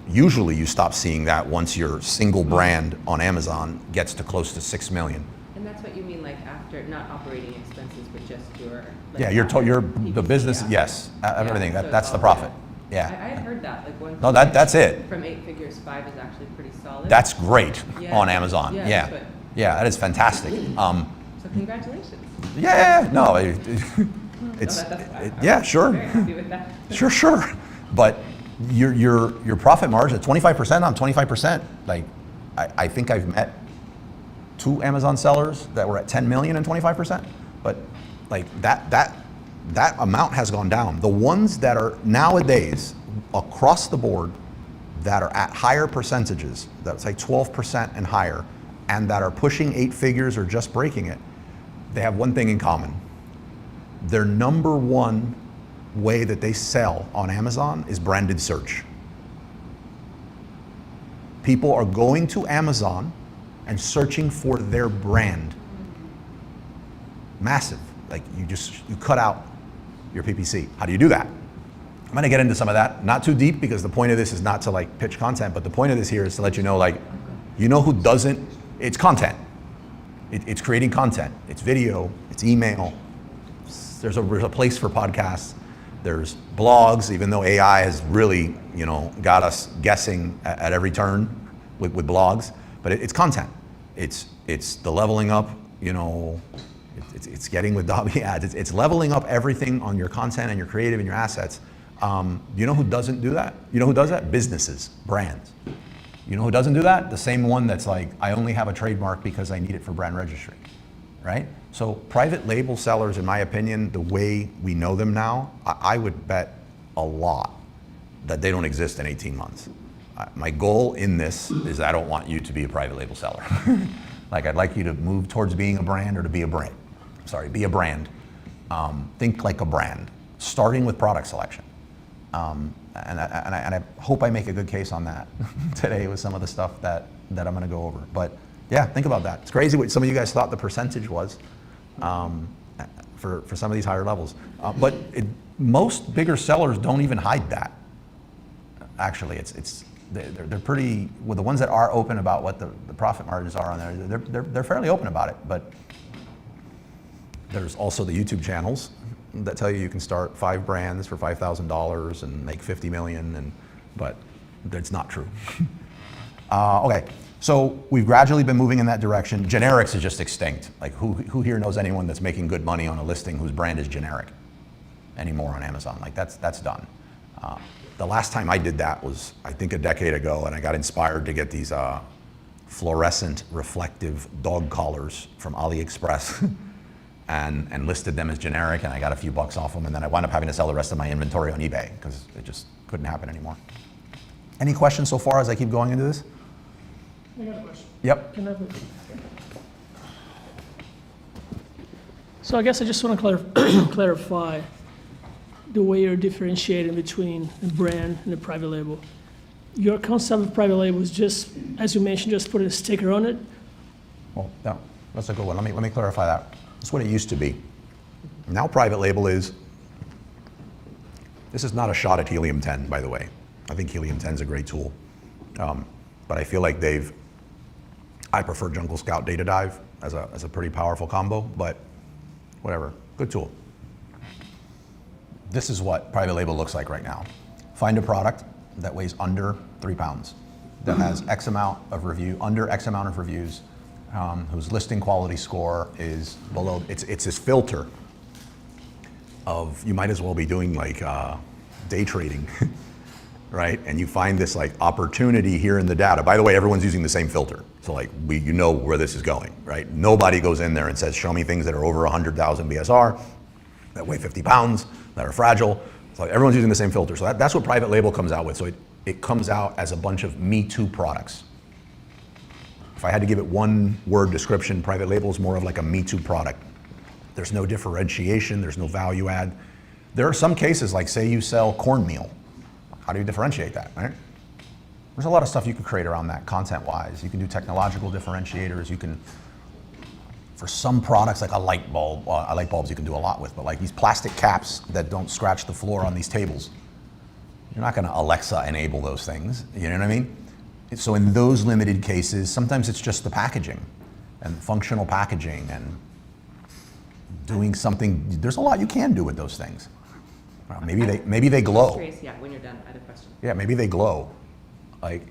usually you stop seeing that once your single brand on Amazon gets to close to 6 million. And that's what you mean, like after, not operating expenses, but just your. Like Yeah, your the PPC, business, yeah. yes, everything, So it's that's the all profit. good. Yeah. I had heard that, like one. No, that's it. From 8 figures, 5 is actually pretty solid. That's great Yeah. on Amazon. Yeah, Yeah. that's what- Yeah, that is fantastic. So congratulations. Yeah, no, That's yeah, sure. Very happy with that. Sure. But your profit margin at 25% on 25%, like I think I've met 2 Amazon sellers that were at 10 million and 25%, but like that amount has gone down. The ones that are nowadays across the board, that are at higher percentages, that's like 12% and higher, and that are pushing 8 figures or just breaking it, they have one thing in common. Their number one way that they sell on Amazon is branded search. People are going to Amazon and searching for their brand. Massive. Like you cut out your PPC. How do you do that? I'm gonna get into some of that, not too deep because the point of this is not to like pitch content, but the point of this here is to let you know, like, you know who doesn't, it's content. It's creating content. It's video, it's email. There's a place for podcasts. There's blogs, even though AI has really, got us guessing at every turn with blogs, but it's content. It's the leveling up, it's getting with Dobby ads. It's leveling up everything on your content and your creative and your assets. You know who doesn't do that? You know who does that? Businesses, brands. You know who doesn't do that? The same one that's like, I only have a trademark because I need it for brand registry, right? So private label sellers, in my opinion, the way we know them now, I would bet a lot that they don't exist in 18 months. My goal in this is I don't want you to be a private label seller. Like I'd like you to move towards being a brand or to be a brand. Sorry, be a brand. Think like a brand, starting with product selection. And I hope I make a good case on that today with some of the stuff that I'm gonna go over. But yeah, think about that. It's crazy what some of you guys thought the percentage was for some of these higher levels. But most bigger sellers don't even hide that. Actually, they're pretty, well, the ones that are open about what the profit margins are on there, they're fairly open about it. But there's also the YouTube channels that tell you can start 5 brands for $5,000 and make 50 million, but that's not true. Okay, so we've gradually been moving in that direction. Generics is just extinct. Like who here knows anyone that's making good money on a listing whose brand is generic anymore on Amazon? Like that's done. The last time I did that was, I think, a decade ago, and I got inspired to get these fluorescent reflective dog collars from AliExpress. And listed them as generic, and I got a few bucks off them, and then I wound up having to sell the rest of my inventory on eBay because it just couldn't happen anymore. Any questions so far as I keep going into this? I got a question. Yep. Can I have it? So I guess I just want to clarify the way you're differentiating between the brand and the private label. Your concept of private label is just, as you mentioned, just put a sticker on it. Well, no, that's a good one. Let me clarify that. That's what it used to be. Now private label this is not a shot at helium-10, by the way. I think helium-10 is a great tool. But I feel like I prefer Jungle Scout Data Dive as a pretty powerful combo, but whatever, good tool. This is what private label looks like right now. Find a product that weighs under 3 pounds, that has X amount of under X amount of reviews, whose listing quality score is below. It's this filter of, you might as well be doing like day trading, right? And you find this like opportunity here in the data. By the way, everyone's using the same filter. So like you know where this is going, right? Nobody goes in there and says, show me things that are over 100,000 BSR, that weigh 50 pounds, that are fragile. So everyone's using the same filter. So that's what private label comes out with. So it comes out as a bunch of Me Too products. If I had to give it one word description, private label is more of like a Me Too product. There's no differentiation, there's no value add. There are some cases, like say you sell cornmeal. How do you differentiate that, right? There's a lot of stuff you can create around that content-wise. You can do technological differentiators. You can, for some products like a light bulb, light bulbs you can do a lot with, but like these plastic caps that don't scratch the floor on these tables, you're not gonna Alexa enable those things, you know what I mean? So in those limited cases, sometimes it's just the packaging and functional packaging and doing something. There's a lot you can do with those things. Maybe they glow. Curious, yeah, when you're done, I had a question. Yeah, maybe they glow. Like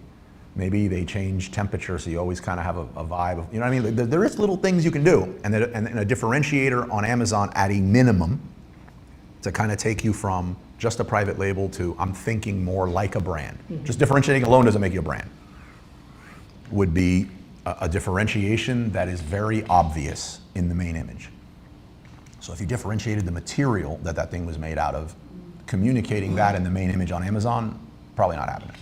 maybe they change temperature so you always kind of have a vibe of, you know what I mean? There is little things you can do, and a differentiator on Amazon at a minimum to kind of take you from just a private label to I'm thinking more like a brand. Mm-hmm. Just differentiating alone doesn't make you a brand. Would be a differentiation that is very obvious in the main image. So if you differentiated the material that thing was made out of, communicating that in the main image on Amazon, probably not happening.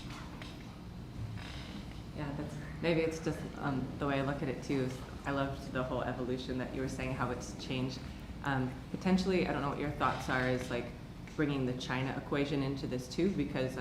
maybe it's just the way I look at it too. Is I loved the whole evolution that you were saying, how it's changed. Potentially, I don't know what your thoughts are, is like bringing the China equation into this too, because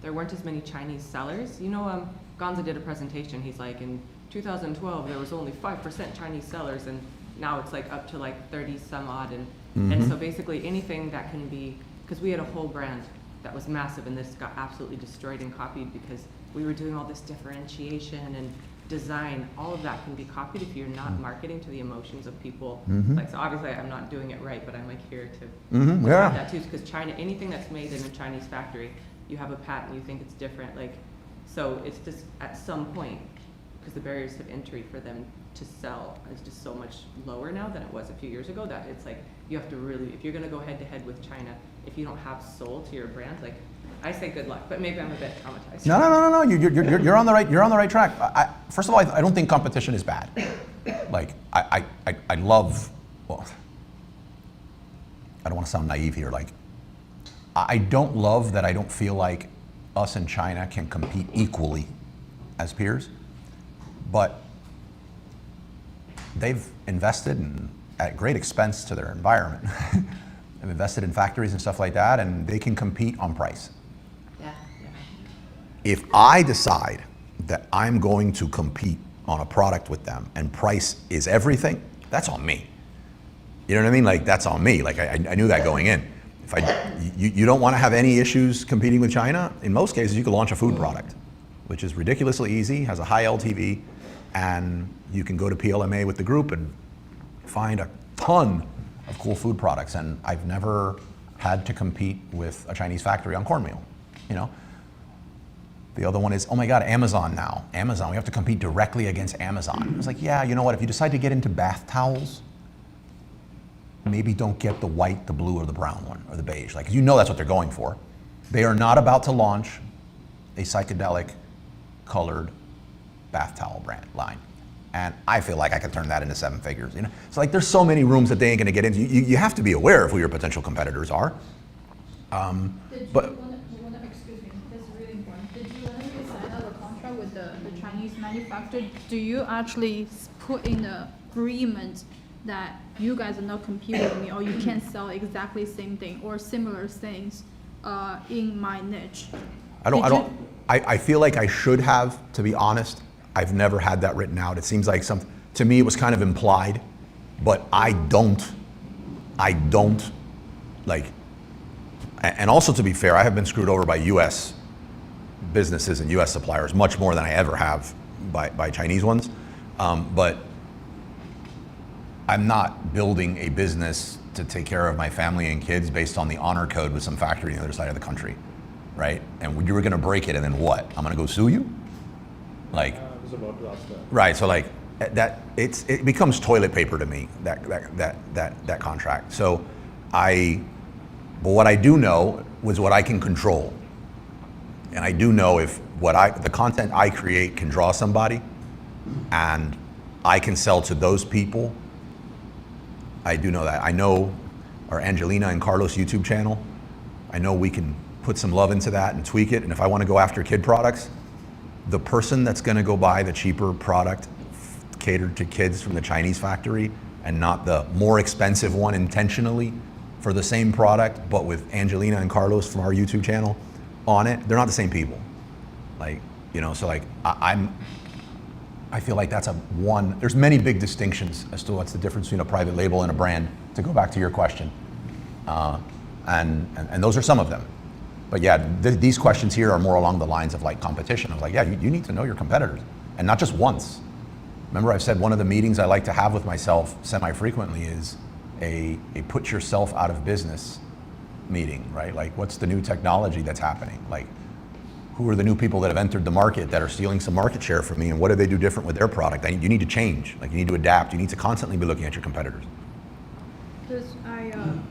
there weren't as many Chinese sellers. You know, Gonza did a presentation. He's like, in 2012, there was only 5% Chinese sellers, and now it's like up to like 30 some odd. And so basically anything that can be, because we had a whole brand that was massive, and this got absolutely destroyed and copied because we were doing all this differentiation and design. All of that can be copied if you're not marketing to the emotions of people. Like, so obviously I'm not doing it right, but I'm like here to Yeah. that too, because China, anything that's made in a Chinese factory, you have a patent, you think it's different, like, so it's just at some point, because the barriers of entry for them to sell is just so much lower now than it was a few years ago, that it's like, you have to really, if you're gonna go head to head with China, if you don't have soul to your brand, like, I say good luck, but maybe I'm a bit traumatized. No. You're on the right. You're on the right track. First of all, I don't think competition is bad. Like I love. Well, I don't want to sound naive here. Like I don't love that. I don't feel like us and China can compete equally as peers, but they've invested at great expense to their environment. They've invested in factories and stuff like that, and they can compete on price. If I decide that I'm going to compete on a product with them and price is everything, that's on me. You know what I mean? Like, that's on me. Like, I knew that going in. If you don't want to have any issues competing with China, in most cases you can launch a food product, which is ridiculously easy, has a high LTV, and you can go to PLMA with the group and find a ton of cool food products. And I've never had to compete with a Chinese factory on cornmeal, you know? The other one is, oh my God, Amazon now. Amazon, we have to compete directly against Amazon. I was like, yeah, you know what, if you decide to get into bath towels, maybe don't get the white, the blue, or the brown one, or the beige. Like, you know that's what they're going for. They are not about to launch a psychedelic colored bath towel brand line. And I feel like I could turn that into 7 figures, you know? So like, there's so many rooms that they ain't gonna get into. You have to be aware of who your potential competitors are. With the Chinese manufacturer, do you actually put in the agreement that you guys are not competing with me, or you can't sell exactly same thing or similar things in my niche? I feel like I should have, to be honest. I've never had that written out. It seems like to me it was kind of implied, but I don't like, and also to be fair, I have been screwed over by US businesses and US suppliers much more than I ever have by Chinese ones. But I'm not building a business to take care of my family and kids based on the honor code with some factory on the other side of the country, right? And you were gonna break it and then what? I'm gonna go sue you? Like, I was about to ask that. right, so like, it becomes toilet paper to me, that contract. So but what I do know was what I can control. And I do know if the content I create can draw somebody and I can sell to those people, I do know that. I know our Angelina and Carlos YouTube channel, I know we can put some love into that and tweak it. And if I want to go after kid products, the person that's going to go buy the cheaper product catered to kids from the Chinese factory and not the more expensive one intentionally for the same product, but with Angelina and Carlos from our YouTube channel on it, they're not the same people. Like, you know, so like I feel like that's there's many big distinctions as to what's the difference between a private label and a brand, to go back to your question. And those are some of them. But yeah, these questions here are more along the lines of like competition. I was like, yeah, you need to know your competitors, and not just once. Remember, I've said one of the meetings I like to have with myself semi-frequently is a put yourself out of business meeting, right? Like, what's the new technology that's happening? Like, who are the new people that have entered the market that are stealing some market share from me, and what do they do different with their product? You need to change, like you need to adapt, you need to constantly be looking at your competitors. Because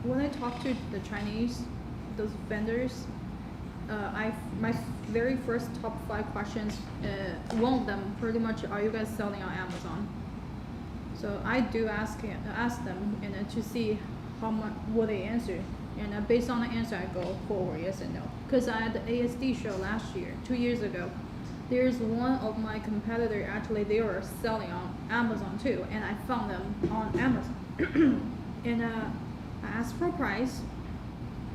when I talk to the Chinese, those vendors, my very first top 5 questions, one of them pretty much, are you guys selling on Amazon? So I do ask them, and to see how much will they answer, and based on the answer I go forward, yes and no. Because I had the ASD show last year, 2 years ago, there's one of my competitor, actually they were selling on Amazon too, and I found them on Amazon. And I asked for price,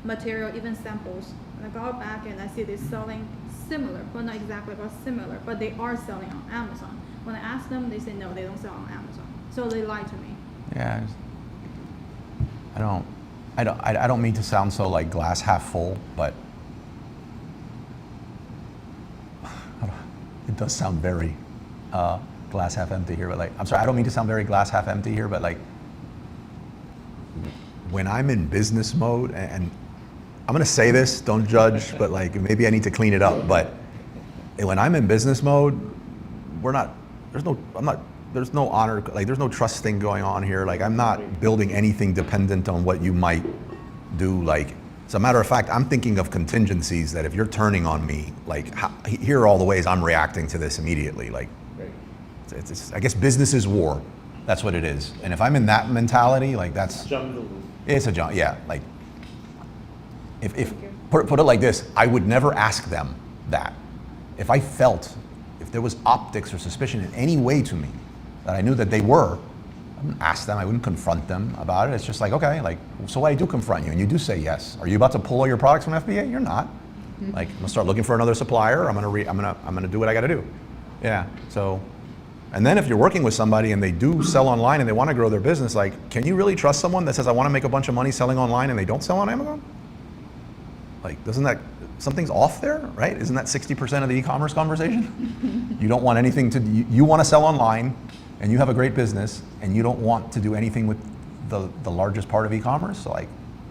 material, even samples. And I got back and I see they're selling similar, but not exactly, but similar, but they are selling on Amazon. When I asked them, they say no, they don't sell on Amazon. So they lied to me. Yeah, I don't mean to sound so like glass half full, but it does sound very glass half empty here. But like, I'm sorry, I don't mean to sound very glass half empty here, but like, when I'm in business mode, and I'm gonna say this, don't judge, but like maybe I need to clean it up. But when I'm in business mode, there's no honor, like there's no trust thing going on here. Like I'm not building anything dependent on what you might do. Like, as a matter of fact, I'm thinking of contingencies that if you're turning on me, like here are all the ways I'm reacting to this immediately. Like, I guess business is war. That's what it is. And if I'm in that mentality, like that's, it's a jump, yeah. Like, if put it like this, I would never ask them that. If I felt, if there was optics or suspicion in any way to me that I knew that they were, I wouldn't ask them, I wouldn't confront them about it. It's just like, okay, like, so I do confront you and you do say yes. Are you about to pull all your products from FBA? You're not. Like, I'm gonna start looking for another supplier. I'm gonna do what I gotta do. Yeah, so, and then if you're working with somebody and they do sell online and they wanna grow their business, like, can you really trust someone that says, I wanna make a bunch of money selling online and they don't sell on Amazon? Like, doesn't that, something's off there, right? Isn't that 60% of the e-commerce conversation? You don't want anything to, you want to sell online and you have a great business and you don't want to do anything with the largest part of e-commerce. So like,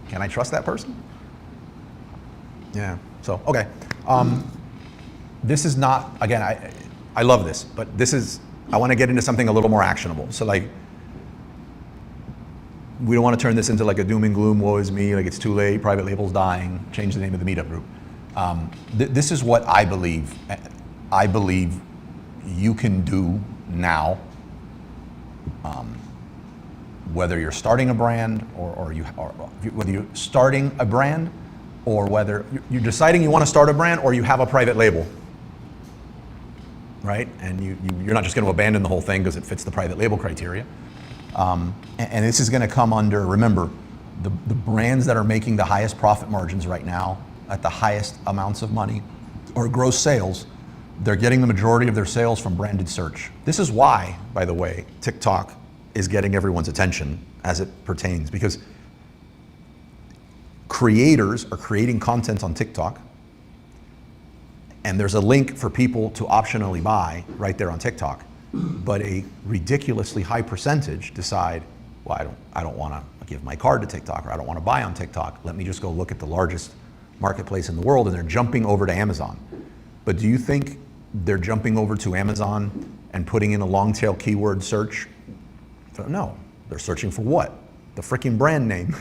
can I trust that person? Yeah, so, okay. This is not, again, I love this, but this is, I want to get into something a little more actionable. So like, we don't want to turn this into like a doom and gloom, woe is me, like it's too late, private label's dying, change the name of the meetup group. This is what I believe you can do now, whether you're starting a brand or whether you're starting a brand or whether you're deciding you want to start a brand or you have a private label, right? And you're not just going to abandon the whole thing because it fits the private label criteria. And this is going to come under, remember, the brands that are making the highest profit margins right now at the highest amounts of money or gross sales, they're getting the majority of their sales from branded search. This is why, by the way, TikTok is getting everyone's attention as it pertains, because creators are creating content on TikTok and there's a link for people to optionally buy right there on TikTok. But a ridiculously high percentage decide, well, I don't want to give my card to TikTok, or I don't want to buy on TikTok. Let me just go look at the largest marketplace in the world, and they're jumping over to Amazon. But do you think they're jumping over to Amazon and putting in a long tail keyword search? No, they're searching for what? The freaking brand name.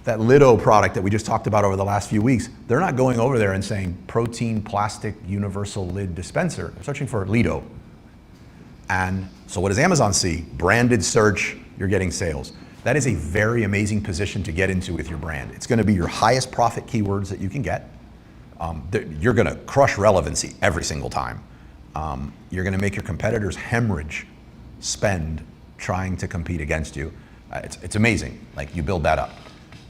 That Lido product that we just talked about over the last few weeks, they're not going over there and saying protein plastic universal lid dispenser. They're searching for Lido. And so what does Amazon see? Branded search, you're getting sales. That is a very amazing position to get into with your brand. It's gonna be your highest profit keywords that you can get. You're gonna crush relevancy every single time. You're gonna make your competitors hemorrhage spend trying to compete against you. It's amazing, like you build that up.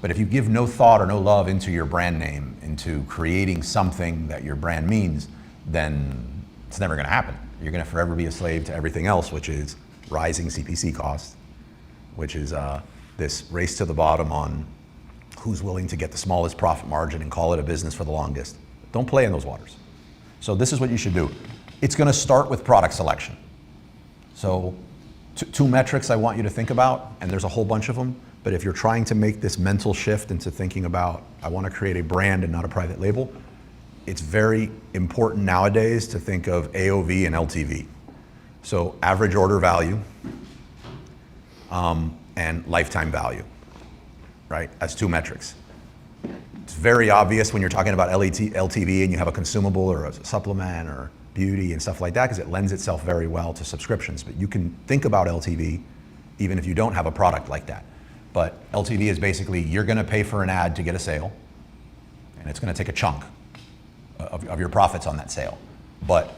But if you give no thought or no love into your brand name, into creating something that your brand means, then it's never gonna happen. You're gonna forever be a slave to everything else, which is rising CPC costs, which is this race to the bottom on who's willing to get the smallest profit margin and call it a business for the longest. Don't play in those waters. So this is what you should do. It's gonna start with product selection. So two metrics I want you to think about, and there's a whole bunch of them, but if you're trying to make this mental shift into thinking about, I wanna create a brand and not a private label, it's very important nowadays to think of AOV and LTV. So average order value and lifetime value, right? As two metrics. It's very obvious when you're talking about LTV and you have a consumable or a supplement or beauty and stuff like that, because it lends itself very well to subscriptions. But you can think about LTV even if you don't have a product like that. But LTV is basically, you're gonna pay for an ad to get a sale, and it's gonna take a chunk of your profits on that sale. But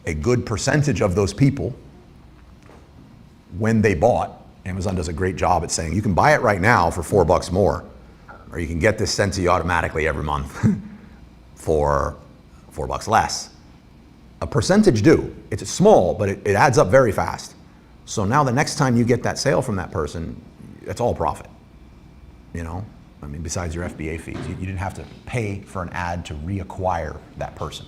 a good percentage of those people, when they bought, Amazon does a great job at saying, you can buy it right now for $4 more, or you can get this sent to you automatically every month for $4 less. A percentage do. It's small, but it adds up very fast. So now the next time you get that sale from that person, it's all profit. You know, I mean, besides your FBA fees, you didn't have to pay for an ad to reacquire that person.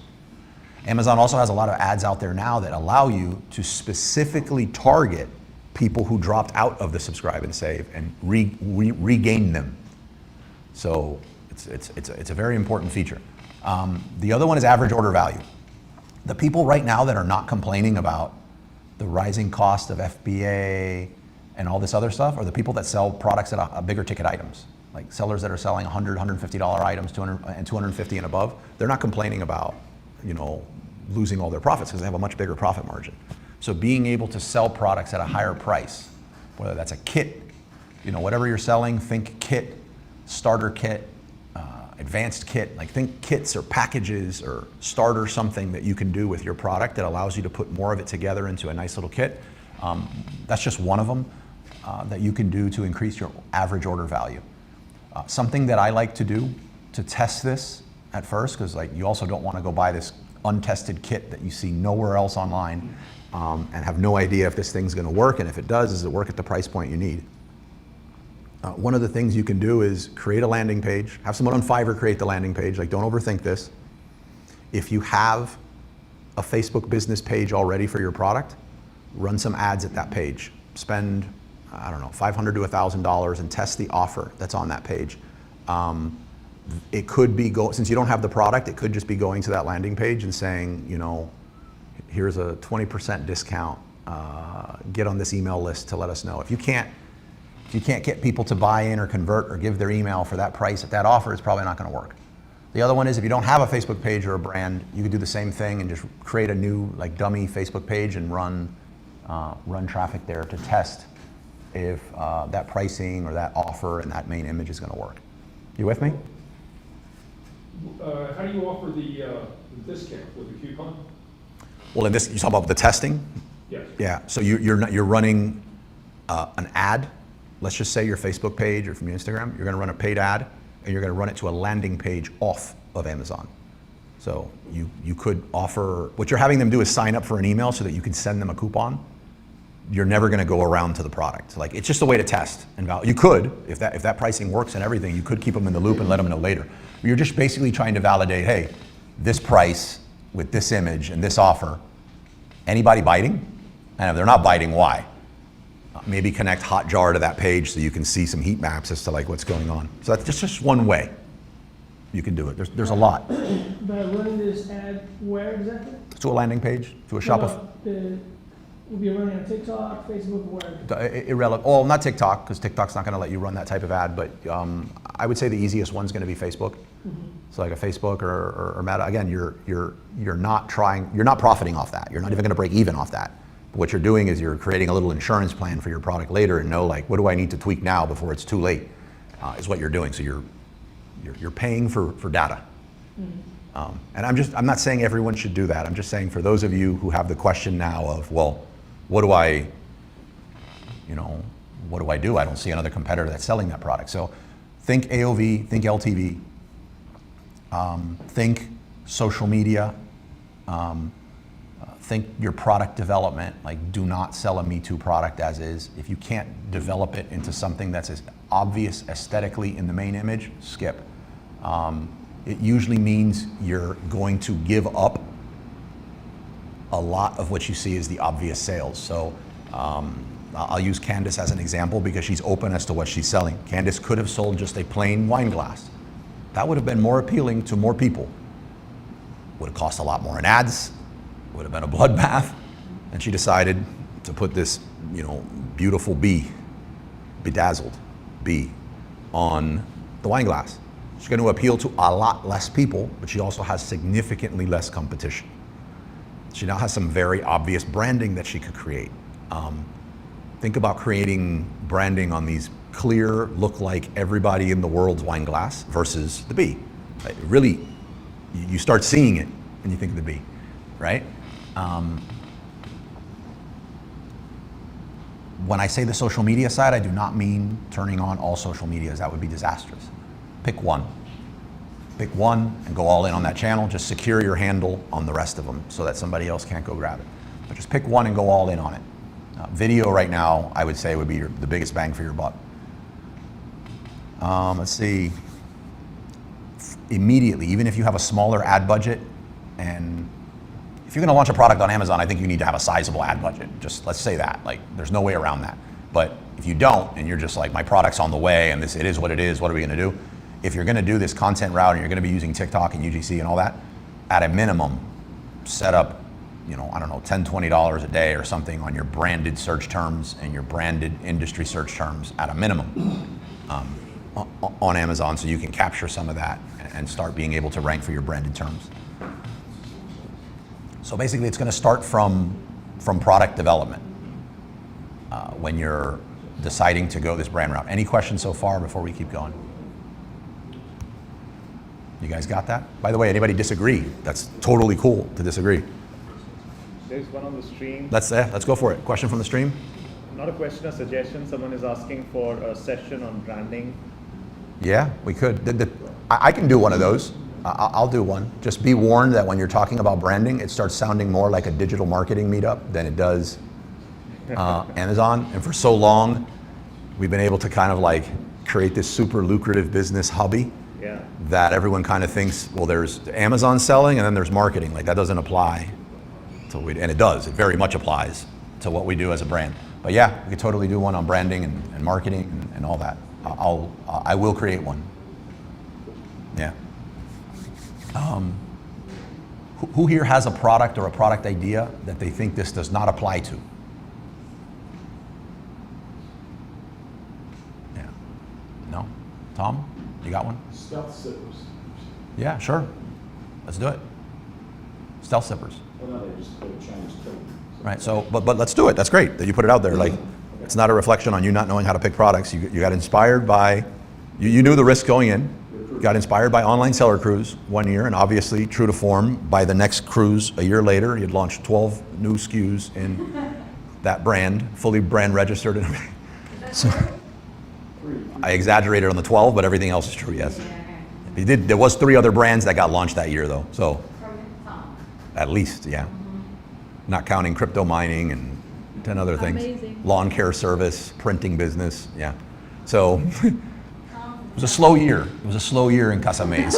Amazon also has a lot of ads out there now that allow you to specifically target people who dropped out of the subscribe and save and regain them. So it's a very important feature. The other one is average order value. The people right now that are not complaining about the rising cost of FBA and all this other stuff are the people that sell products at a bigger ticket items. Like sellers that are selling $100, $150 items, $200 and $250 and above. They're not complaining about, you know, losing all their profits because they have a much bigger profit margin. So being able to sell products at a higher price, whether that's a kit, you know, whatever you're selling, think kit, starter kit, advanced kit, like think kits or packages or starter something that you can do with your product that allows you to put more of it together into a nice little kit. That's just one of them that you can do to increase your average order value. Something that I like to do to test this at first, because like you also don't want to go buy this untested kit that you see nowhere else online and have no idea if this thing's going to work, and if it does it work at the price point you need? One of the things you can do is create a landing page, have someone on Fiverr create the landing page, like don't overthink this. If you have a Facebook business page already for your product, run some ads at that page. Spend, I don't know, $500 to $1,000 and test the offer that's on that page. It could be, since you don't have the product, it could just be going to that landing page and saying, you know, here's a 20% discount, get on this email list to let us know. If you can't get people to buy in or convert or give their email for that price at that offer, it's probably not going to work. The other one is if you don't have a Facebook page or a brand, you could do the same thing and just create a new like dummy Facebook page and run traffic there to test if that pricing or that offer and that main image is going to work. You with me? How do you offer the discount with the coupon? Well, in this, you talk about the testing? Yes. Yeah, so you're running an ad. Let's just say your Facebook page or from your Instagram, you're gonna run a paid ad and you're gonna run it to a landing page off of Amazon. So you could offer, what you're having them do is sign up for an email so that you can send them a coupon. You're never gonna go around to the product. Like, it's just a way to test and validate. You could, if that pricing works and everything, you could keep them in the loop and let them know later. But you're just basically trying to validate, hey, this price with this image and this offer, anybody biting? And if they're not biting, why? Maybe connect Hotjar to that page so you can see some heat maps as to like what's going on. So that's just one way you can do it. There's a lot. But running this ad where exactly? To a landing page, to a Shopify. We'll be running on TikTok, Facebook, where? Irrelevant. Oh, not TikTok, because TikTok's not going to let you run that type of ad. But I would say the easiest one's going to be Facebook. Mm-hmm. So like a Facebook or Meta. Again, you're not profiting off that. You're not even going to break even off that. But what you're doing is you're creating a little insurance plan for your product later and know like, what do I need to tweak now before it's too late? Is what you're doing. So you're paying for data. Mm-hmm. And I'm not saying everyone should do that. I'm just saying for those of you who have the question now of, well, what do I do? I don't see another competitor that's selling that product. So think AOV, think LTV, think social media, think your product development. Like, do not sell a Me Too product as is. If you can't develop it into something that's as obvious aesthetically in the main image, skip. It usually means you're going to give up a lot of what you see as the obvious sales. So I'll use Candace as an example because she's open as to what she's selling. Candace could have sold just a plain wine glass. That would have been more appealing to more people. Would have cost a lot more in ads, would have been a bloodbath. And she decided to put this, beautiful bedazzled bee on the wine glass. She's going to appeal to a lot less people, but she also has significantly less competition. She now has some very obvious branding that she could create. Think about creating branding on these clear, look like everybody in the world's wine glass versus the bee. Really, you start seeing it and you think of the bee, right? When I say the social media side, I do not mean turning on all social medias. That would be disastrous. Pick one. Pick one and go all in on that channel. Just secure your handle on the rest of them so that somebody else can't go grab it. But just pick one and go all in on it. Video right now, I would say, would be the biggest bang for your buck. Let's see. Immediately, even if you have a smaller ad budget, and if you're going to launch a product on Amazon, I think you need to have a sizable ad budget. Just let's say that. Like, there's no way around that. But if you don't, and you're just like, my product's on the way, and it is what it is, what are we going to do? If you're going to do this content route, and you're going to be using TikTok and UGC and all that, at a minimum, set up, I don't know, $10, $20 a day or something on your branded search terms and your branded industry search terms at a minimum on Amazon, so you can capture some of that and start being able to rank for your branded terms. So basically, it's going to start from product development when you're deciding to go this brand route. Any questions so far before we keep going? You guys got that? By the way, anybody disagree? That's totally cool to disagree. There's one on the stream. Let's go for it. Question from the stream? Not a question, a suggestion. Someone is asking for a session on branding. Yeah, we could. I can do one of those. I'll do one. Just be warned that when you're talking about branding, it starts sounding more like a digital marketing meetup than it does Amazon. And for so long, we've been able to kind of like create this super lucrative business hobby that everyone kind of thinks, well, there's Amazon selling and then there's marketing. Like, that doesn't apply to and it does. It very much applies to what we do as a brand. But yeah, we could totally do one on branding and marketing and all that. I will create one. Yeah. Who here has a product or a product idea that they think this does not apply to? Yeah. No? Tom, you got one? Stealth sippers. Yeah, sure. Let's do it. Stealth sippers. Well, no, they just put a Chinese code. Right, so, but let's do it. That's great that you put it out there. Like, it's not a reflection on you not knowing how to pick products. You got inspired by, you knew the risk going in. You got inspired by online seller cruise 1 year, and obviously, true to form, by the next cruise a year later, you'd launched 12 new SKUs in that brand, fully brand registered and everything. So, I exaggerated on the 12, but everything else is true, yes. You did, there was 3 other brands that got launched that year though, so. At least, yeah. Not counting crypto mining and 10 other things. Amazing. Lawn care service, printing business, yeah. So, it was a slow year. It was a slow year in Casamez.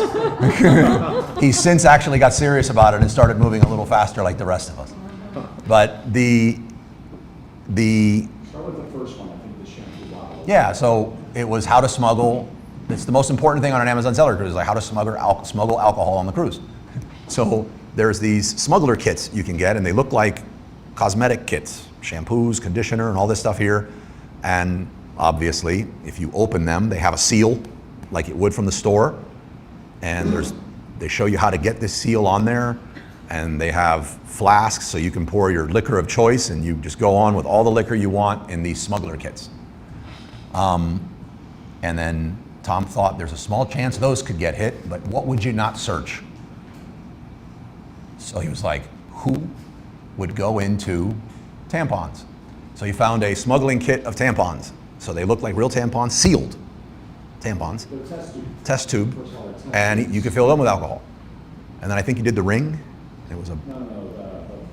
He's since actually got serious about it and started moving a little faster like the rest of us. But the Start with the first one, I think, the shampoo bottle. yeah, so it was how to smuggle. It's the most important thing on an Amazon seller cruise, like how to smuggle alcohol on the cruise. So there's these smuggler kits you can get, and they look like cosmetic kits, shampoos, conditioner, and all this stuff here. And obviously, if you open them, they have a seal, like it would from the store. And they show you how to get this seal on there. And they have flasks, so you can pour your liquor of choice, and you just go on with all the liquor you want in these smuggler kits. And then Tom thought there's a small chance those could get hit, but what would you not search? So he was like, who would go into tampons? So he found a smuggling kit of tampons. So they look like real tampons, sealed tampons, test tube, and you could fill them with alcohol. And then I think he did the ring. It was a the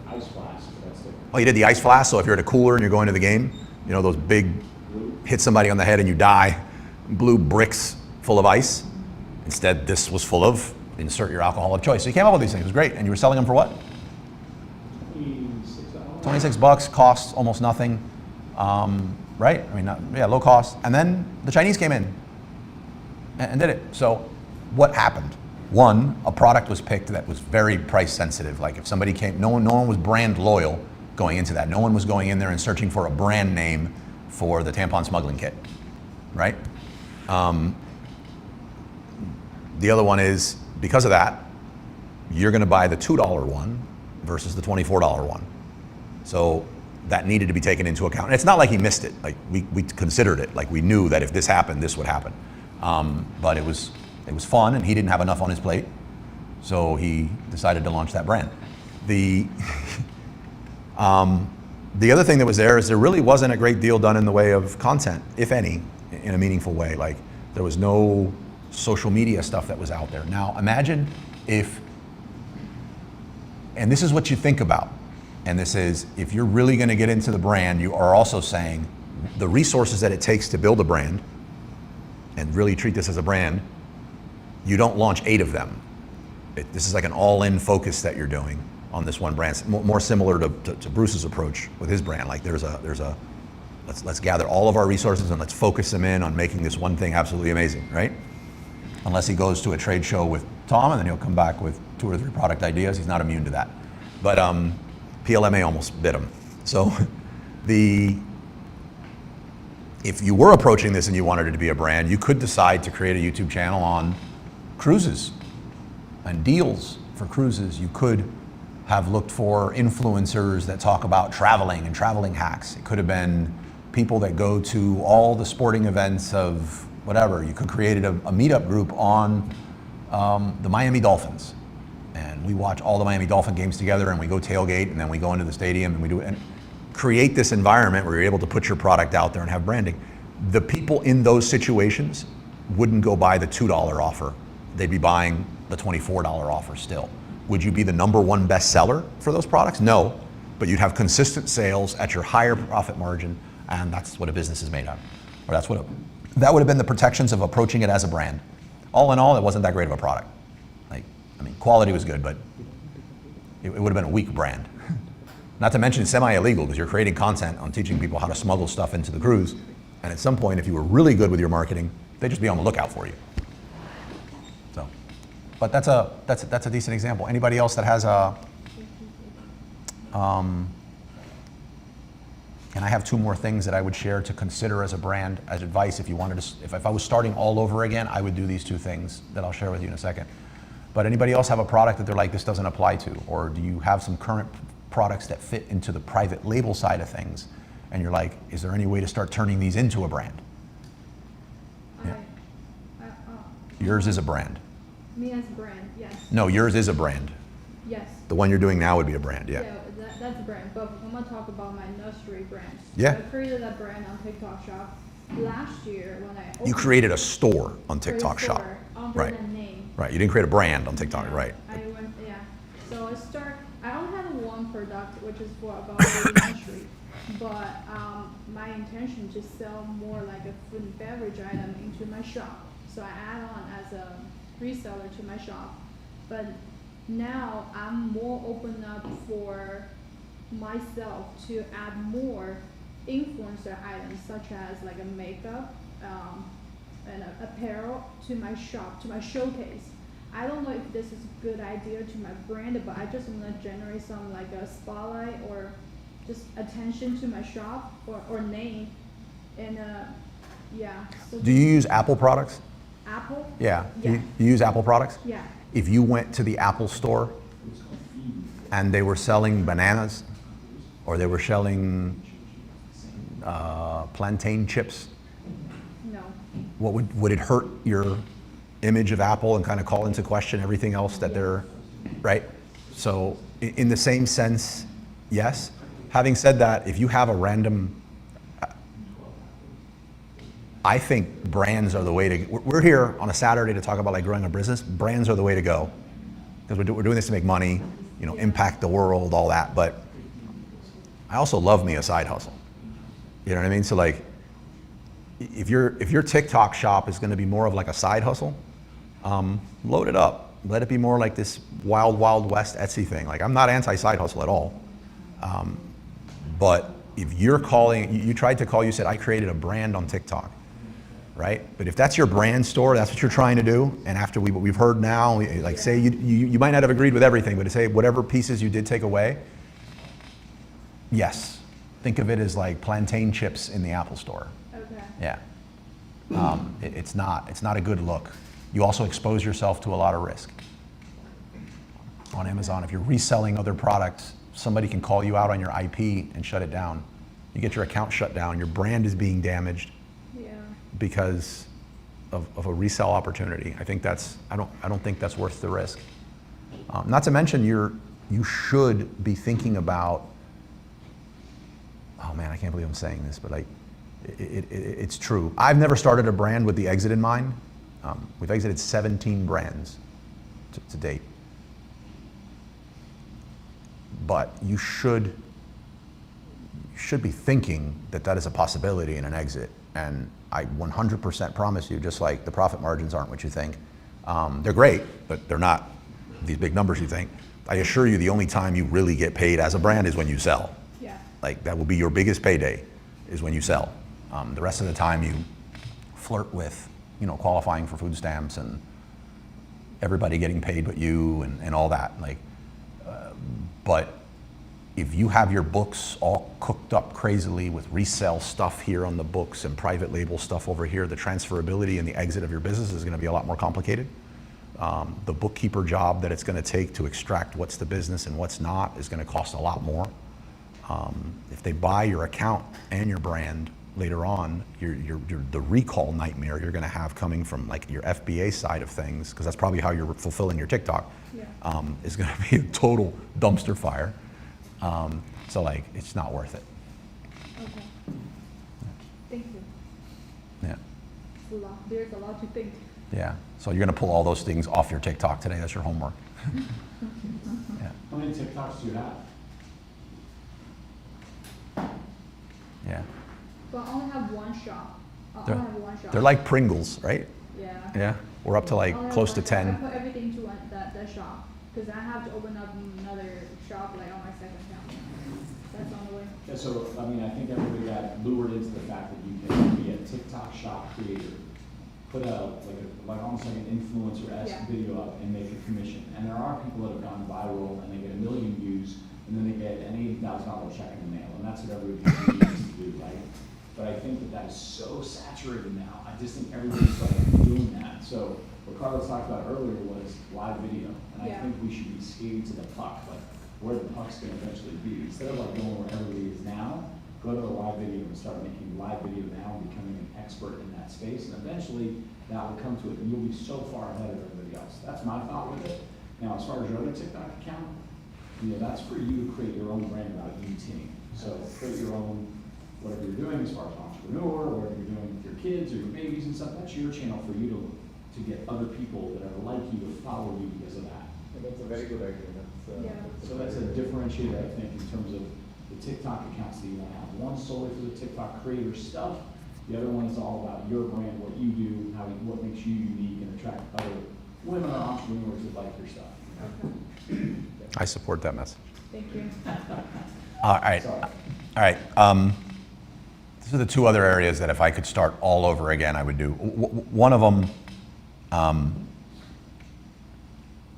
ice flask. That's it. Oh, you did the ice flask. So if you're at a cooler and you're going to the game, you know those big, hit somebody on the head and you die, blue bricks full of ice. Instead, this was full of insert your alcohol of choice. So you came up with these things. It was great. And you were selling them for what? $26, costs almost nothing, right? I mean, low cost. And then the Chinese came in and did it. So what happened? One, a product was picked that was very price sensitive. Like if somebody came, no one was brand loyal going into that. No one was going in there and searching for a brand name for the tampon smuggling kit, right? The other one is, because of that, you're gonna buy the $2 one versus the $24 one. So that needed to be taken into account. And it's not like he missed it. Like we considered it. Like we knew that if this happened, this would happen. But it was fun, and he didn't have enough on his plate. So he decided to launch that brand. The other thing that was there is there really wasn't a great deal done in the way of content, if any, in a meaningful way. Like, there was no social media stuff that was out there. Now, imagine if, and this is what you think about, and this is, if you're really gonna get into the brand, you are also saying the resources that it takes to build a brand and really treat this as a brand, you don't launch 8 of them. This is like an all-in focus that you're doing on this one brand, more similar to Bruce's approach with his brand. Like, let's gather all of our resources and let's focus them in on making this one thing absolutely amazing, right? Unless he goes to a trade show with Tom and then he'll come back with 2 or 3 product ideas. He's not immune to that. But PLMA almost bit him. So if you were approaching this and you wanted it to be a brand, you could decide to create a YouTube channel on cruises and deals for cruises. You could have looked for influencers that talk about traveling and traveling hacks. It could have been people that go to all the sporting events of whatever. You could create a meetup group on the Miami Dolphins. And we watch all the Miami Dolphin games together and we go tailgate and then we go into the stadium and we do it. And create this environment where you're able to put your product out there and have branding. The people in those situations wouldn't go buy the $2 offer. They'd be buying the $24 offer still. Would you be the #1 bestseller for those products? No, but you'd have consistent sales at your higher profit margin, and that's what a business is made of. Or that would have been the protections of approaching it as a brand. All in all, it wasn't that great of a product. Like, I mean, quality was good, but it would have been a weak brand. Not to mention it's semi-illegal because you're creating content on teaching people how to smuggle stuff into the cruise, and at some point, if you were really good with your marketing, they'd just be on the lookout for you. So, but that's a decent example. Anybody else that has a, and I have 2 more things that I would share to consider as a brand, as advice. If you wanted to, if I was starting all over again, I would do these 2 things that I'll share with you in a second. But anybody else have a product that they're like, this doesn't apply to? Or do you have some current products that fit into the private label side of things? And you're like, is there any way to start turning these into a brand? Yeah. Yours is a brand. Me as a brand, yes. No, yours is a brand. Yes. The one you're doing now would be a brand, yeah. That's a brand. But I'm gonna talk about my nursery brand. Yeah. I created a brand on TikTok Shop last year when I opened. You created a store on TikTok Shop. Under Right. that name. Right, you didn't create a brand on TikTok, Yeah, right? So I don't have one product which is for about the nursery, but my intention to sell more like a food and beverage item into my shop. So I add on as a reseller to my shop. But now I'm more open up for myself to add more influencer items such as like a makeup and apparel to my shop, to my showcase. I don't know if this is a good idea to my brand, but I just want to generate some like a spotlight or just attention to my shop or name. And yeah. So Do you use Apple products? Apple? Yeah. Yeah. You use Apple products? Yeah. If you went to the Apple store and they were selling bananas or they were selling plantain chips, No. what would it hurt your image of Apple and kind of call into question everything else that they're, right? So in the same sense, yes. Having said that, if you have a random, I think brands are the way to, we're here on a Saturday to talk about like growing a business. Brands are the way to go because we're doing this to make money, you know, impact the world, all that. But I also love me a side hustle. You know what I mean? So like, if your TikTok shop is going to be more of like a side hustle, load it up. Let it be more like this wild, wild west Etsy thing. Like, I'm not anti-side hustle at all. But if you're calling, you tried to call, you said, I created a brand on TikTok, right? But if that's your brand store, that's what you're trying to do. And after what we've heard now, like say you might not have agreed with everything, but to say whatever pieces you did take away, yes. Think of it as like plantain chips in the Apple store. Okay. Yeah. It's not a good look. You also expose yourself to a lot of risk. On Amazon, if you're reselling other products, somebody can call you out on your IP and shut it down. You get your account shut down, your brand is being damaged because of a resale opportunity. I think I don't think that's worth the risk. Not to mention you should be thinking about man, I can't believe I'm saying this, but it's true. I've never started a brand with the exit in mind. We've exited 17 brands to date. But you should be thinking that that is a possibility in an exit. And I 100% promise you, just like the profit margins aren't what you think. They're great, but they're not these big numbers you think. I assure you the only time you really get paid as a brand is when you sell. Yeah. Like that will be your biggest payday is when you sell. The rest of the time you flirt with, qualifying for food stamps and everybody getting paid but you and all that. But if you have your books all cooked up crazily with resale stuff here on the books and private label stuff over here, the transferability and the exit of your business is going to be a lot more complicated. The bookkeeper job that it's going to take to extract what's the business and what's not is going to cost a lot more. If they buy your account and your brand later on, the recall nightmare you're going to have coming from like your FBA side of things, because that's probably how you're fulfilling your TikTok, is going to be a total dumpster fire. So it's not worth it. Okay. Thank you. Yeah. It's a lot. There's a lot to think. Yeah. So you're going to pull all those things off your TikTok today. That's your homework. Yeah. How many TikToks do you have? Yeah. But I only have one shop. I only have one shop. They're like Pringles, right? Yeah. Yeah. We're up to I only have close to one shop. 10. I put everything to that shop because I have to open up another shop on my second account. That's on the way. Yeah, so, I think everybody got lured into the fact that you can be a TikTok shop creator, put out almost like an influencer-esque video up and make a commission. And there are people that have gone viral and they get 1 million views and then they get an $80,000 check in the mail. And that's what everybody needs to do, right? But I think that is so saturated now. I just think everybody's doing that. So what Carlos talked about earlier was live video. And I think we should be skating to the puck, where the puck's going to eventually be. Instead of going where everybody is now, go to the live video and start making live video now and becoming an expert in that space. And eventually that will come to it and you'll be so far ahead of everybody else. That's my thought with it. Now, as far as your other TikTok account, that's for you to create your own brand about eating. So create your own, whatever you're doing as far as entrepreneur, whatever you're doing with your kids or your babies and stuff, that's your channel for you to get other people that are like you to follow you because of that. That's a very good idea. So that's a differentiator, I think, in terms of the TikTok accounts that you want to have. One solely for the TikTok creator stuff. The other one is all about your brand, what you do, what makes you unique and attract other women or entrepreneurs that like your stuff. Okay. I support that message. Thank you. All right. Sorry. All right. These are the two other areas that if I could start all over again, I would do. One of them,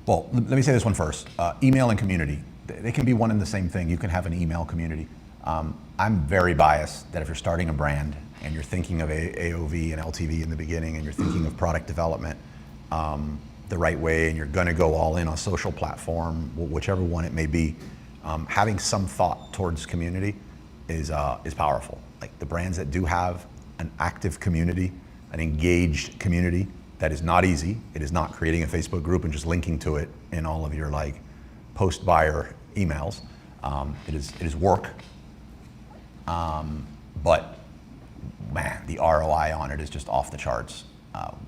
well, let me say this one first. Email and community. They can be one and the same thing. You can have an email community. I'm very biased that if you're starting a brand and you're thinking of AOV and LTV in the beginning and you're thinking of product development the right way and you're going to go all in on a social platform, whichever one it may be, having some thought towards community is powerful. Like the brands that do have an active community, an engaged community, that is not easy. It is not creating a Facebook group and just linking to it in all of your post-buyer emails. It is work, but man, the ROI on it is just off the charts.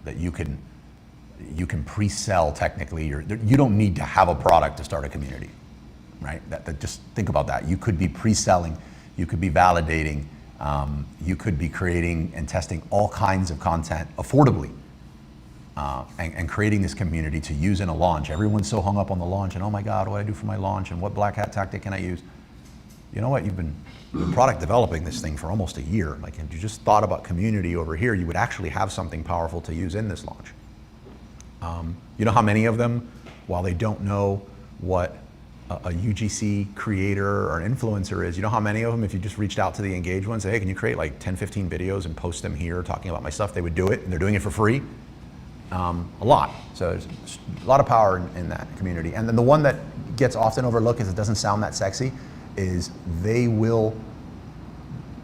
That you can pre-sell technically. You don't need to have a product to start a community, right? That just think about that. You could be pre-selling, you could be validating, you could be creating and testing all kinds of content affordably. And creating this community to use in a launch. Everyone's so hung up on the launch and oh my God, what do I do for my launch and what black hat tactic can I use? You know what, you've been product developing this thing for almost a year. If you just thought about community over here, you would actually have something powerful to use in this launch. You know how many of them, while they don't know what a UGC creator or an influencer is, you know how many of them, if you just reached out to the engaged ones, say, hey, can you create 10, 15 videos and post them here talking about my stuff, they would do it, and they're doing it for free. A lot. So there's a lot of power in that community. And then the one that gets often overlooked because it doesn't sound that sexy is they will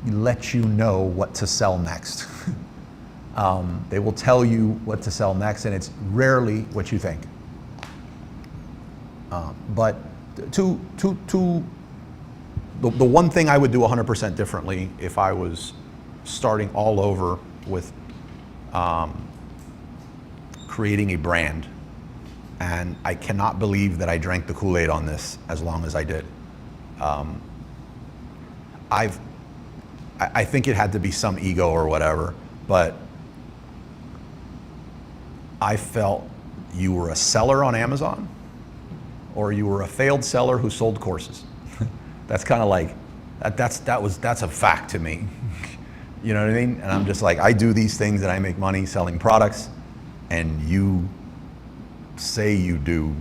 let you know what to sell next. They will tell you what to sell next, and it's rarely what you think. But two the one thing I would do 100% differently if I was starting all over with creating a brand, and I cannot believe that I drank the Kool-Aid on this as long as I did. I think it had to be some ego or whatever, but I felt you were a seller on Amazon or you were a failed seller who sold courses. That's kind of like, that's a fact to me. You know what I mean? And I'm just like, I do these things and I make money selling products, and you say you do,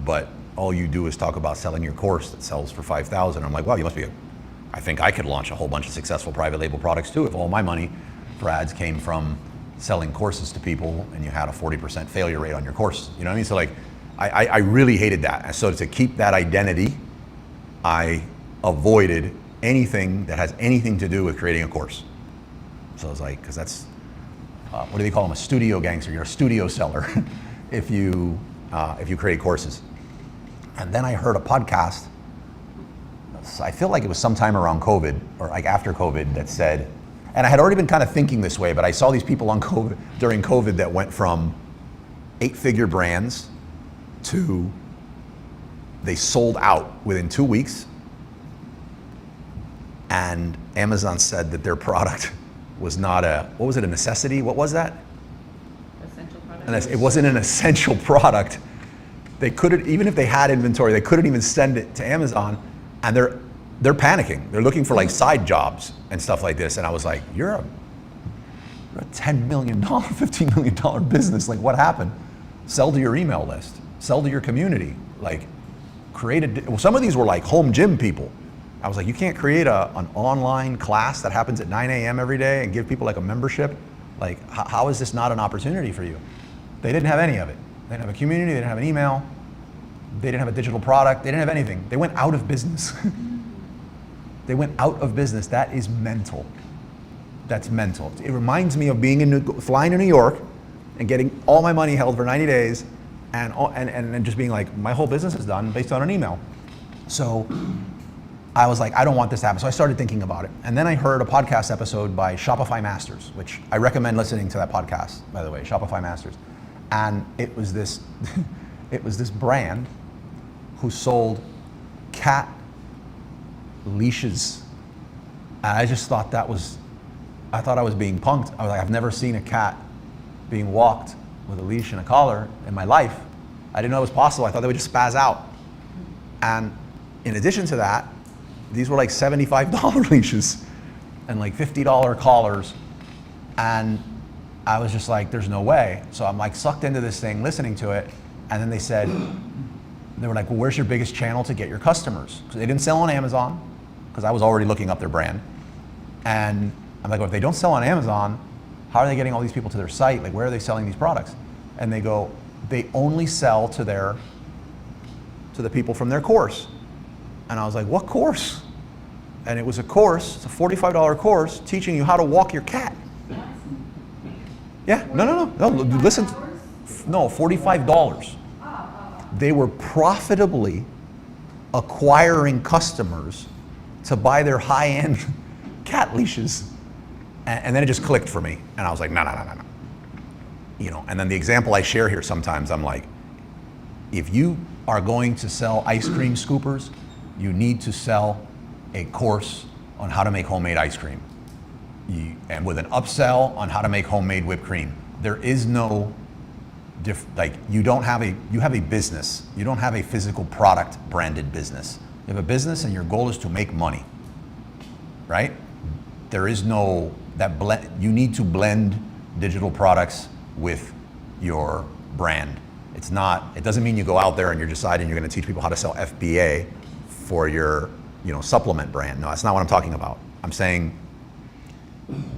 but all you do is talk about selling your course that sells for $5,000. I'm like, wow, you must be I think I could launch a whole bunch of successful private label products too if all my money for ads came from selling courses to people and you had a 40% failure rate on your course. You know what I mean? So like, I really hated that. And so to keep that identity, I avoided anything that has anything to do with creating a course. So I was like, because that's, what do they call them? A studio gangster. You're a studio seller if you create courses. And then I heard a podcast, I feel like it was sometime around COVID or like after COVID, that said, and I had already been kind of thinking this way, but I saw these people on COVID, during COVID, that went from 8-figure brands to they sold out within 2 weeks, and Amazon said that their product was not a, what was it, a necessity? What was that? Essential product. And it wasn't an essential product. They couldn't, even if they had inventory, they couldn't even send it to Amazon, and they're panicking. They're looking for like side jobs and stuff like this. And I was like, you're a $10 million, $15 million business. Like, what happened? Sell to your email list, sell to your community, like well, some of these were like home gym people. I was like, you can't create an online class that happens at 9 a.m. every day and give people like a membership. Like, how is this not an opportunity for you? They didn't have any of it. They didn't have a community, they didn't have an email, they didn't have a digital product, they didn't have anything. They went out of business. They went out of business. That is mental. That's mental. It reminds me of being flying to New York and getting all my money held for 90 days and just being like, my whole business is done based on an email. So I was like, I don't want this to happen. So I started thinking about it. And then I heard a podcast episode by Shopify Masters, which I recommend listening to that podcast, by the way, Shopify Masters. And it was this, it was this brand who sold cat leashes. And I just thought I thought I was being punked. I was like, I've never seen a cat being walked with a leash and a collar in my life. I didn't know it was possible. I thought they would just spaz out. And in addition to that, these were like $75 leashes and like $50 collars. And I was just like, there's no way. So I'm like sucked into this thing, listening to it. And then they were like, well, where's your biggest channel to get your customers? Because they didn't sell on Amazon, because I was already looking up their brand. And I'm like, well, if they don't sell on Amazon, how are they getting all these people to their site? Like, where are they selling these products? And they go, they only sell to the people from their course. And I was like, what course? And it was a course, it's a $45 course teaching you how to walk your cat. Yeah, no, listen, no, $45. They were profitably acquiring customers to buy their high-end cat leashes. And then it just clicked for me. And I was like, no. You know, and then the example I share here sometimes, I'm like, if you are going to sell ice cream scoopers, you need to sell a course on how to make homemade ice cream. And with an upsell on how to make homemade whipped cream. There is no, you have a business. You don't have a physical product branded business. You have a business and your goal is to make money, right? There is no, you need to blend digital products with your brand. It doesn't mean you go out there and you're deciding you're gonna teach people how to sell FBA for your, supplement brand. No, that's not what I'm talking about. I'm saying,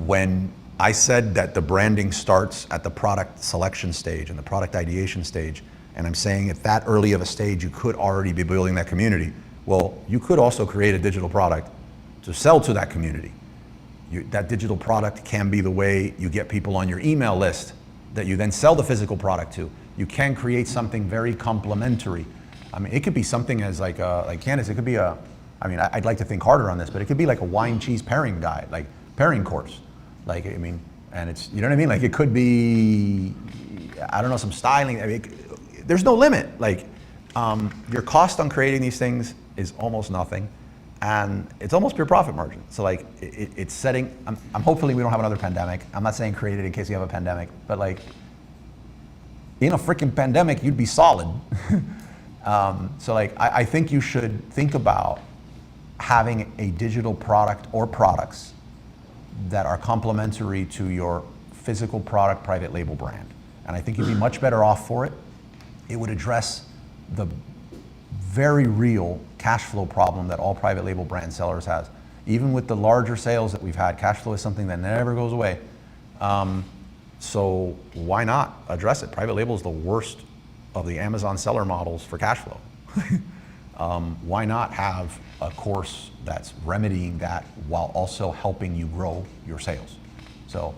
when I said that the branding starts at the product selection stage and the product ideation stage, and I'm saying at that early of a stage, you could already be building that community. Well, you could also create a digital product to sell to that community. That digital product can be the way you get people on your email list that you then sell the physical product to. You can create something very complementary. I mean, it could be something as like Candace, it could be I mean, I'd like to think harder on this, but it could be like a wine cheese pairing guide, like pairing course. Like, I mean, and it's, you know what I mean? Like it could be, I don't know, some styling. I mean, there's no limit. Like your cost on creating these things is almost nothing. And it's almost pure profit margin. So like it's setting, I'm hopefully we don't have another pandemic. I'm not saying create it in case you have a pandemic, but like in a freaking pandemic, you'd be solid. So like I think you should think about having a digital product or products that are complementary to your physical product private label brand. And I think you'd be much better off for it. It would address the very real cash flow problem that all private label brand sellers has. Even with the larger sales that we've had, cash flow is something that never goes away. So why not address it? Private label is the worst of the Amazon seller models for cash flow. Why not have a course that's remedying that while also helping you grow your sales? So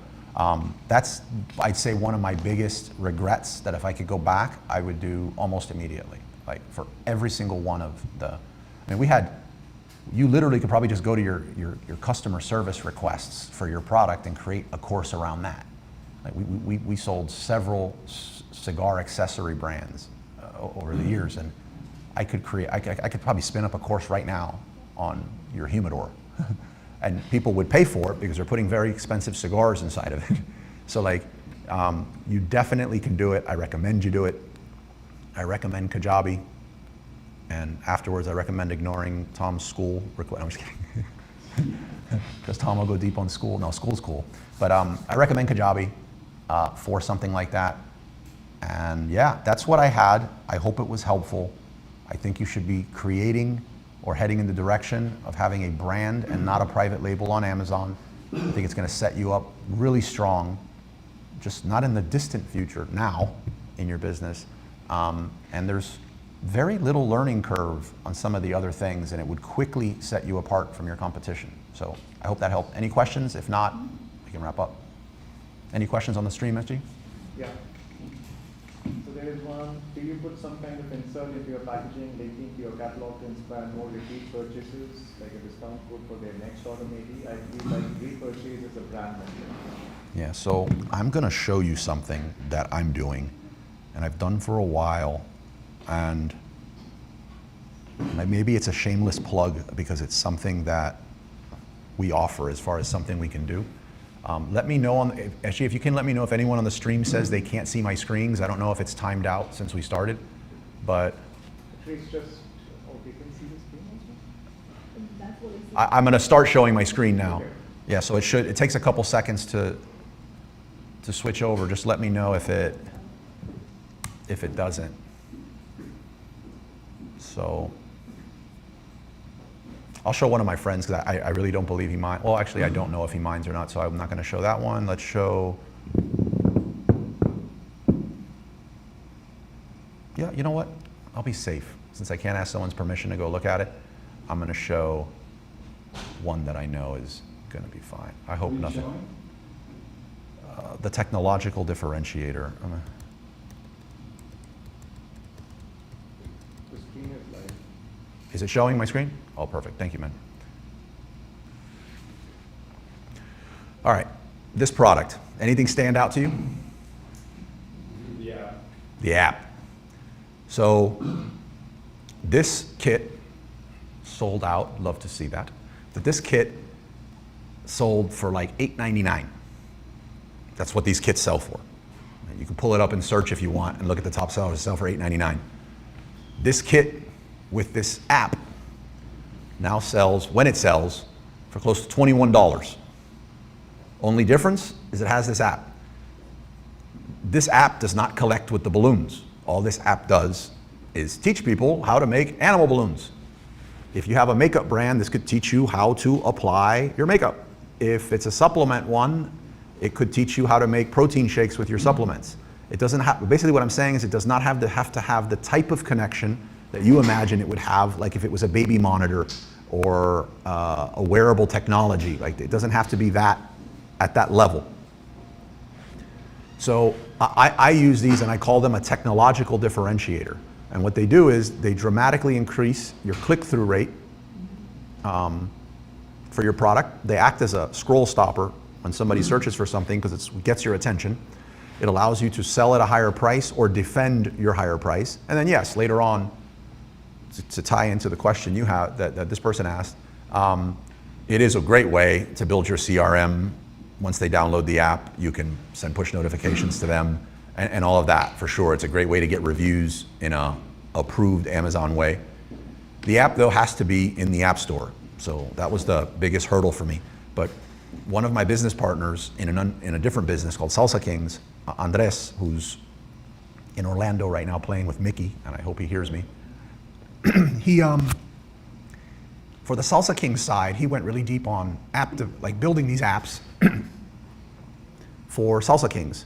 that's, I'd say, one of my biggest regrets that if I could go back, I would do almost immediately. Like for every single one of the, I mean, you literally could probably just go to your customer service requests for your product and create a course around that. Like we sold several cigar accessory brands over the years, and I could probably spin up a course right now on your humidor. And people would pay for it because they're putting very expensive cigars inside of it. So like, you definitely can do it. I recommend you do it. I recommend Kajabi. And afterwards, I recommend ignoring Tom's school request. I'm just kidding. Because Tom will go deep on school. No, school's cool. But I recommend Kajabi for something like that. And yeah, that's what I had. I hope it was helpful. I think you should be creating or heading in the direction of having a brand and not a private label on Amazon. I think it's going to set you up really strong, just not in the distant future, now in your business. And there's very little learning curve on some of the other things, and it would quickly set you apart from your competition. So I hope that helped. Any questions? If not, we can wrap up. Any questions on the stream, SG? Yeah. So there is one, do you put some kind of insert into your packaging linking to your catalog to inspire more repeat purchases, like a discount code for their next order maybe? I feel like repurchase is a brand metric. Yeah, so I'm gonna show you something that I'm doing, and I've done for a while, and maybe it's a shameless plug because it's something that we offer as far as something we can do. Let me know, actually, if you can let me know if anyone on the stream says they can't see my screens. I don't know if it's timed out since we started, but It's just, oh, they can see the screen also? I'm gonna start showing my screen now. Okay. Yeah, so it takes a couple seconds to switch over. Just let me know if it doesn't. So I'll show one of my friends because I really don't believe he minds. Well, actually, I don't know if he minds or not, so I'm not going to show that one. Let's show. Yeah, you know what? I'll be safe. Since I can't ask someone's permission to go look at it, I'm going to show one that I know is going to be fine. I hope nothing. The technological differentiator. The screen is live. Is it showing my screen? Oh, perfect. Thank you, man. All right. This product. Anything stand out to you? Yeah. The app. So this kit sold out. Love to see that. But this kit sold for like $8.99. That's what these kits sell for. You can pull it up and search if you want and look at the top sellers. Sell for $8.99. This kit with this app now sells, when it sells, for close to $21. Only difference is it has this app. This app does not collect with the balloons. All this app does is teach people how to make animal balloons. If you have a makeup brand, this could teach you how to apply your makeup. If it's a supplement one, it could teach you how to make protein shakes with your supplements. It doesn't have, basically what I'm saying is it does not have to have the type of connection that you imagine it would have, like if it was a baby monitor or a wearable technology. Like it doesn't have to be that at that level. So I use these and I call them a technological differentiator. And what they do is they dramatically increase your click-through rate for your product. They act as a scroll stopper when somebody searches for something because it gets your attention. It allows you to sell at a higher price or defend your higher price. And then yes, later on, to tie into the question you have that this person asked, it is a great way to build your CRM. Once they download the app, you can send push notifications to them and all of that for sure. It's a great way to get reviews in a approved Amazon way. The app though has to be in the App Store. So that was the biggest hurdle for me. But one of my business partners in a different business called Salsa Kings, Andres, who's in Orlando right now playing with Mickey, and I hope he hears me. For the Salsa Kings side, he went really deep on building these apps for Salsa Kings.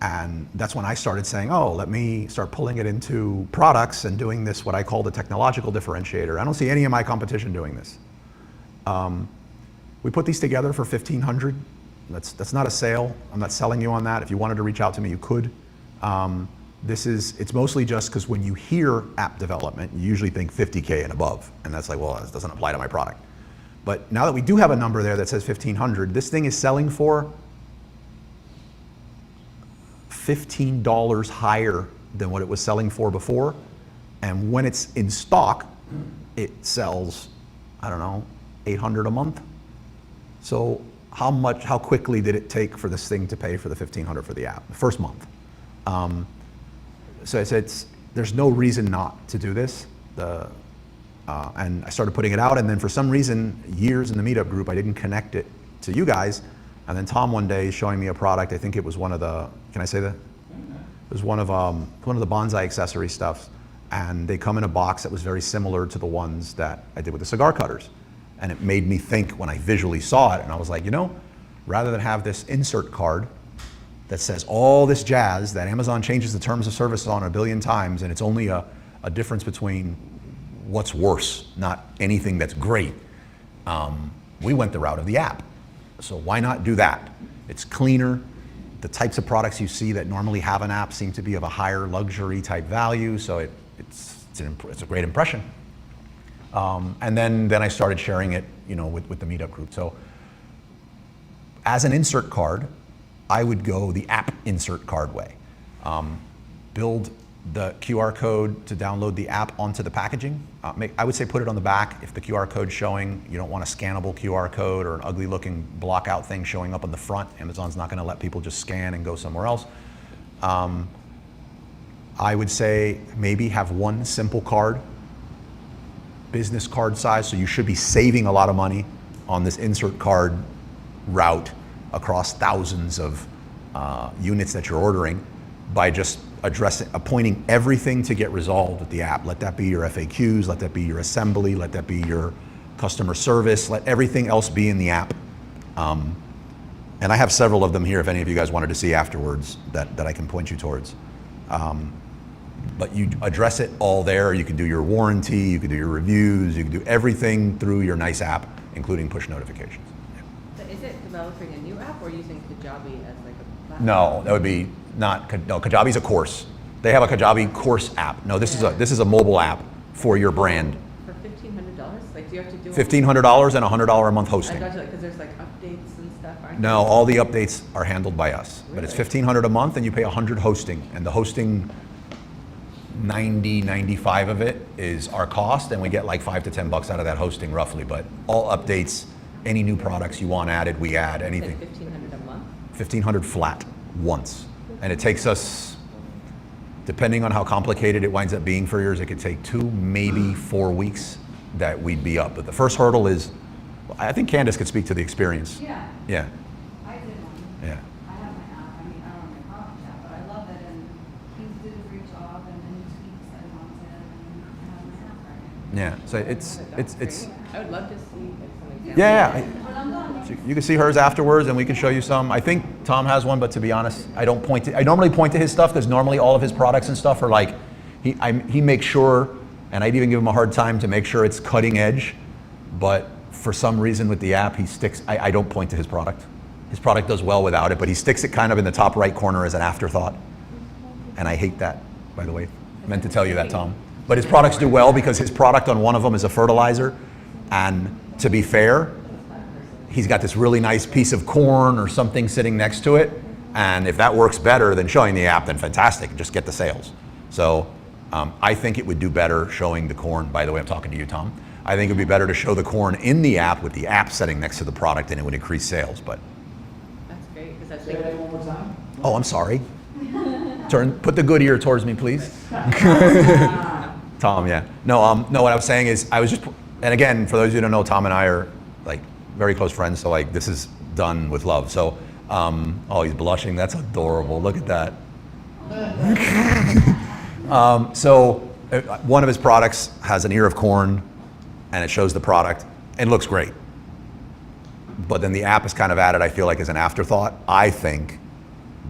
And that's when I started saying, oh, let me start pulling it into products and doing this, what I call the technological differentiator. I don't see any of my competition doing this. We put these together for $1,500. That's not a sale. I'm not selling you on that. If you wanted to reach out to me, you could. It's mostly just because when you hear app development, you usually think 50K and above. And that's like, well, this doesn't apply to my product. But now that we do have a number there that says 1,500, this thing is selling for $15 higher than what it was selling for before. And when it's in stock, it sells, I don't know, $800 a month. So how quickly did it take for this thing to pay for the $1,500 for the app? The first month. So I said, there's no reason not to do this. And I started putting it out, and then for some reason, years in the meetup group, I didn't connect it to you guys. And then Tom one day showing me a product, I think it was one of the, can I say that? It was one of the bonsai accessory stuffs. And they come in a box that was very similar to the ones that I did with the cigar cutters. And it made me think when I visually saw it, and I was like, you know, rather than have this insert card that says all this jazz that Amazon changes the terms of service on 1 billion times, and it's only a difference between what's worse, not anything that's great. We went the route of the app. So why not do that? It's cleaner. The types of products you see that normally have an app seem to be of a higher luxury type value, so it's a great impression. And then I started sharing it, you know, with the meetup group. So as an insert card, I would go the app insert card way. Build the QR code to download the app onto the packaging. I would say put it on the back if the QR code's showing. You don't want a scannable QR code or an ugly looking block out thing showing up on the front. Amazon's not gonna let people just scan and go somewhere else. I would say maybe have one simple card, business card size, so you should be saving a lot of money on this insert card route across thousands of units that you're ordering by just appointing everything to get resolved with the app. Let that be your FAQs, let that be your assembly, let that be your customer service, let everything else be in the app. And I have several of them here if any of you guys wanted to see afterwards that I can point you towards. But you address it all there. You can do your warranty, you can do your reviews, you can do everything through your nice app, including push notifications. So is it developing a new app or using Kajabi as like a platform? No, that would be no, Kajabi's a course. They have a Kajabi course app. No, this is a mobile app for your brand. For $1,500? Like do you have to do $1,500 and $100 a month hosting. I got you, because there's like updates and stuff, aren't No, all the updates are handled by us. Really? But it's $1,500 a month and you pay $100 hosting. And the hosting, 95 of it is our cost, and we get like $5 to $10 out of that hosting roughly. But all updates, any new products you want added, we add anything. $1,500 a month? $1,500 flat once. And it takes us, depending on how complicated it winds up being for yours, it could take 2, maybe 4 weeks that we'd be up. But the first hurdle is, I think Candace could speak to the experience. Yeah. Yeah. I did one. Yeah. I have my app. I mean, I don't have my product yet, but I love it, and things did a great job, and any tweaks I wanted, and I have my app right. Yeah. So it's Great. I would love to see like, some examples. yeah. But I'm done. So you can see hers afterwards, and we can show you some. I think Tom has one, but to be honest, I normally point to his stuff because normally all of his products and stuff are like, he makes sure, and I'd even give him a hard time to make sure it's cutting edge, but for some reason with the app, he sticks, I don't point to his product. His product does well without it, but he sticks it kind of in the top right corner as an afterthought. And I hate that, by the way. I meant to tell you that, Tom. But his products do well because his product on one of them is a fertilizer, and to be fair, he's got this really nice piece of corn or something sitting next to it. And if that works better than showing the app, then fantastic, just get the sales. So I think it would do better showing the corn. By the way, I'm talking to you, Tom. I think it would be better to show the corn in the app with the app setting next to the product, and it would increase sales. But That's great, because that's Say that one more time. oh, I'm sorry. Put the good ear towards me, please. Tom, yeah. No, no. What I was saying is, I was just, and again, for those of you who don't know, Tom and I are like very close friends. So like, this is done with love. So, oh, he's blushing. That's adorable. Look at that. One of his products has an ear of corn, and it shows the product, and it looks great. But then the app is kind of added, I feel like, as an afterthought. I think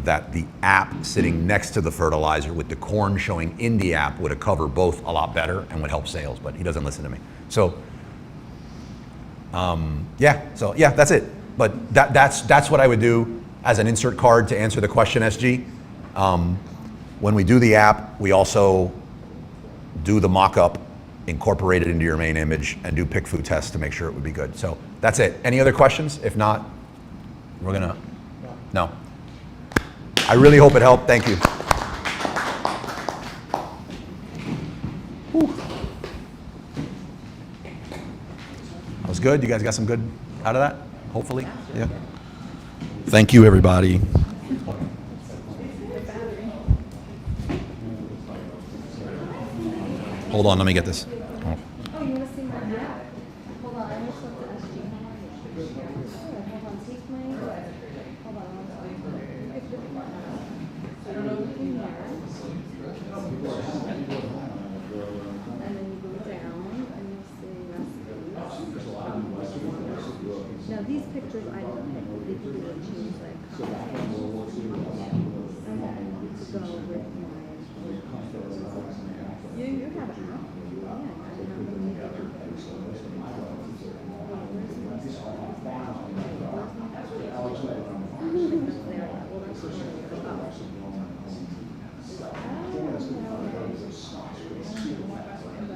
that the app sitting next to the fertilizer with the corn showing in the app would cover both a lot better and would help sales, but he doesn't listen to me. So, yeah, that's it. But that's what I would do as an insert card to answer the question, SG. When we do the app, we also do the mock-up, incorporate it into your main image, and do pick food tests to make sure it would be good. So that's it. Any other questions? If not, we're gonna, no. I really hope it helped. Thank you. Whew. That was good. You guys got some good out of that? Hopefully. Yeah. Thank you, everybody. Hold on, let me get this. Oh, you want to see my app? Hold on, I just looked at SG. Hold on, take my, hold on. So you go in here. And then you go down and you'll see recipes. Now these pictures I don't pick, they do change like content. And then to go with my, you have it.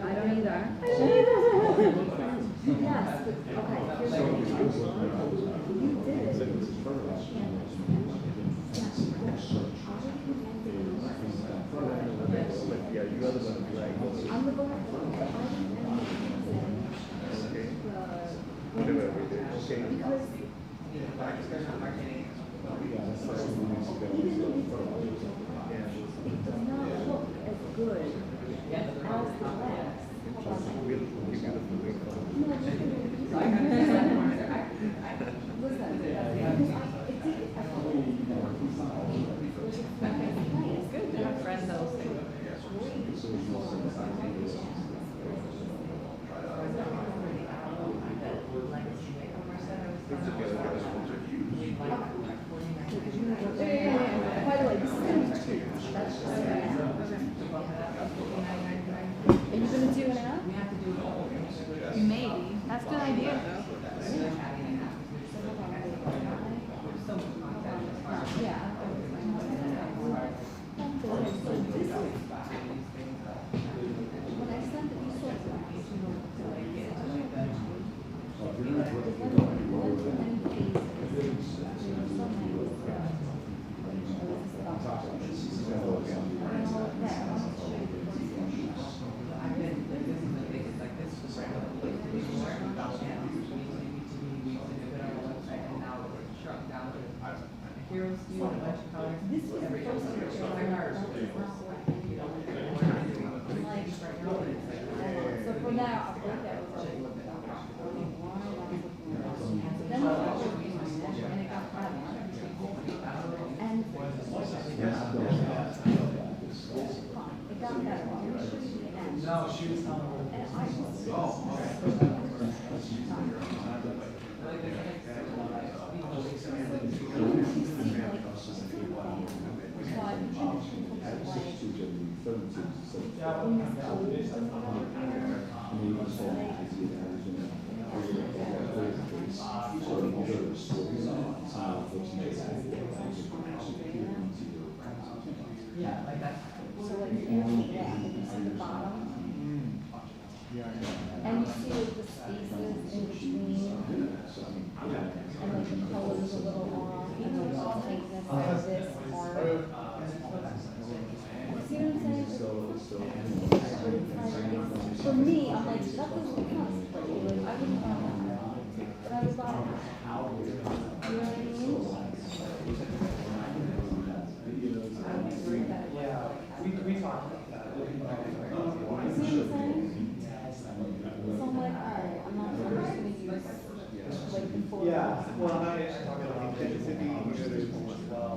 I don't either. Yes, but, okay, here's the thing. You did it. Yeah, you are the one who like. I'm the one. Whatever we did. Okay. Because it does not look as good as the last. We'll give you the full info. Listen, it did It's good to have friends those things. By the way, this is going to be cheap. That's just an app. Are you going to do an app? Maybe. That's a good idea though. Yeah. When I sent it, you saw Heroes, you have a bunch of colors. this was the first picture I heard. So from there, I'll go there. Then and it got private. And it got better. No, she was and I Yeah, like that. So like, you see the bottom, and you see the spaces in between. And like the color's a little off, and like the tightness of this part. See what I'm saying? For me, I'm like, that doesn't look pretty. Like, I wouldn't buy that. But I would buy it. You know what I mean? We talked about that. See what I'm saying? So I'm like, alright, I'm just gonna use like the full. Yeah, well, I talked about authenticity, as well,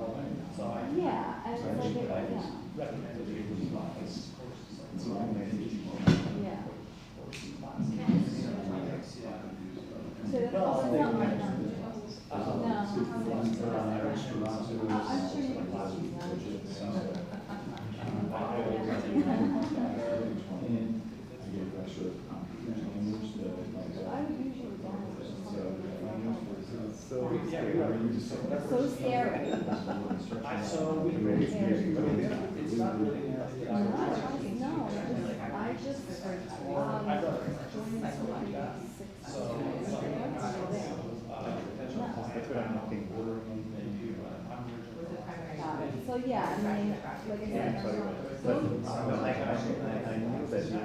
so I. Yeah, and it's like, yeah. Recommended it. Yeah. So that's all, it's not right now. No. I'm sure you can I would usually So, yeah, so scary. So, it's not really. No, I just, joined so yeah, I mean, like I said, I knew that you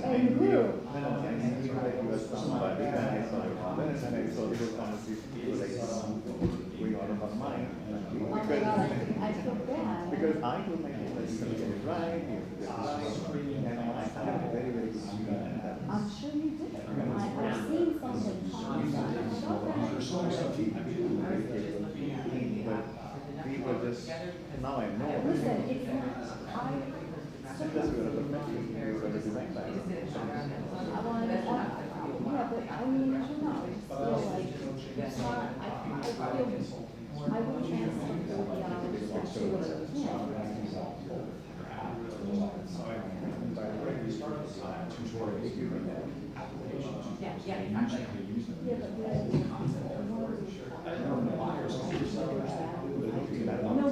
and the group. I knew that you were somebody, and I saw your comments, and I saw your conversation, you were like, going out of our mind. Oh my God, I feel bad. Because I told my kids that you're gonna get it right, you're gonna get it right, and I had a very, very good feeling. I'm sure you did. I've seen something come up. But we were just, now I know. Listen, it's not, Because we were the design by. I wanted to, yeah, but I mean, I don't know, I just feel like it's not, I feel, I wouldn't ask for 40 hours to do it. Yeah, actually. Yeah, but no,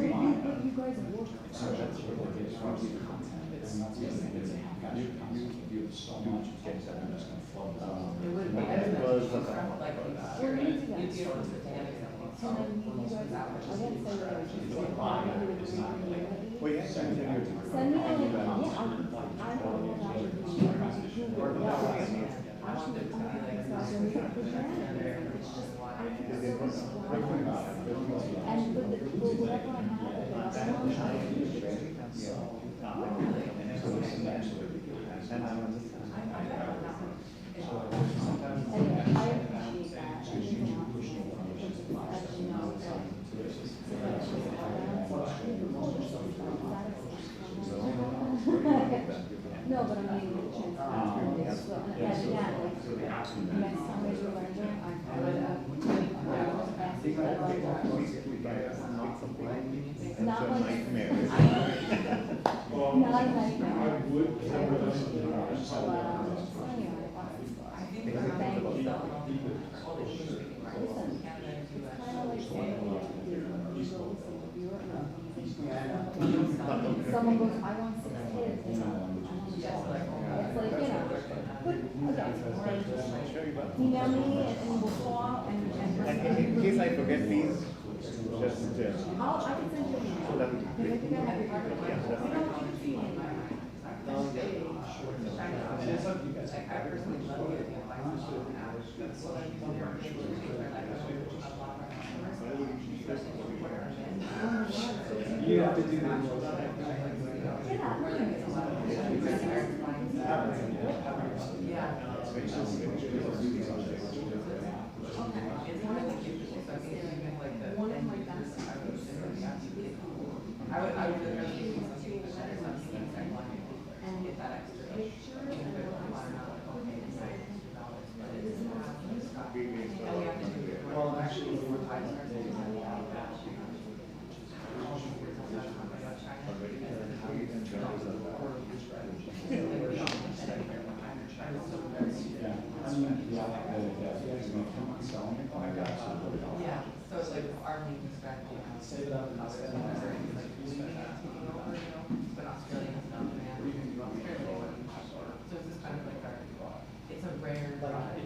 but you guys work. It would be, like, We're you'd easy be able to guys. put together something. So then you guys, I won't say that I just did it. Well, yeah, Send me a link, yeah, I don't know that I would do. I should be like, it's just, and with the, whatever I have, anyway, I appreciate that. As you know, no, but I mean, transparent. So, and again, like, next time I do a lender, I would, ask you about not like, nightmare. not a nightmare. would. Anyway, thank you. Listen, it's kind of like someone goes, I want 6 kids, and I'm on the job. It's like, you know, but again, email me and we'll talk and. And in case I forget, please, just, I can send you an email. that would be Because I think I have your card. Yeah, I don't want you to see it. I personally love the idea of like, so like, they're able to take their like, a lot of our customers, especially when we're You have to do that. Yeah. Yeah. It's one of the people, so I think even like the. One of my best. I would really do something that there's some things I want to get that extra. Pictures and And we what I have to do it. Well, actually, Yeah, so it's like our main strategy. Save it up and spend it. Like, we need taking over, you know, but Australia has enough demand. Australia, so it's just kind of like our, it's a rare.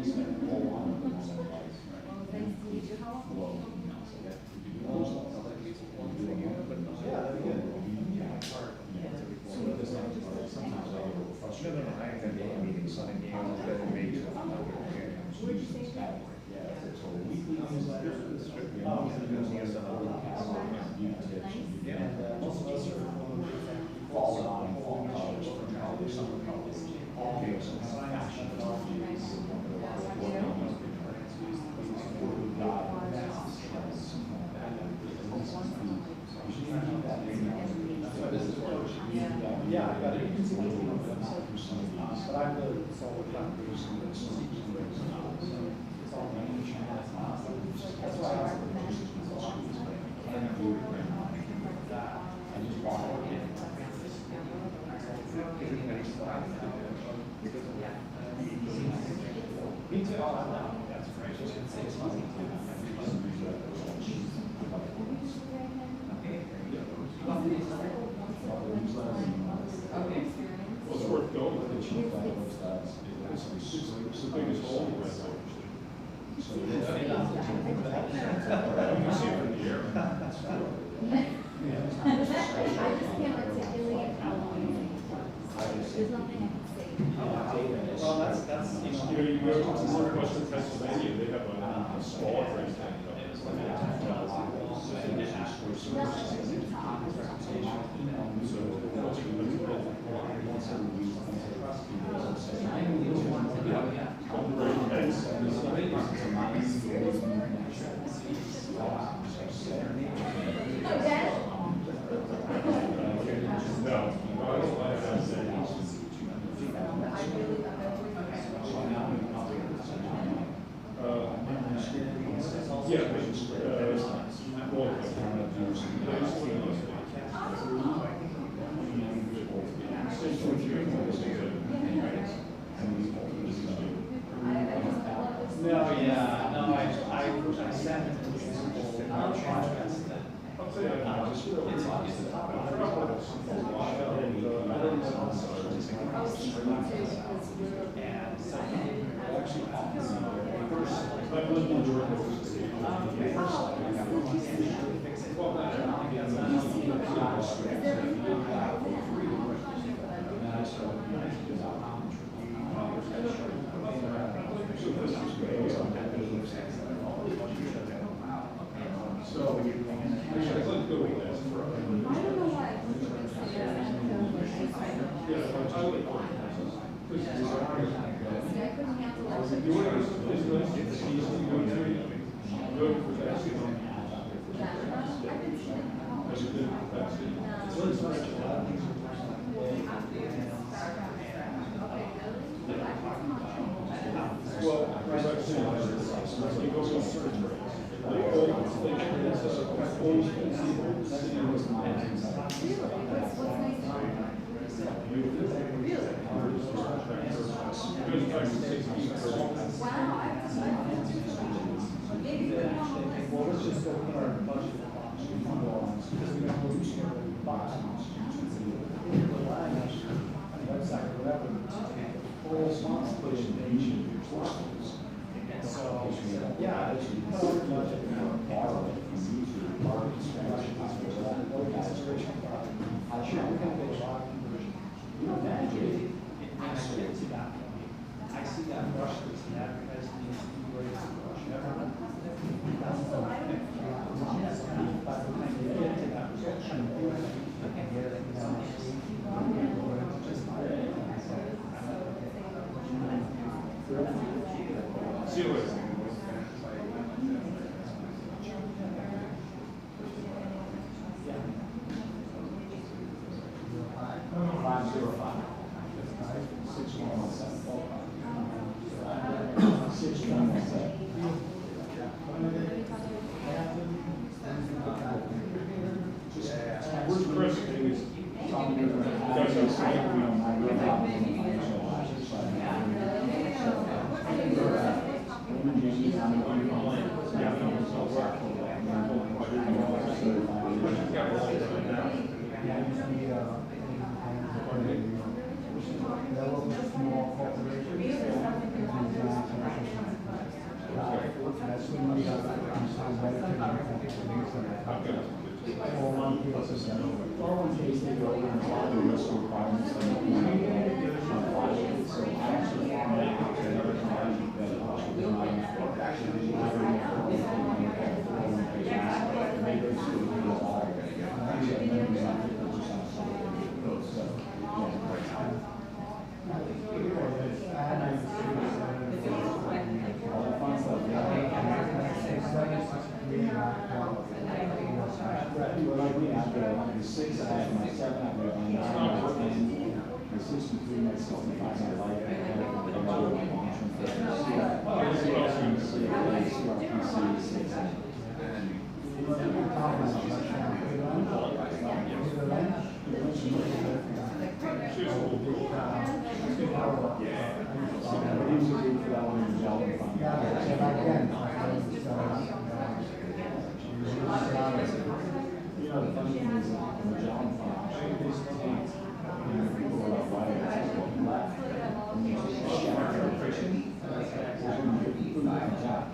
we spend a whole lot of them on that device. Below, you know, so that we do those ones. We do them all, but yeah, that'd be good. So what this happens is sometimes I get a little frustrated. I have a meeting, so I can't yeah, so weekly newsletter, using some other tips, and most of us are fall on fall colors from college, summer college, all gives some fashion. Yeah, I got it. But I'm the sole factors and the solutions. It's all managed. That's why I can't do it right now. I just want to get me too. That's right. It's funny. Okay. Well, it's worth going. It's the biggest hole in the red light. You can see it from the air. I just can't articulate how long there's nothing I can say. Well, that's, you know, you go to Northwestern Pennsylvania, they have a small train tank. See you later. Where's Chris? You guys have a sign? 401ks, they go over and a lot of the risk requirements that you can apply with. So I actually found out another company that actually the 6, I have my 7, I have my 9, my 10, my 63, my 65, my life, I have my long-term the funny thing is, in the job fund, this tank, people are like, why is this one left? And you just shout for friction, there's going to be people that comes out.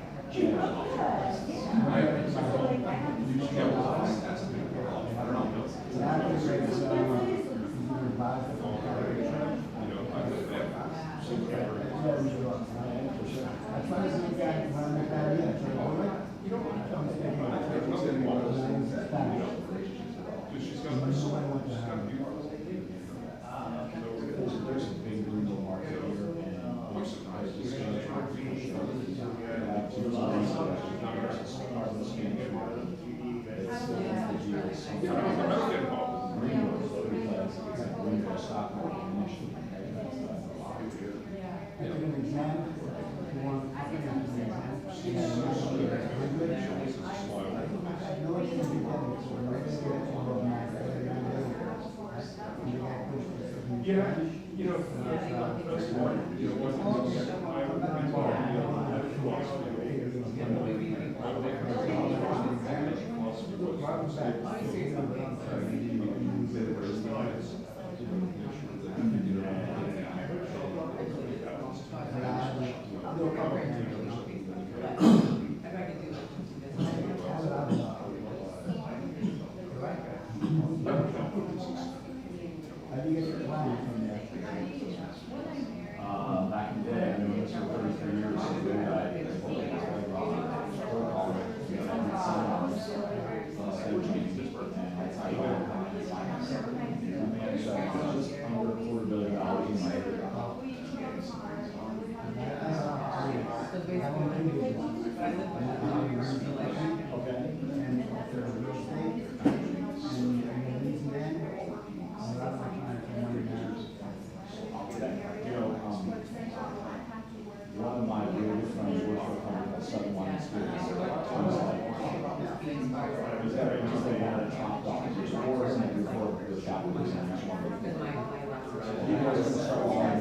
There's a big rental market here, and I just back in the day, I've been doing this for 33 years, so then just under $250 million in my one of my really good friends works for a company called 7-Line Spirits. I was like, because they had a top dog, there's four in it before the shop was in that one. You guys can start all the way in.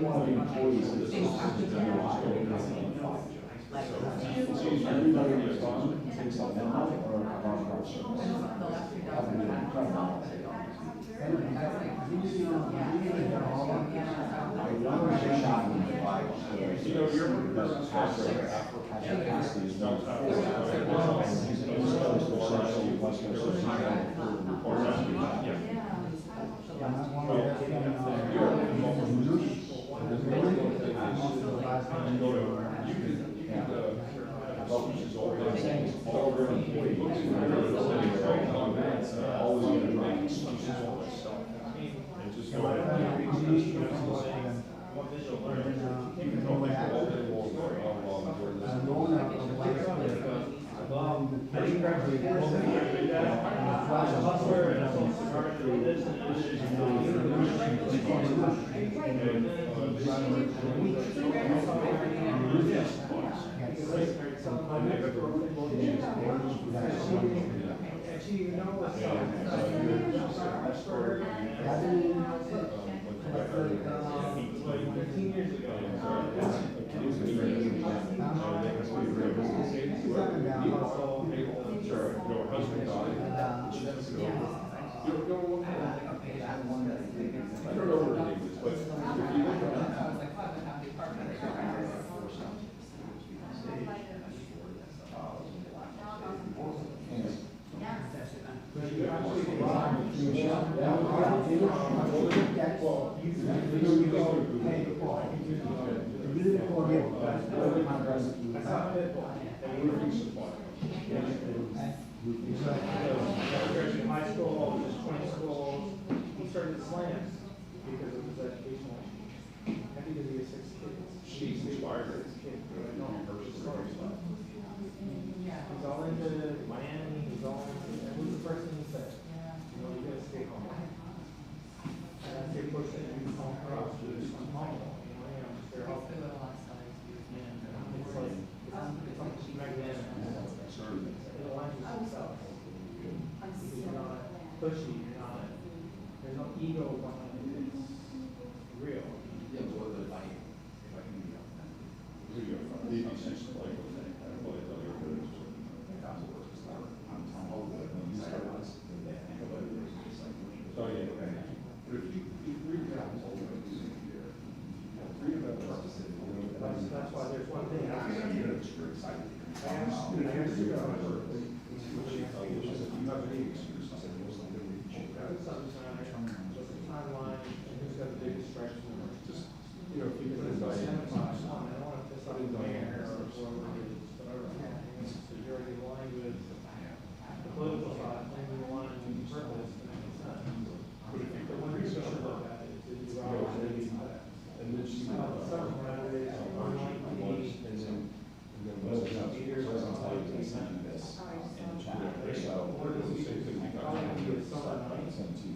One of the employees is supposed to be doing a lot of so everybody takes a memo or a car service. That would be incredible. Graduated high school, just 20 schools. He started slams because of his educational issue. I think he has 6 kids. She's inspired 6 kids. He's all into Miami. He's all into. And who's the first thing he said? You know, you gotta stay home. And I say, push it. You home for us. Just come home. You know, just their health. It's like it's magnetic. It aligns with himself. You're not pushy, you're not, there's no ego behind it, it's real. Yeah, well, if I can be That's why there's one thing. Timeline, and who's got the biggest stretch? Just, you know, if you can invite. I don't want to piss off the mayor or whoever it is, whatever. So you're already aligned with the political side, and you align with purpose, and it makes sense. But if the one reason to look at it is you are already. And then she. Some nowadays, online TV. And then leaders will tell you they sent you this in the chat. So, What is the same thing?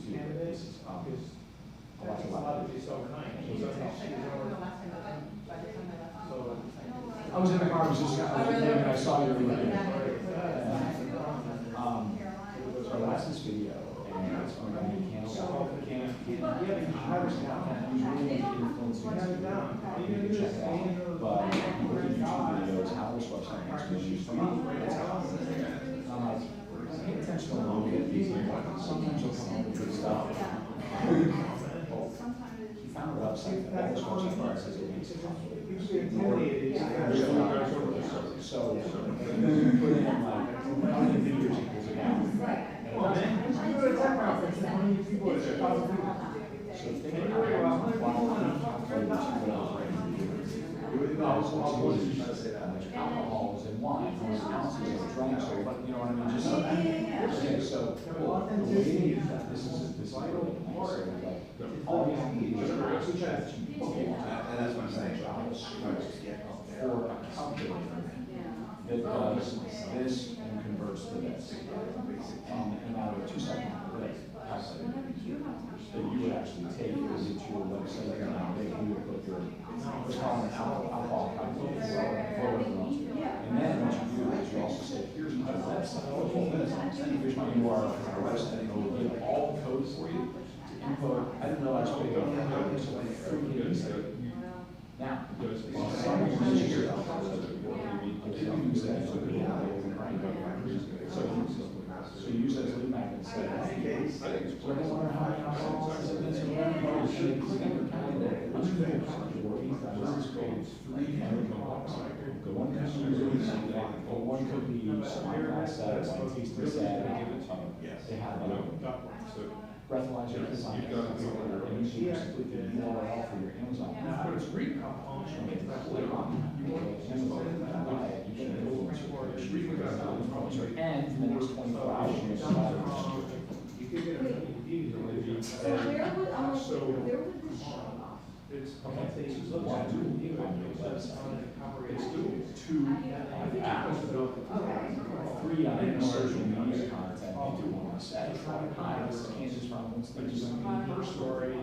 Candidates, because that's a lot of these overnight. I was in the car, I was just, I saw your video. So I watched this video, and it's going to be canceled. Check it out. But you look at YouTube videos, how this website makes me use them. I'm like, pay attention to a little bit. Sometimes you'll come up with good stuff. He found a website that this website says it makes it so you put in like how many videos equals it out. So think about alcohol is in wine, how many ounces of drank, so like, you know what I mean, just okay, so the way this is really nice, so like all you have to do is And that's what I'm saying. for a calculator that does this and converts to this. And out of 2 seconds, calculator that you would actually take is into your website and now they can put your, what's called an alcohol calculator. And then what you do is you also say, here's my website. Here's my URL for my website. And it will give all the code for you to input. I didn't realize what they go. Now, some users use that as a good so you use that as a lead magnet and say, hey, so they wonder how many alcohols is this or that. This is called 3 The one could be wine sad, wine tasting sad. They have breathalyzer design. And you just put the URL for your Amazon. But it's read component. And in the next 24 hours, you You could get a DVD. So where would this show up? It's, okay, it's look at It's doing 2 apps. 3 on social media content, and 2 on the site. Hi, this is Kansas from her story.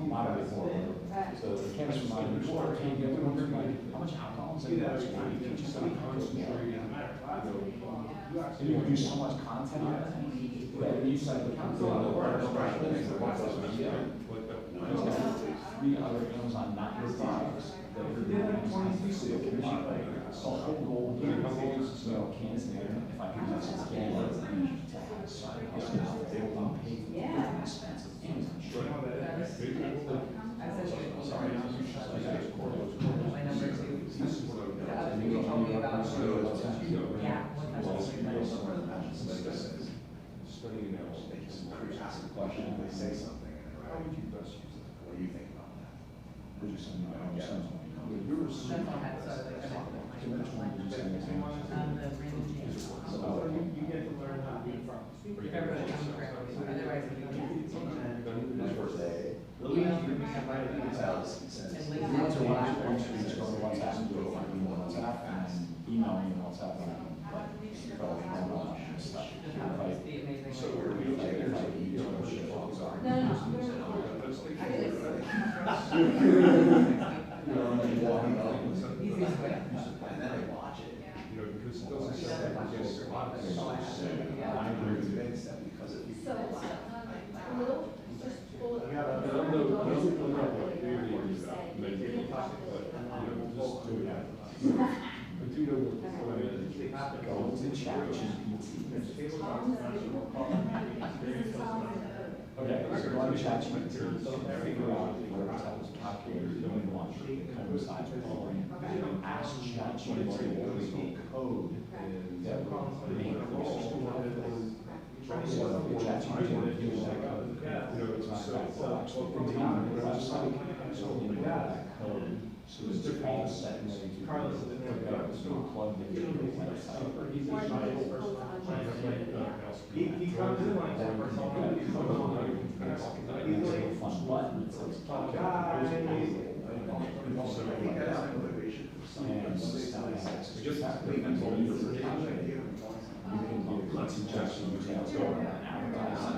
Moderate forward. So the Kansas from Moderate Forward, can you get one like, how much alcohol is in that? And you can do so much content on it. That you said the content. There's 3 other Amazon not your products that are doing the whole goal here is, you know, Kansas, if I can use this again, to have a site, they will pay for the expense of Amazon. My number 2. sending an email. They just ask a question, they say something, and they're How like, would you best use that? what do you think about that? Would you send me that? Yeah. Send me that. You're That's what I had, so like, I meant So which one did you send me? the random change. So you get to learn how to be from. Everybody comes correctly, otherwise we can change The first day. that. Email from me, I write it. Tells, it says. And link You it want to to WhatsApp. watch, once you just go to WhatsApp and do it, like, email WhatsApp, and then email me WhatsApp, and I can, like, go and watch and stuff. Just have If I- the amazing. So where do you take it? If I eat too much shit, I'll go. Let's take I did it. You know, and you walk up, Easiest way. and then I watch it. You know, because it doesn't sound like you're getting a lot of things. I agree with Vince that because if you. Go to ChatGPT. Okay, so go to ChatGPT, figure out whatever type of calculator you don't want, kind of size program. Ask ChatGPT what is the code that would make this. So ChatGPT would use that code. You know, it's So actually, put it on the website, so you know that code, so it's all set and ready to Carlos is in there. so plug into your website. He comes in like that for someone. He's like, It's a fun button, it says talk. And just have to leave it for you. You can do lots of suggestions, you can go and advertise on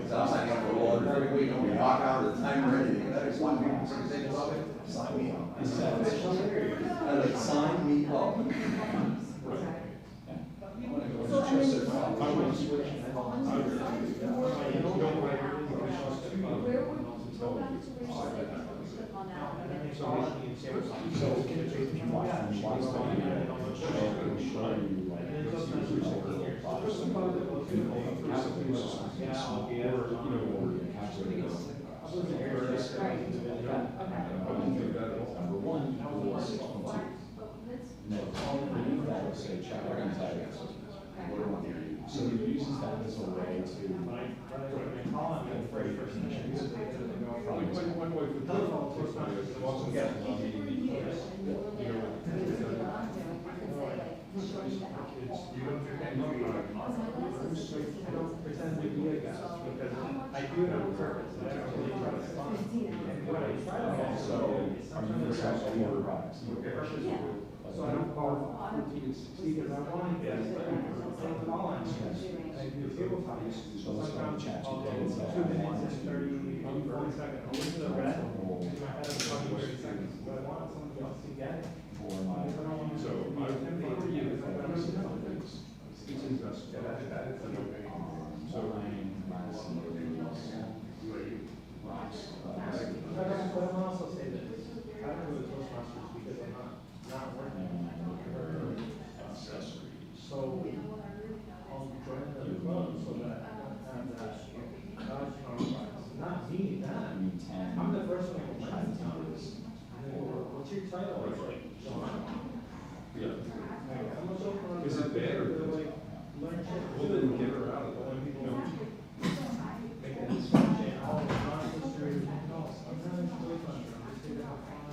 Sounds like a roll every week, when we walk out of the timer, anything, that is one week, so you think about it, sign me up. I like, sign me up. Number one, no, underneath that will say check our antagonist. So he uses that as a way to. Pretend to be a guy, because I do it on purpose, and I don't really try to respond. And what I try to do, So, are you gonna sell any other products? so I don't call for to succeed, because I want to get it, it's all on me. And I do tabletop. So let's go to Sometimes I'll ChatGPT go and say, 2 minutes and 40 seconds, I'll listen to the red, in my head, I'm 20, 30 seconds, but I want somebody else to get it. For my. So I would prefer you if I was in things. It's investment. So I'm But I'm also say this, I don't go to Toastmasters because I'm not working. So I'll join the club so that I don't have that dodge compromise. Not me, that. I'm the first one who complains. What's your title? It's like, John. Yeah. I'm a software Is it bad or developer, good? like, learn shit. Well, then get her out of it. You know, Make it switch and all the process through everything else. I'm not into Toastmasters, I'm just here to have fun.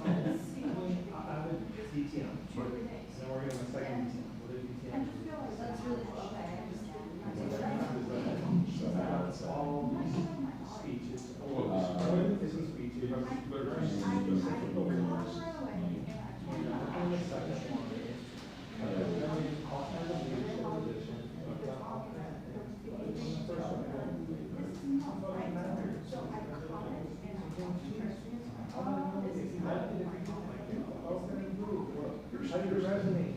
I have a DTM, then we're gonna have a second DTM, what is DTM? That's all speeches, isn't speech, it's how do you resonate?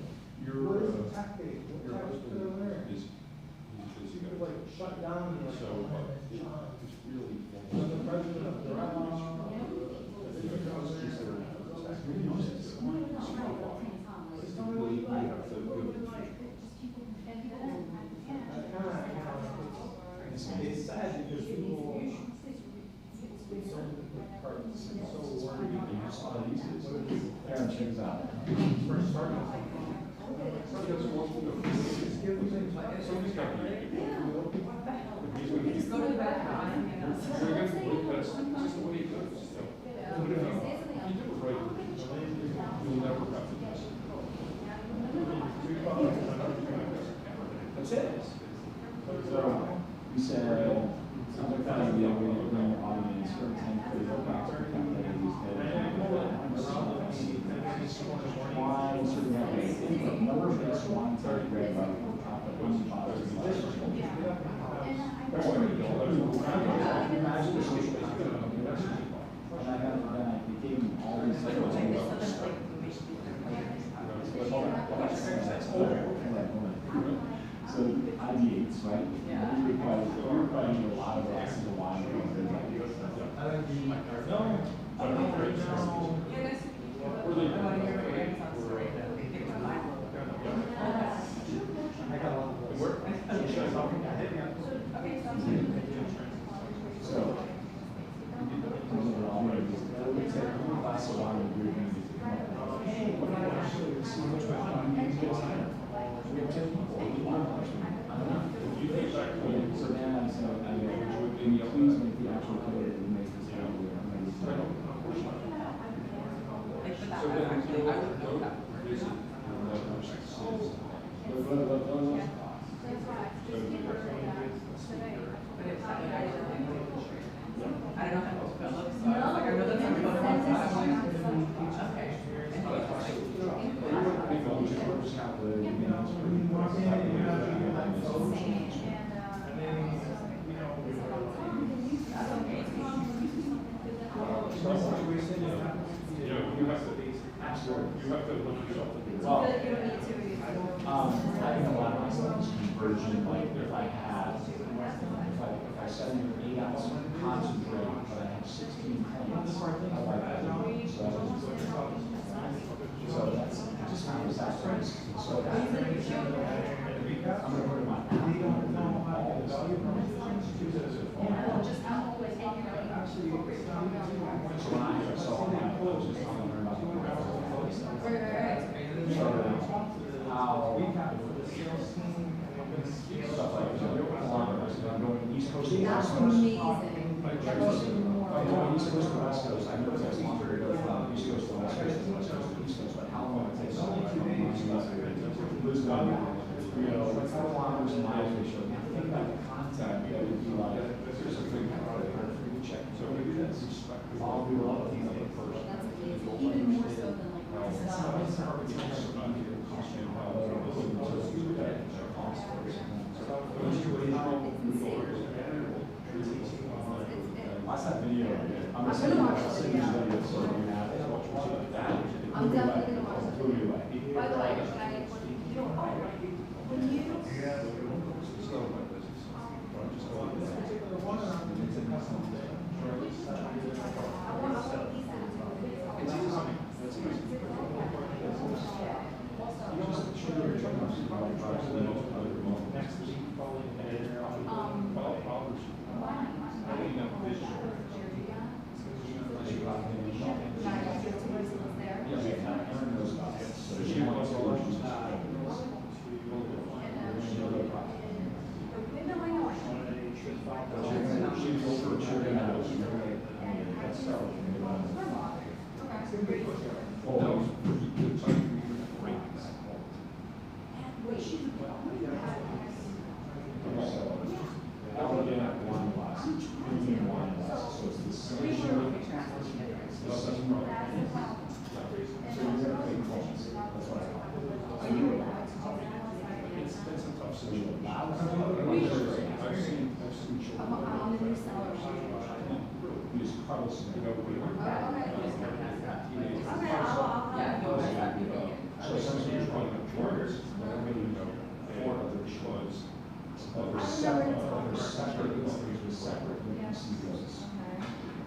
What is the tactic? What types to learn? he's a busy You could guy. like shut down the. So, it's really. The president of the it's sad because people so worried. Aaron, check this out. Just go to the bathroom. That's just the way it goes. But if you do it right, you'll never have to mess it. That's it. So, you said, sounds like that idea where you bring your audience for 10 critical box per calculator these days. Why, so you have a number of this one third grade level profit, one profit. Imagine the social media. And I became all these things. So ideates, right? Yeah. You're probably a lot of us in the wine room. So, glass of wine and beer. Hey, what do I actually see which one you guys have? We have 10 people. We want to so then I said, can you please make the actual code that we make this code? Like for that, I would do that. But if that would actually, I don't know how to spell it, so I was like, I know that's not what it was, but I'm like, okay. You have to look yourself. Well, I can allow myself this conversion, like if I had, if I set an 8 ounce concentrate, but I have 16 plants, I like that. So that's just kind of that price. So I'm going to put in my app, I'm going to put in all this stuff. So when I saw my post, I'm going to learn about the stuff. So how stuff like kilometers, I'm going East Coast to West Coast. I'm going East Coast to West Coast. I know it takes longer to go from East Coast to West Coast to West Coast to East Coast, but how long it takes to lose them, like 4 kilometers and miles ratio. Now think about the content that would be like, here's a big calculator for you to check. So we do this. I'll do all of these other first. Even more so than like. Watch that video. I'm gonna send you this video so you have it. I'm definitely gonna watch it. Blew you away. By the way, when you.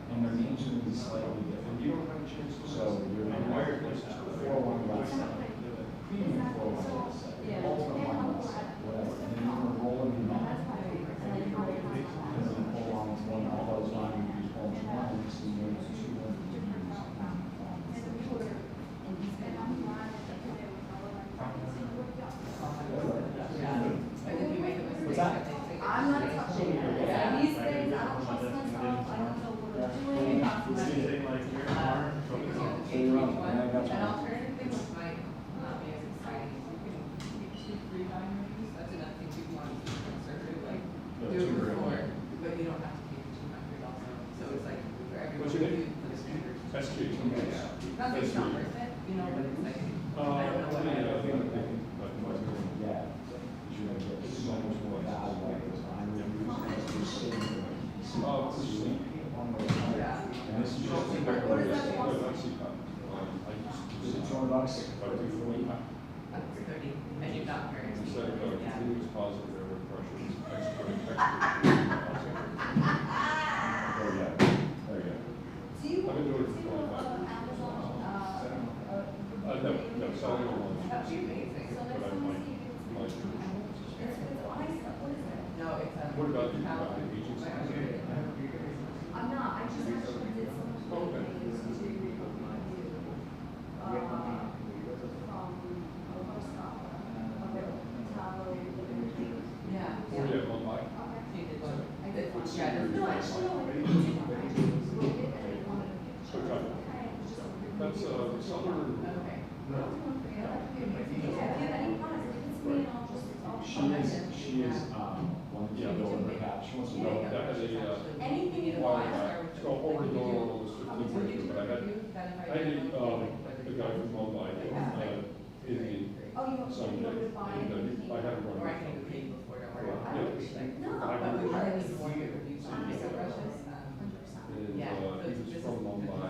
And their names are going to be slightly different. So your wired list is 401 less, premium 401 less, ultimate one less, whatever. And then you're going to roll them in that. And then pull on one, all those lines, you use one, so you know it's 200 years. that's An fine. alternative thing which might not be as exciting is you can keep 2 free dining rooms. That's another thing people want to be conservative, like Yeah, do it 2 grand. before, but you don't have to pay for 200 also. So it's like for everyone What's to your name? do for the standard. That's cheap. Not that it's not worth it, you know, but it's like, I don't know what. Yeah, I think, Yeah, you're gonna get so much more value out of those line reviews, you're saving. Oh, it's just- Yeah. And this is just. What does that No, cost? not CPAP. I Is used it to. $200? But I do for me, That's 30, and you've not heard. instead of Yeah. continuous positive airway pressure, it's expert. Oh, yeah, there you go. Do you, I've been doing it for 25 Amazon, No, selling online. That'd be amazing. so But next I time we might, see you, might. it's ice, what is it? No, it's a. What about you, about the agency? I'm not, I just actually did some of the Okay. things to, from, Yeah. Or yeah, online. You did one. I did one. What's Yeah, your- that's- No, actually, no, I didn't. So, that's, southern. Okay. She is, one of the people in the cap, she wants to go. That has a, Anything you while want. back, it's called already going on almost 15 years ago, but I had a guy from Mumbai, Indian, Oh, you want Sunday, to go to buy and anything? I had to run. Or I can even pay you before, don't worry. Yeah. No, But we of really course. need more good reviews on these brushes. 100%. And, Yeah, so he was this is from Mumbai,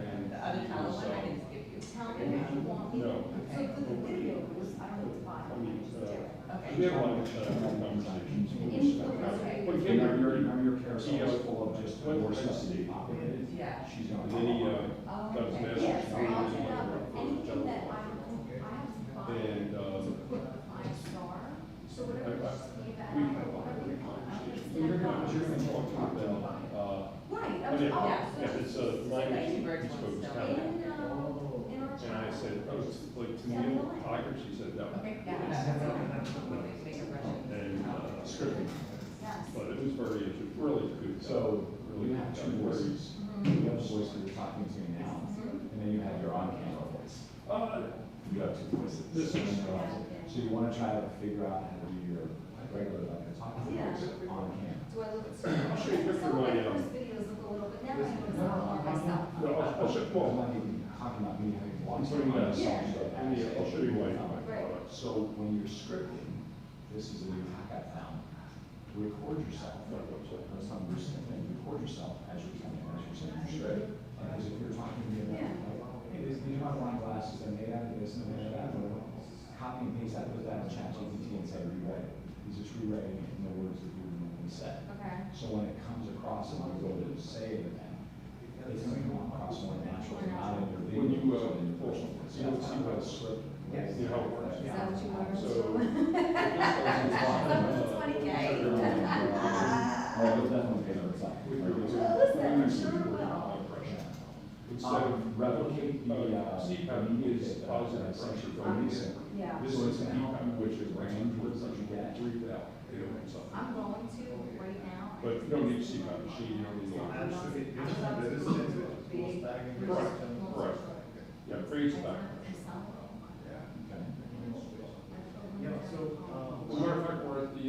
and the other he talent was, one I can just give you. Tell me what you want. No. So for the video, I don't need to buy. I mean, Just do it. Okay. we had a lot of conversations. Influencer. When he And came our, here, your carousel is full of just went more to stuff to be NC. populated. Yeah. She's And gonna. then he, Oh, got his okay. master's Yeah, so degree I'll in do that with anything general that I law. have to buy And, to put the 5-star. So whatever I- she gave that, we- I don't want to You're gonna talk to them, Right, I mean, Yeah. yeah, it's a minor, he's focused in, down. in our And I said, oh, it's like to me, Tiger, she said, no. Okay, yeah, that's okay. Make a brush. And, Scripting. Yes. but it was very, really good. So Really you have good. two voices. You have the voice that you're talking to me now, and then you have your on-camera voice. You have two voices. This is- So you wanna try to figure out how to do your regular, like a talking Yeah. voice on camera. Do I look? I'll show you a picture of Some of my, my first videos look a little bit, now I know it's not all myself. No, I'll show, I'm well, not even talking about me having I'm lots of putting that, Yeah. I'll show you why. Right. So when you're scripting, this is a new hack I found. Record yourself. That's not Bruce thing. Record yourself as you're telling, as you're saying your script. And as if you're talking to me about, Yeah. hey, these are my wine glasses, they're made out of this and they're made out of that. Copy and paste that, put that in ChatGPT and say rewrite it. He's just rewriting it in the words that you normally say. Okay. So when it comes across and you go to say it again, it's going to come across more natural, not in your video. When you, but in your personal voice. you don't see how how to script. you know how it works. Is that what you learned? So. Someone's 20K. Oh, you'll definitely pay for it. Well, listen, I'm sure it will. Instead of Replicate the, CPAP is positive pressure for releasing. Yeah. This is DPAP, which is range words that you get, breathe out, you know, and stuff. I'm going to right now. But you don't need CPAP machine, you don't need. Correct, correct. Yeah, creates back. As a matter of fact, we're at the,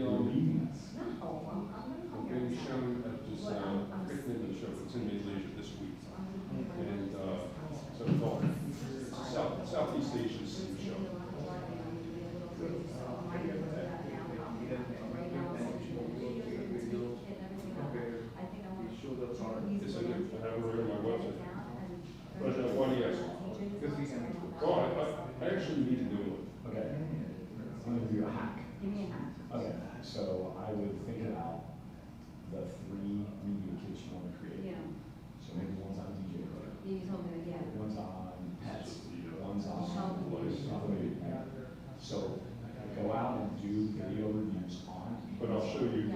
being shown at this, I forget the name of the show, it's in Mid-Asia this week. And, so it's all, it's a Southeast Asian show. Yes, I do, I have it right on my website. But, why do you ask? Oh, I actually need to do it. Okay. I'm gonna give you a hack. Give me a hack. Okay, so I would think about the 3 media kits you wanna create. Yeah. So maybe one's on DJ Pro, You told me that, yeah. one's on pets, one's on. So go out and do video reviews on. But I'll show you,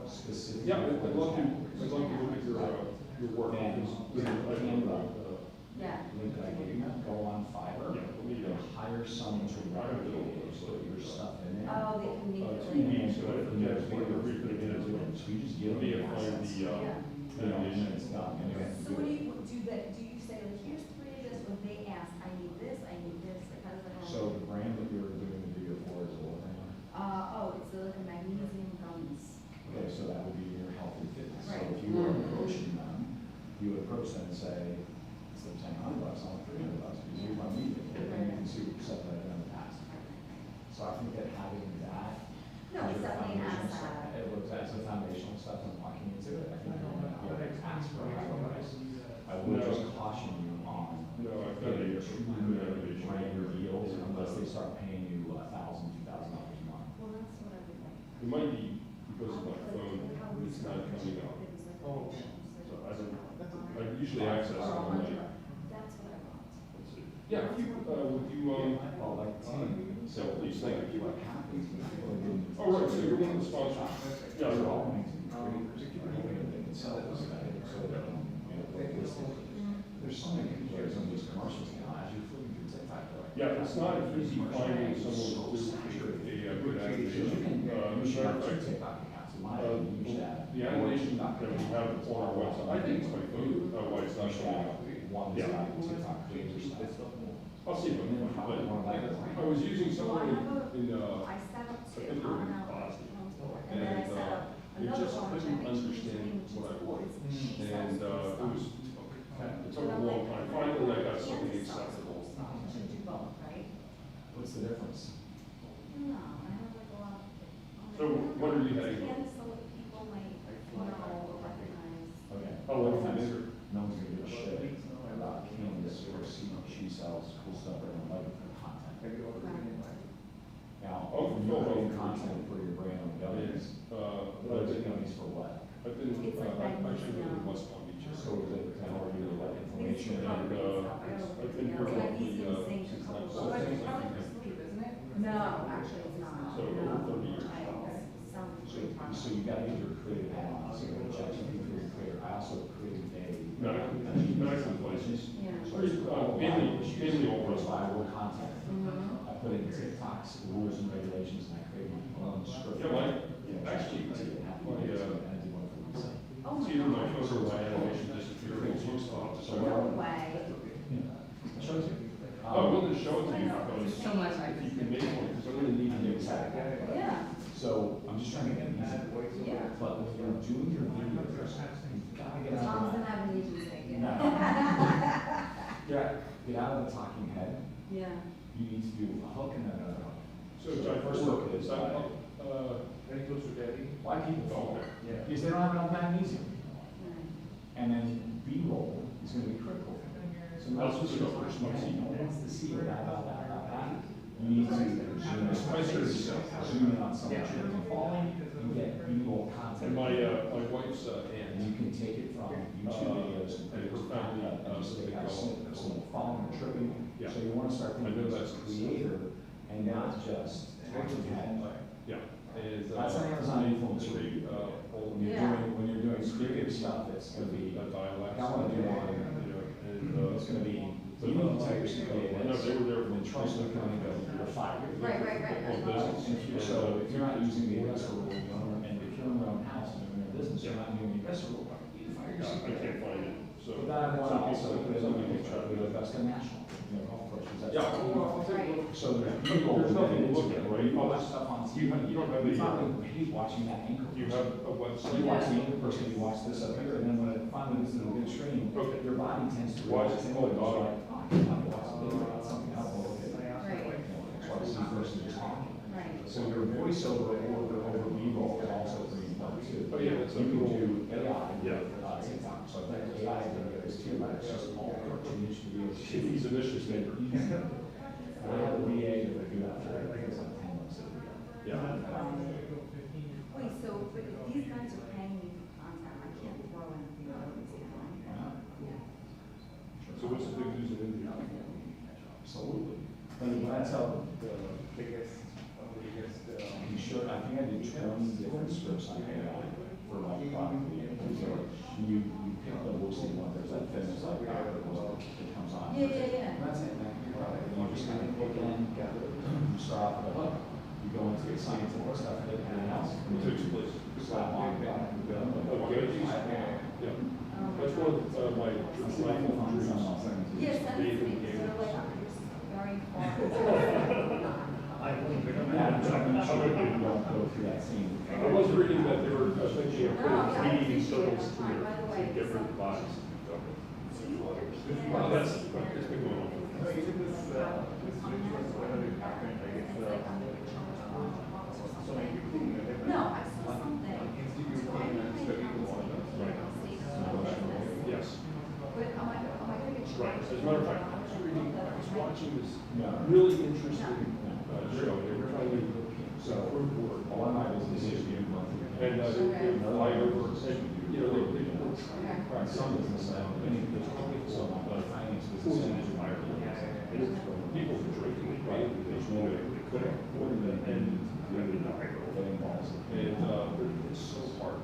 Specific. yeah, I'd love to look at your work. And with the Canva Yeah. link that I gave you, go on Fiverr, Yeah, let me, hire someone to replicate, put your stuff in there. Oh, they can meet. 2 weeks, so yeah, it's like a brief minute. So you just give Let me them the find assets. the, And then it's done, and you have to So do what do it. you, do you say, like, here's 3 of this, when they ask, I need person and say, instead of saying $100, I want $300, because here's my media, and then you can see what stuff that I've done in the past. So I think that having that. No, it's definitely an asset. It looks as a foundational stuff and walking into it, I think you're gonna be able to ask for a higher price. I would just caution you on No, I've got getting a too many brand deals unless they start paying you $1,000, $2,000 a month. Well, that's what I would like. It might be because of my phone, it's not coming up. So I usually access it on my, That's what I want. let's see. Yeah, if you, would you, Well, like, so please, thank you. what happens when people didn't. Oh, right, so you're one of the sponsors. Yeah, They're you're all all. going to be creators, they can sell this, so they can, they list it. There's so many players on these commercials now, as you're flipping through TikTok, they're like. Yeah, it's not easy finding someone to do a good animation. You should have two Matter of fact, TikTok accounts, in my opinion, you should have. the animation that we have on our website, I think it's my phone, why it's not You should showing have up. one Yeah. side TikTok creators stuff. I'll see if I can find it, but I was using someone in, I set up I two think on they're in an Boston. and then I And, set up it another just one, which I couldn't think she's understand doing, which is what I boys. wanted. She sells And, good it stuff. was, it took a long time. Finally, I got something acceptable. You should do both, right? What's the difference? No, I have like a lot of. So what are you heading for? So that people might know or recognize. Okay. Oh, what if it is? No one's gonna give a shit about Candace or she sells cool stuff or like it for content. Now, Oh, when Phil, you're creating oh, content for your brand on gummies, what are the gummies for what? I've been, It's like I actually live in magnesium. West Palm Beach. So is it kind of you like inflammation And, and, I've been working on the, since Well, it's 1970. probably for sleep, isn't it? No, actually, it's not. So over 30 years. so you gotta use your creative elements, so you're checking for your creator. I also created Medical places. Yeah. Mainly all was restaurants. viral content. I put in TikTok's rules and regulations and I created my own script. Actually, And I did one for myself. Oh it's my either my God. photo or my animation disappeared, it's your spot. So No way. Shows you. I wanted to show it to you because So much I if you can make one, because I'm gonna need to make that. Yeah, So I'm just trying to get it easy. yeah. But when you're doing your videos, you gotta get out Tom's of an that. agency. No. Get out of the talking head. Yeah. You need to do a hook and another hook. So, the John, first hook is Very close to Debbie. why people fall. Okay. Yeah. Because they don't have enough magnesium. Right. And then B-roll is gonna be critical. So now That's it's the first one. what's the secret? You need to zoom in on something tripping and falling and get B-roll content. And my wife's And aunt, you can take it from YouTube videos and put it to family, and just take out someone falling or tripping. Yeah. So you wanna start I know thinking that's as a creator and not just talking head. yeah. And, That's an Amazon influence. Pretty, old, Yeah. When you're doing creative stuff, it's gonna be, a dialect. I wanna do one, You know, and, it's gonna be, you need to tell your secret. I know they were there When from trust is coming, you're fired. Right. On business. So if you're not using the investor rule, and if you're in your own house and you're in a business, you're not using the investor rule, you fire I yourself. can't find it, so. But then I want to also put it on something the to try to picture, do. that's the national, golf courses. that's- Yeah, I'll take a look. So there's people There's that nothing get to look into at, it, right? all that stuff on TV. You don't have You the, probably hate watching that anchor. you have a website? You watch the anchor person, you watch this up here, and then when it finally gets to the big screen, Okay. your body tends to Watch react it. to it. It's like, oh, I can watch a video about something else. Right. That's why this person is talking. Right. So your voiceover over B-roll is also pretty important too. Oh, yeah, that's You can cool. do AI Yeah. with TikTok, so I think AI is gonna get this too, but it's just all cartoonish videos. He's an issue maker. I have a VA that would do that for, I think it's like $10 a video. Yeah. Wait, so, but if these guys are paying me for content, I can't throw anything out of this, can I? So what's the big news in India? Absolutely. When I tell The biggest, you sure, I think I did 20 different scripts on AI for my product. You pick the Lucy one, there's that famous like that comes on. Yeah. And that's it, man. You just kind of hook in, you start off with a hook, you go into the scientific stuff, and everything else. Six places. Slap on, Okay, yeah. That's one of my rifle dreams. Yes, that's me, so like, very far. Don't go through that scene. I was reading that they were thinking of No, yeah, I putting 3D appreciate circles your time, by the way, to get rid so- of bodies. Well, that's been going on. No, even this rituals, whatever it happened, like it's, so many people taking a different. No, I saw something. Institute came and studied the water. Yes. But am I gonna get Right, as a matter of fact, I was watching this No. really interesting show, they were trying to, group work. A lot of my business is being run through. And they fly over, and, you know, they Some business, many business, so my finance business. people were drinking, right, they just wanted to cook, and it's so hard.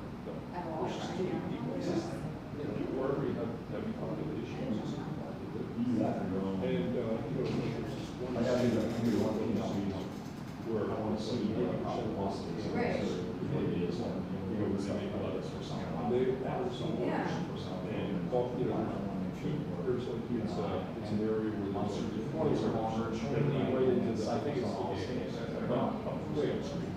There's just too many people, it's just, you know, wherever you have heavy populations, it's hard to live. You have to go. And, you know, there's just one. I gotta do one thing, Where I want to see the losses. Right. It is, you know, it's like others or something. They are so much. Yeah. And, well, you know, there's like, it's an area where there's sort of 20 or longer, and lead right into the, I think it's the game. Way upstream.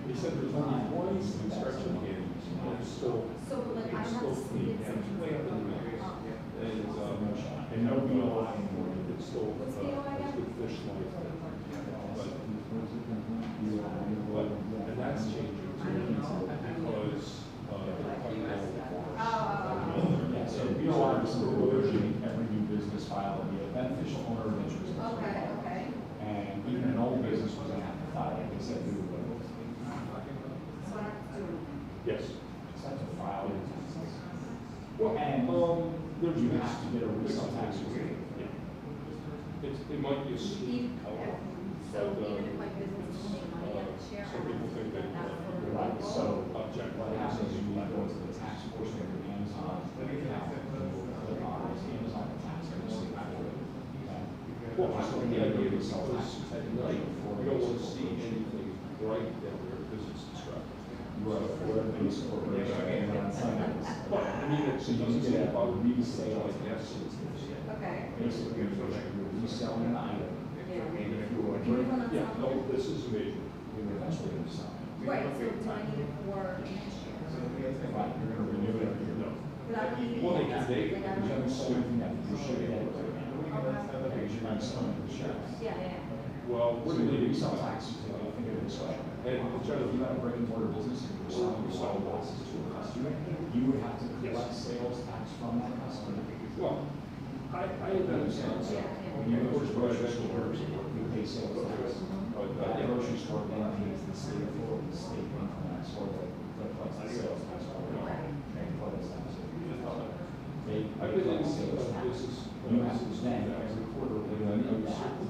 He said there's only one construction game, and it's still, So, like, I it's have still to clean, see and it's way up in the mix. And no BOI anymore. It's still, What's the BOI again? it's with fish life. And that's changing too, because, they're cutting out. Yeah, so BOI is the version, every new business file will be a beneficial owner of interest. Okay. And even an old business was gonna have to file it, they said we would. So I have to do. Yes. Just have to file your taxes. Well, And there's. you have to get a resale tax. It might be a steep color, So but, even if my business is making money at the share. some people think that, Right, so object. what happens is you need to go to the tax portion of your Amazon account, and you'll click on this Amazon tax, and you'll see that. Well, I think the idea is because at night, you don't want to see anything bright down there because it's distracting. We're a base corporation, and on Sundays. But, I mean, it So you doesn't can seem get a about resale like tax. Okay. Basically, you're reselling an item. Yeah. And if you are Can you run that Yeah, some? no, this is major. you're eventually going to sell it. Right, so do I need it for next year? Right, you're going to renew it every year. But I don't need it. Well, they now. can- they- Like, I You don't- haven't sold anything yet, you should get it right now. Okay. Because you're not selling the shares. Yeah. Well, So we're the going to resale tax, you know, think of it this way. And So if you had a brick and mortar business and you're selling boxes to a customer, you would have to collect sales tax from that customer. well, I understand. When you go to the grocery store, you pay sales tax. That grocery store then pays the state of Florida, the state income tax, or the collects the sales tax. They collect tax. They I've been in collect sales tax. business. You have to then every quarter renew that to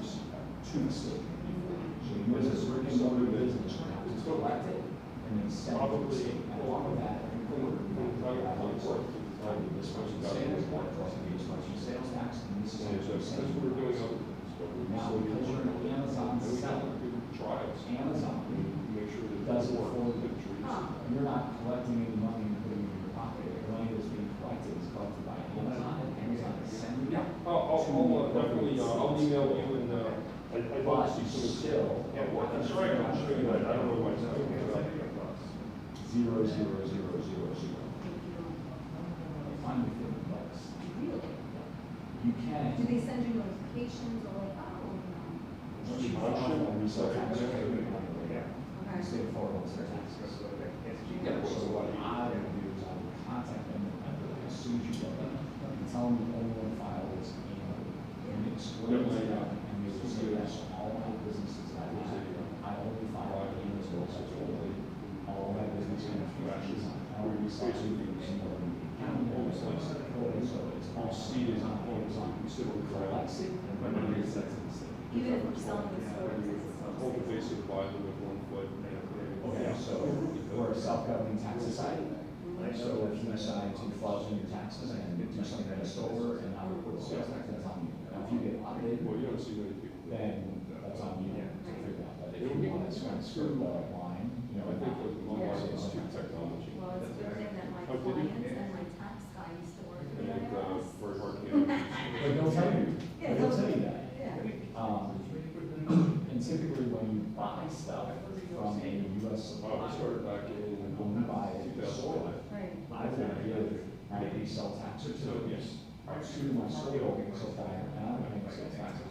the state. So you as a brick and mortar business, you have to collect it and then sell it to the state. And along with that, every quarter, you have to figure out how it works. This person's sales tax, this person's sales tax, and this is And what that's you're what we're doing saying. on this. Now, because you're an Amazon seller, Trials. Amazon Make sure that does it work. for you. Huh. You're not collecting any money and putting it in your pocket. The money that's being collected is collected by Amazon, and Amazon is sending it. I'll definitely, I'll email you and, I'd But like to see some. still, I'm sorry, I can show you that, I don't know why it's not. 0, 0, 0, 0, 0. Find your favorite place. Really? You can. Do they send you notifications or like, oh, no? Once you file a resale tax, you can do it. Okay. State of Florida will set taxes. So what I would do is I would contact them as soon as you get them, and tell them you only want to file this annually. And explain to them, and they will say yes, all my businesses I have, I only file annually. All my business transactions, I only sell anything annually. So it's all seated on Amazon, so it collects it, and when it sets it to the state. Even if we're selling the stores, Hold the basic Bible with 1 foot. Okay, so we're a self-governing tax society. So if you decide to fudge in your taxes and do something that's over and not report the sales tax, that's on you. Now, if you get audited, Well, you don't see many people. then that's on you to figure out. But if you want to swing skirt line, you know, I think with the mobile, it's too technology. well, it's a good thing that my Oh, did you? clients and my tax guy used to work in the And, IRS. very hard to get. but they'll tell you, Yeah, they'll tell you that. Yeah. And typically when you buy stuff from a US Well, we supplier, started back in when you buy it, 2005. Right. I would give 90% sell tax certificates. Right, student loan sale, supplier, and I'm paying sales taxes.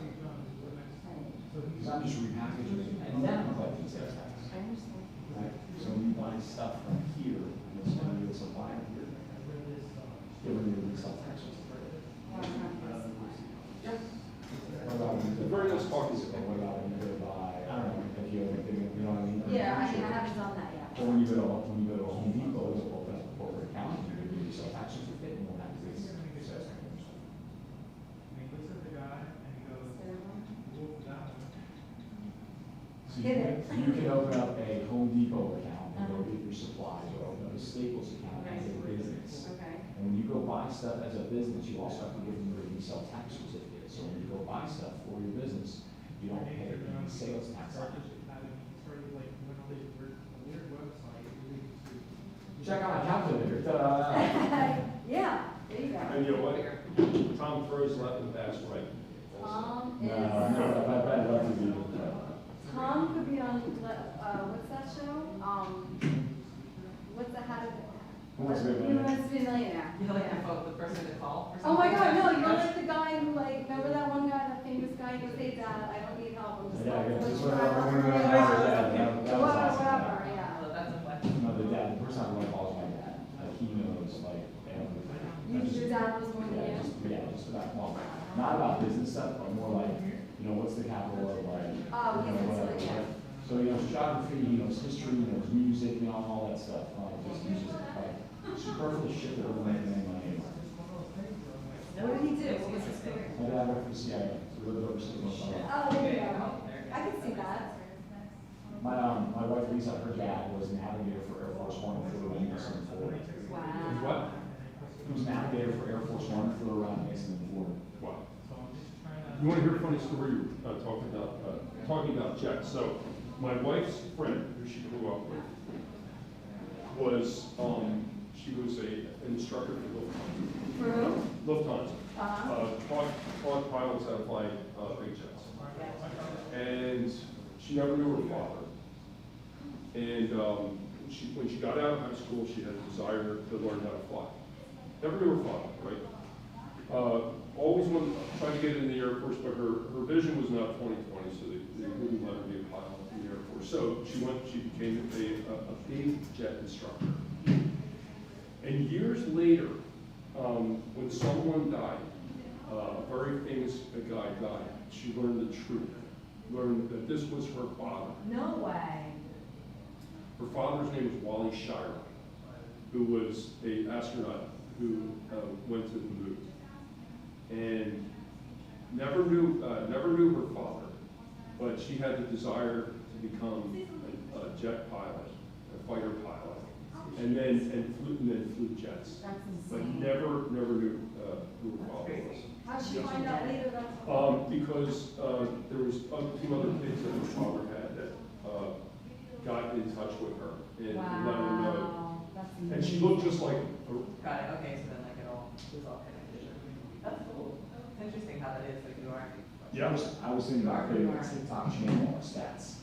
Because I'm just repackaging it, and then I'm collecting sales tax. I understand. Right? So when you buy stuff from here, and it's going to be a supplier here, you're going to resell tax certificate. What about when you go Very buy nice talking to you. What about when you go buy, I don't know, if you know what I mean? Yeah, I mean, I haven't done that yet. Or when you go to Home Depot, you open up a corporate account, you're going to resell tax certificate, and you'll have to get sales tax. So you can open up a Home Depot account and go get your supplies, or open up a Staples account as a business. Okay. And when you go buy stuff as a business, you also have to give them your resale tax certificate. So when you go buy stuff for your business, you don't pay any sales tax on it. Check out my calculator. Ta-da. Yeah, there you go. And you know what? Tom throws left and pass right. Tom No, is, I'd love to be. Tom could be on, what's that show? What's the, how did it? Who Wants to Be a Who Wants to Be a Millionaire? You like the phone, the person to call or Oh my something? God, no, you're like the guy who like, remember that one guy, that famous guy, he goes, hey dad, I don't need help, I'm just. Yeah, like, just what's whatever, your whatever, problem?" that was awesome. Whatever, yeah. Oh, that's a flex. No, the dad, the person I want to call is my dad. Like, he knows, like, everything. Your dad was more than you? Just about, well, not about business stuff, but more like, you know, what's the capital of, like, Oh, you know, yes, whatever, yeah. right? So, you know, geography, he knows history, he knows music, you know, all that stuff. He's just like, superfluous shit that doesn't make any money anymore. What did he do? What was his career? My dad worked for the CIA, so we lived overseas most of the time. Oh, there you go. I can see that. My wife Lisa, her dad was a navigator for Air Force One and flew around Mason and Florida. Wow. What? He was a navigator for Air Force One and flew around Mason and Florida. Wow. You want to hear a funny story, talking about jets? So, my wife's friend, who she grew up with, was, she was an instructor for Lufthansa. For who? Lufthansa. Uh-huh. Taught pilots how to fly big jets. And she never knew her father. And when she got out of high school, she had a desire to learn how to fly. Never knew her father, right? Always wanted, tried to get in the Air Force, but her vision was not 20/20, so they wouldn't let her be a pilot in the Air Force. So she became a big jet instructor. And years later, when someone died, a very famous guy died, she learned the truth. Learned that this was her father. No way. Her father's name was Wally Schirra, who was an astronaut who went to the moon. And never knew her father, but she had the desire to become a jet pilot, a fighter pilot, and then flew jets. That's But insane. never knew who her father was. How'd she find out later that? Because there was two other kids that her father had that got in touch with her and let her know. Wow. That's amazing. And she looked just like her. Got it, okay, so then like it all connected. That's cool. It's interesting how that is, like you are. Yeah. I was thinking about creating a TikTok channel on stats.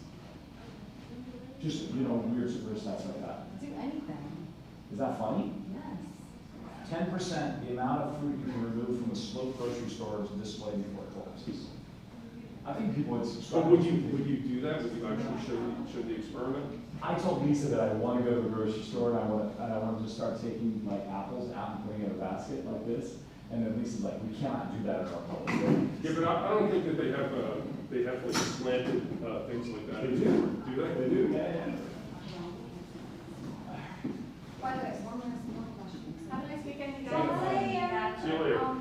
Just, you know, weird stats like that. Do anything. Is that funny? Yes. 10% the amount of food you can remove from a slope grocery store is displayed before it collapses. I think people would So subscribe. would you do that? Would you actually show the experiment? I told Lisa that I want to go to the grocery store and I want to just start taking like apples out and putting in a basket like this. And then Lisa's like, we cannot do that in our public building. Yeah, but I don't think that they have like slanted things like that. They do. Do they? They do, yeah. By the way, one more question. Have a nice weekend, you Bye. guys. See you later. What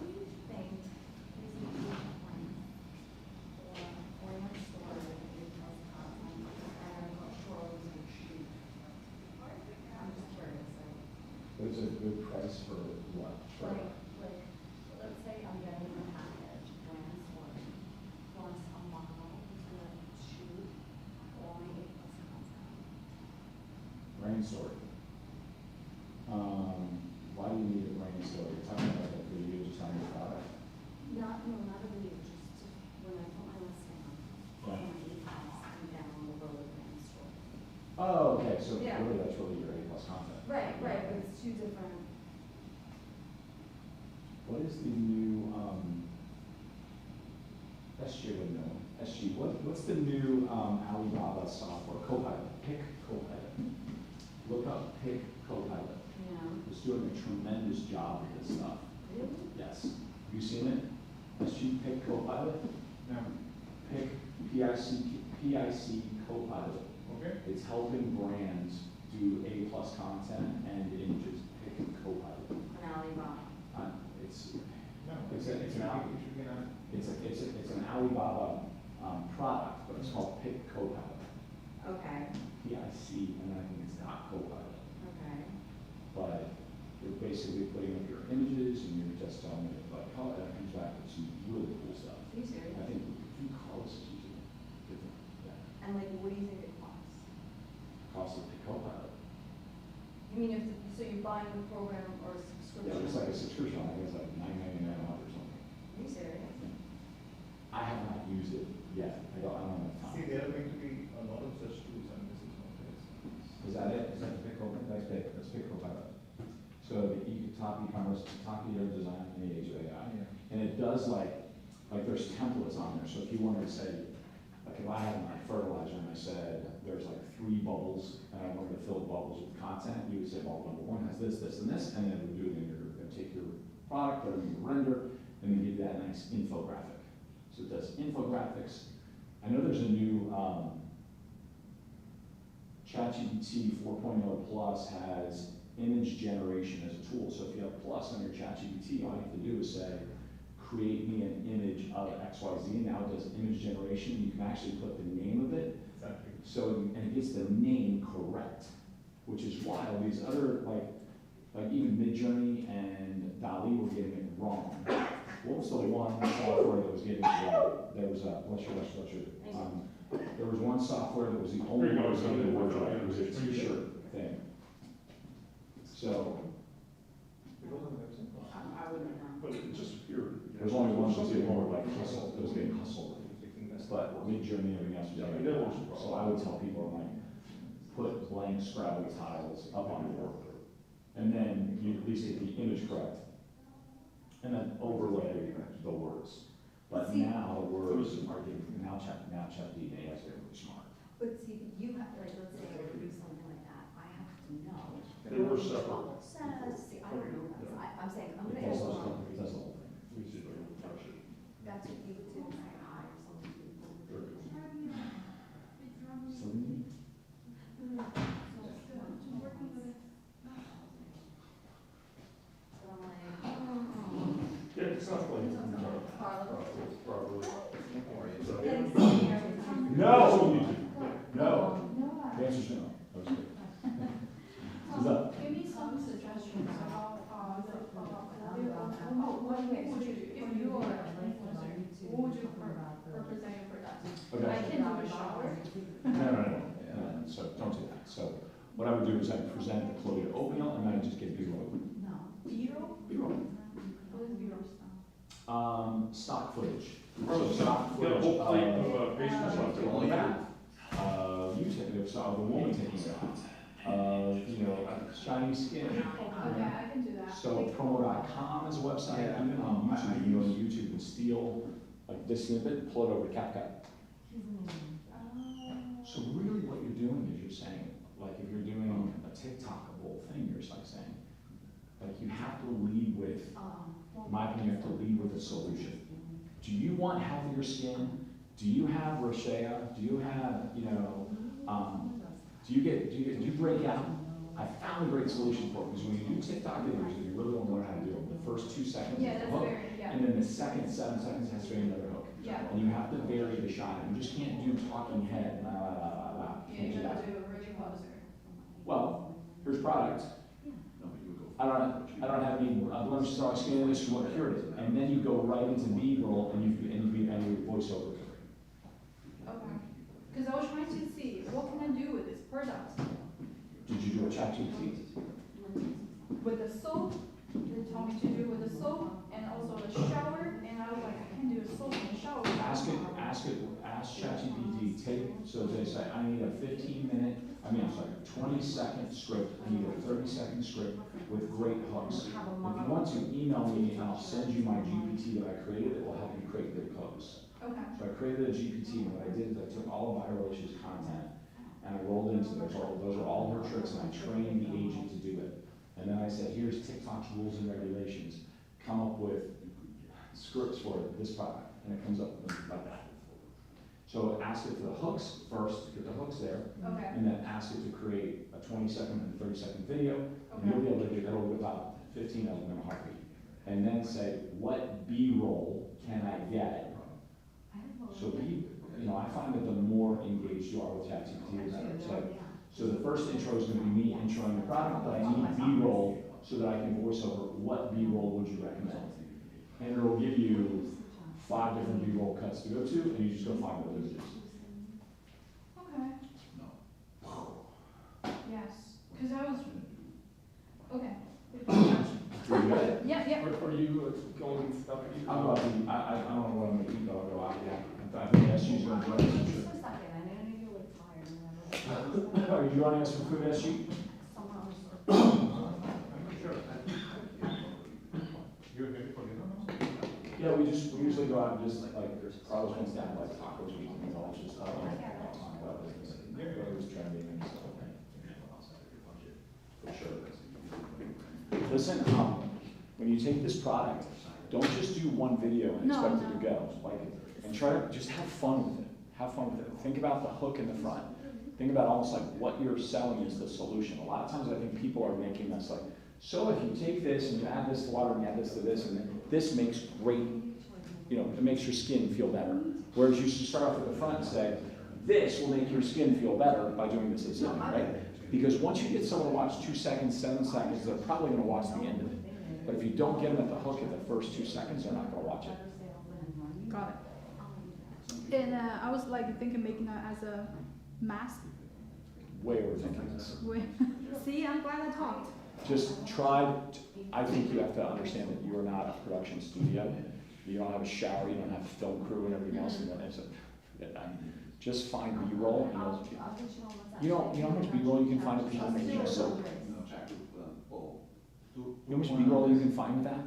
do you think is the key point for a store that retails content and controls and shoot? I'm just curious, What's a good price for what? like, let's say I'm getting a package, brand one, plus a model who's gonna shoot all my A+ content. Brain story. Why do you need a brain story? You're talking about a video just on your product. Not a video, just when I put my listing on, all my A+, I'm down the road brand story. Oh, okay, so Yeah. really, that's really your A+ content. Right, but it's two what is the new, SG would know, SG, what's the new, Alibaba software, Copilot, Pick Copilot? Look up Pick Copilot. Yeah. It's doing a tremendous job with this stuff. Really? Yes. Have you seen it? SG Pick Copilot? No. Pick, PIC Copilot. Okay. It's helping brands do A+ content and images. Pick Copilot. On Alibaba. It's No. It's an Alibaba product, but it's called Pick Copilot. Okay, PIC, and I think it's not Copilot. okay. But you're basically putting up your images and you're just telling it, like, oh, that comes back with some really cool stuff. Are you serious? I think Carlos is using it. Yeah. And like, what do you think it costs? Cost of Pick Copilot. You mean so you're buying the program or a subscription? Yeah, it's like a subscription, I think it's like $9.99 a month or something. Are you serious? I have not used it yet. I don't have time. See, there are going to be a lot of such tools, and this is one of those. Is that it? Is that the Pick Copilot? That's Pick Copilot. So the top e-commerce, top design in the age of AI. Yeah. And it does like there's templates on there. So if you wanted to say, like if I had my fertilizer and I said there's like 3 bubbles and I wanted to fill the bubbles with content, you would say, well, number 1 has this, this, and this, and then it would do it in your, take your product, put it in your render, and then give you that nice infographic. So it does infographics. I know there's a new ChatGPT 4.0 Plus has image generation as a tool. So if you have Plus on your ChatGPT, all you have to do is say, create me an image of XYZ, and now it does image generation. You can actually put the name of it. Exactly. So, and it gets the name correct, which is why all these other, like even Midjourney and DALL-E were getting it wrong. What was the one software that was getting it wrong? There was a, there was one software that was the only one that was getting it wrong. It was a t-shirt thing. So, It was on the website. I wouldn't know. But it just appeared. there's only one that was getting more like hustle, it was getting hustled. But Midjourney and everything else was getting it wrong. So I would tell people, like, put blank Scrabble tiles up on the board. And then you at least get the image correct. And then overlay the words. But See- now the words are getting, now ChatGPT is really smart. But see, you have, like, let's say I would do something like that, I have to know. They were separate. What it says, see, I don't know, I'm saying, I'm It gonna does ask the Ron. it does the whole thing. We see it, we touch it. That's what you would do, like, hire someone to do. Very good. So neat. So I'm like, Yeah, it's not like, Carla. properly. No! No. The answer's no. That was good. What's up? Give me some suggestions about, what would you, if you are an influencer, what would you represent your product? Okay. I can do a shower. No. So don't do that. So what I would do is I'd present the clothed oatmeal and then I'd just get B-roll. B-roll? B-roll. What is B-roll? Stock footage. Oh, so Stock got a whole footage plate of, of facial stuff. all you have. You taking it, so the woman taking it off. Shiny skin. Okay, I can do that. So promo.com is a website, even on YouTube, you go on YouTube and steal like this snippet, pull it over to CapCut. So really what you're doing is you're saying, like if you're doing a TikTokable thing, you're like saying, like you have to lead with, in my opinion, you have to lead with a solution. Do you want healthier skin? Do you have rosacea? Do you have, do you break out? I found a great solution for it, because when you do TikTok videos, you really want to learn how to do them. The first 2 seconds Yeah, is the that's hook, very, yeah. and then the second 7 seconds has to be another hook. Yeah. And you have to vary the shot. You just can't do talking head, blah, blah, blah, blah, blah. Yeah, Can't you do that. gotta do a really closer. Well, here's product. I don't have any blemishes on my skin, this is what cured it. And then you go right into B-roll and you voice over it. Okay. Because I was trying to see, what can I do with this product? Did you do a ChatGPT? With the soap, they told me to do with the soap, and also the shower, and I was like, I can do a soap in the shower. Ask ChatGPT, so they say, I need a 15-minute, I mean, it's like a 20-second script, and you get a 30-second script with great hooks. If you want to, email me and I'll send you my GPT that I created that will help you create good posts. Okay. So I created a GPT, and what I did is I took all of Viral Issues content and I rolled it into those are all her tricks, and I trained the agent to do it. And then I said, here's TikTok's rules and regulations. Come up with scripts for this product, and it comes up with like that. So ask it for the hooks first, get the hooks there, Okay. and then ask it to create a 20-second and 30-second video, and you'll be able to do that'll be about 15 of them in a heartbeat. And then say, what B-roll can I get? So I find that the more engaged you are with ChatGPT, the better. So the first intro is going to be me introing the product, but I need B-roll so that I can voice over what B-roll would you recommend. And it will give you 5 different B-roll cuts to go to, and you just go find those images. Okay. Yes, because I was, okay. Pretty good. Yeah, yeah. Are you going up? I'm about to, I don't know what I'm going to eat, but I'll go out, yeah. I think SU's going to join us. Are you joining us for food, SU? Yeah, we usually go out and just like, Carlos wants to have like tacos weekend, and all just talk about business, what was trending and stuff. For sure. Listen, when you take this product, don't just do one video and No, expect it no. to go. Like, and try to just have fun with it. Have fun with it. Think about the hook in the front. Think about almost like what you're selling is the solution. A lot of times I think people are making this like, so if you take this and you add this to water and you add this to this, and then this makes great, it makes your skin feel better. Whereas you should start off at the front and say, this will make your skin feel better by doing this at the end, right? Because once you get someone to watch 2 seconds, 7 seconds, they're probably going to watch the end of it. But if you don't get them at the hook at the first 2 seconds, they're not going to watch it. Got it. And I was like thinking making that as a mask. Way overthinking this. See, I'm glad I talked. Just I think you have to understand that you are not a production studio. You don't have a shower, you don't have a film crew and everything else. And just find B-roll. You know how much B-roll you can find of people making soap? You know how much B-roll you can find with that?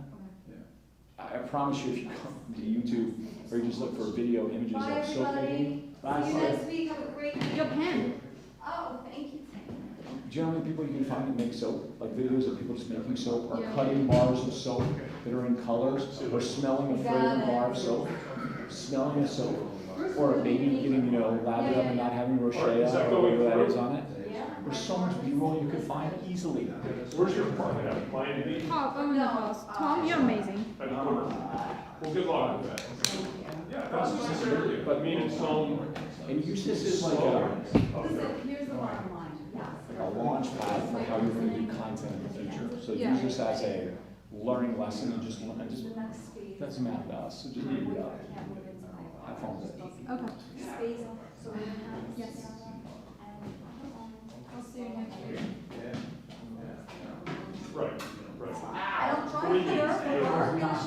I promise you, if you come to YouTube or you just look for video images of soap making. See you next week. Have a great night. Your pen. Oh, thank you. Do you know how many people you can find that make soap? Like videos of people just making soap or Yeah. cutting bars of soap that are in colors, or smelling a fragrant bar of soap, smelling a soap, or a baby getting, lathered up and not having rosacea or whatever that is on it. There's so much B-roll you can find easily. Where's your apartment at? Miami? Tom, I'm in the house. Tom, you're amazing. Well, good luck with that. Yeah, that's sincerely, but I mean, it's And use this as like Listen, here's the bottom line. a launch pad for how you're going to do content in the future. So use this as a learning lesson and just doesn't matter to us. So just leave it up. Have fun with it. Okay. Space, so we're gonna have. Yes. I'll see you next week. right. I don't join here for work. I'll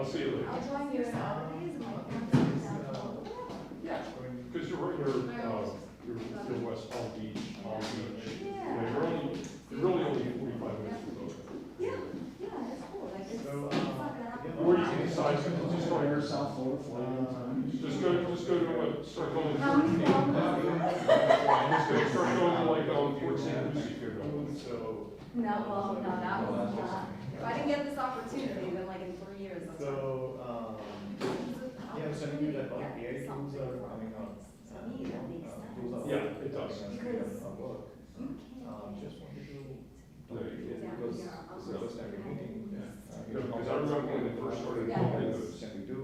see you later. I'll join here Saturdays and my parents are down. Yeah, because you're West Palm Beach. Yeah. You're really only 45 minutes from both. Yeah, that's cool. Like it's not gonna happen. Or you can decide to just go here. South Florida. Just go to start going. How many Just start going like on 14 Lucy if you're going. So. No, well, no, that was not. If I didn't get this opportunity, then like in 3 years. That's So, yeah, I'm sending you that all the AI tools are coming out. To me, that makes sense. Tools are Yeah, it does. Because work. you can't. Just wanted to. No, you can't. Because it's the first time we're meeting. Because I remember when they first started calling those. Can we do?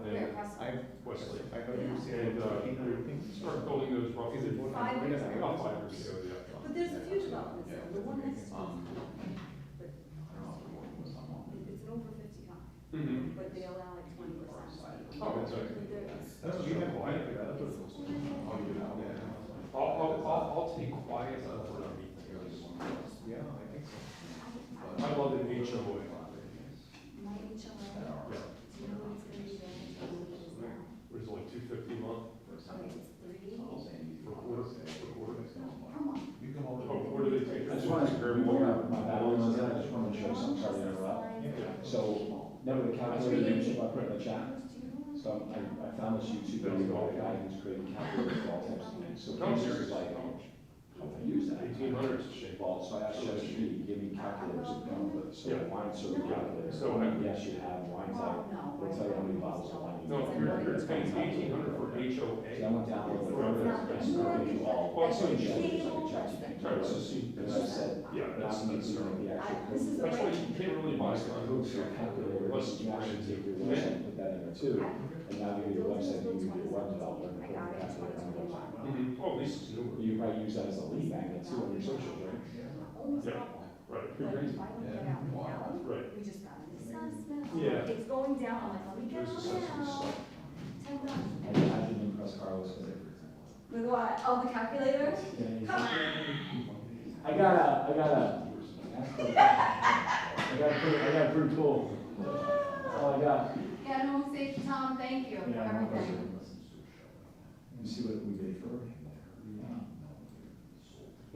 Very impressive. Wesley. I heard you say And, 13 started building those roughly. Is it more than 5 years ago? About 5 years ago, yeah. But there's a few developments there. The one next to me. But it's an over 50 con, Mm-hmm. but they allow like 20%. Oh, that's okay. We have quiet developers. I'll take quiet over everything. Yeah, I think so. I love an HOA. My HOA, do you know what it's gonna be there? Which is like $250 a month Okay, it's 3. for a quarter. Never the calculator YouTube I put in the chat. So I found this YouTube video of a guy who's creating calculators for all types of things. So he's just like, how do I use that? 1800s shape. Well, so I asked ChatGPT, give me calculators of gum, so Yeah. wine serving calculator. So yes, you have wine type, it'll tell you how many bottles of wine you No, need. you're paying 1,800 for So I HOA. went down with the all. Well, so like you- a ChatGPT. Right, so see, And I said, yeah, now that's I'm not using the actual code. That's why you can't really buy condos So calculator, unless you actually take your website and put that in there too. And now you go to your website, you can be a web developer and put the calculator on your website. Oh, at least it's newer. You might use that as a lead magnet too on your socials, right? Yeah, right. Pretty crazy. Right. We just got an assessment. Yeah. It's going down, I'm like, let me get There's on assessment now. stuff. I didn't impress Carlos with it. With what? Oh, the calculator? Come on. I got a pretty cool. That's all I got. Get home safe, Tom, thank you for Yeah, no everything. question. Let me see what we did for.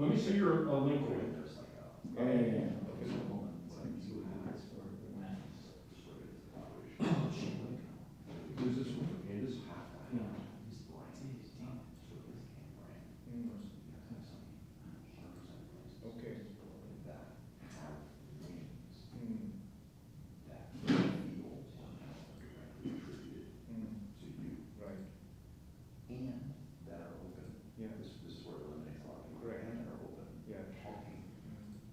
Let me see your link to it. Yeah. Who's this one? Candace? Okay. Right. And that are open. Yeah. This is where it eliminates a lot of people. Correct. And that are open. Yeah. Talking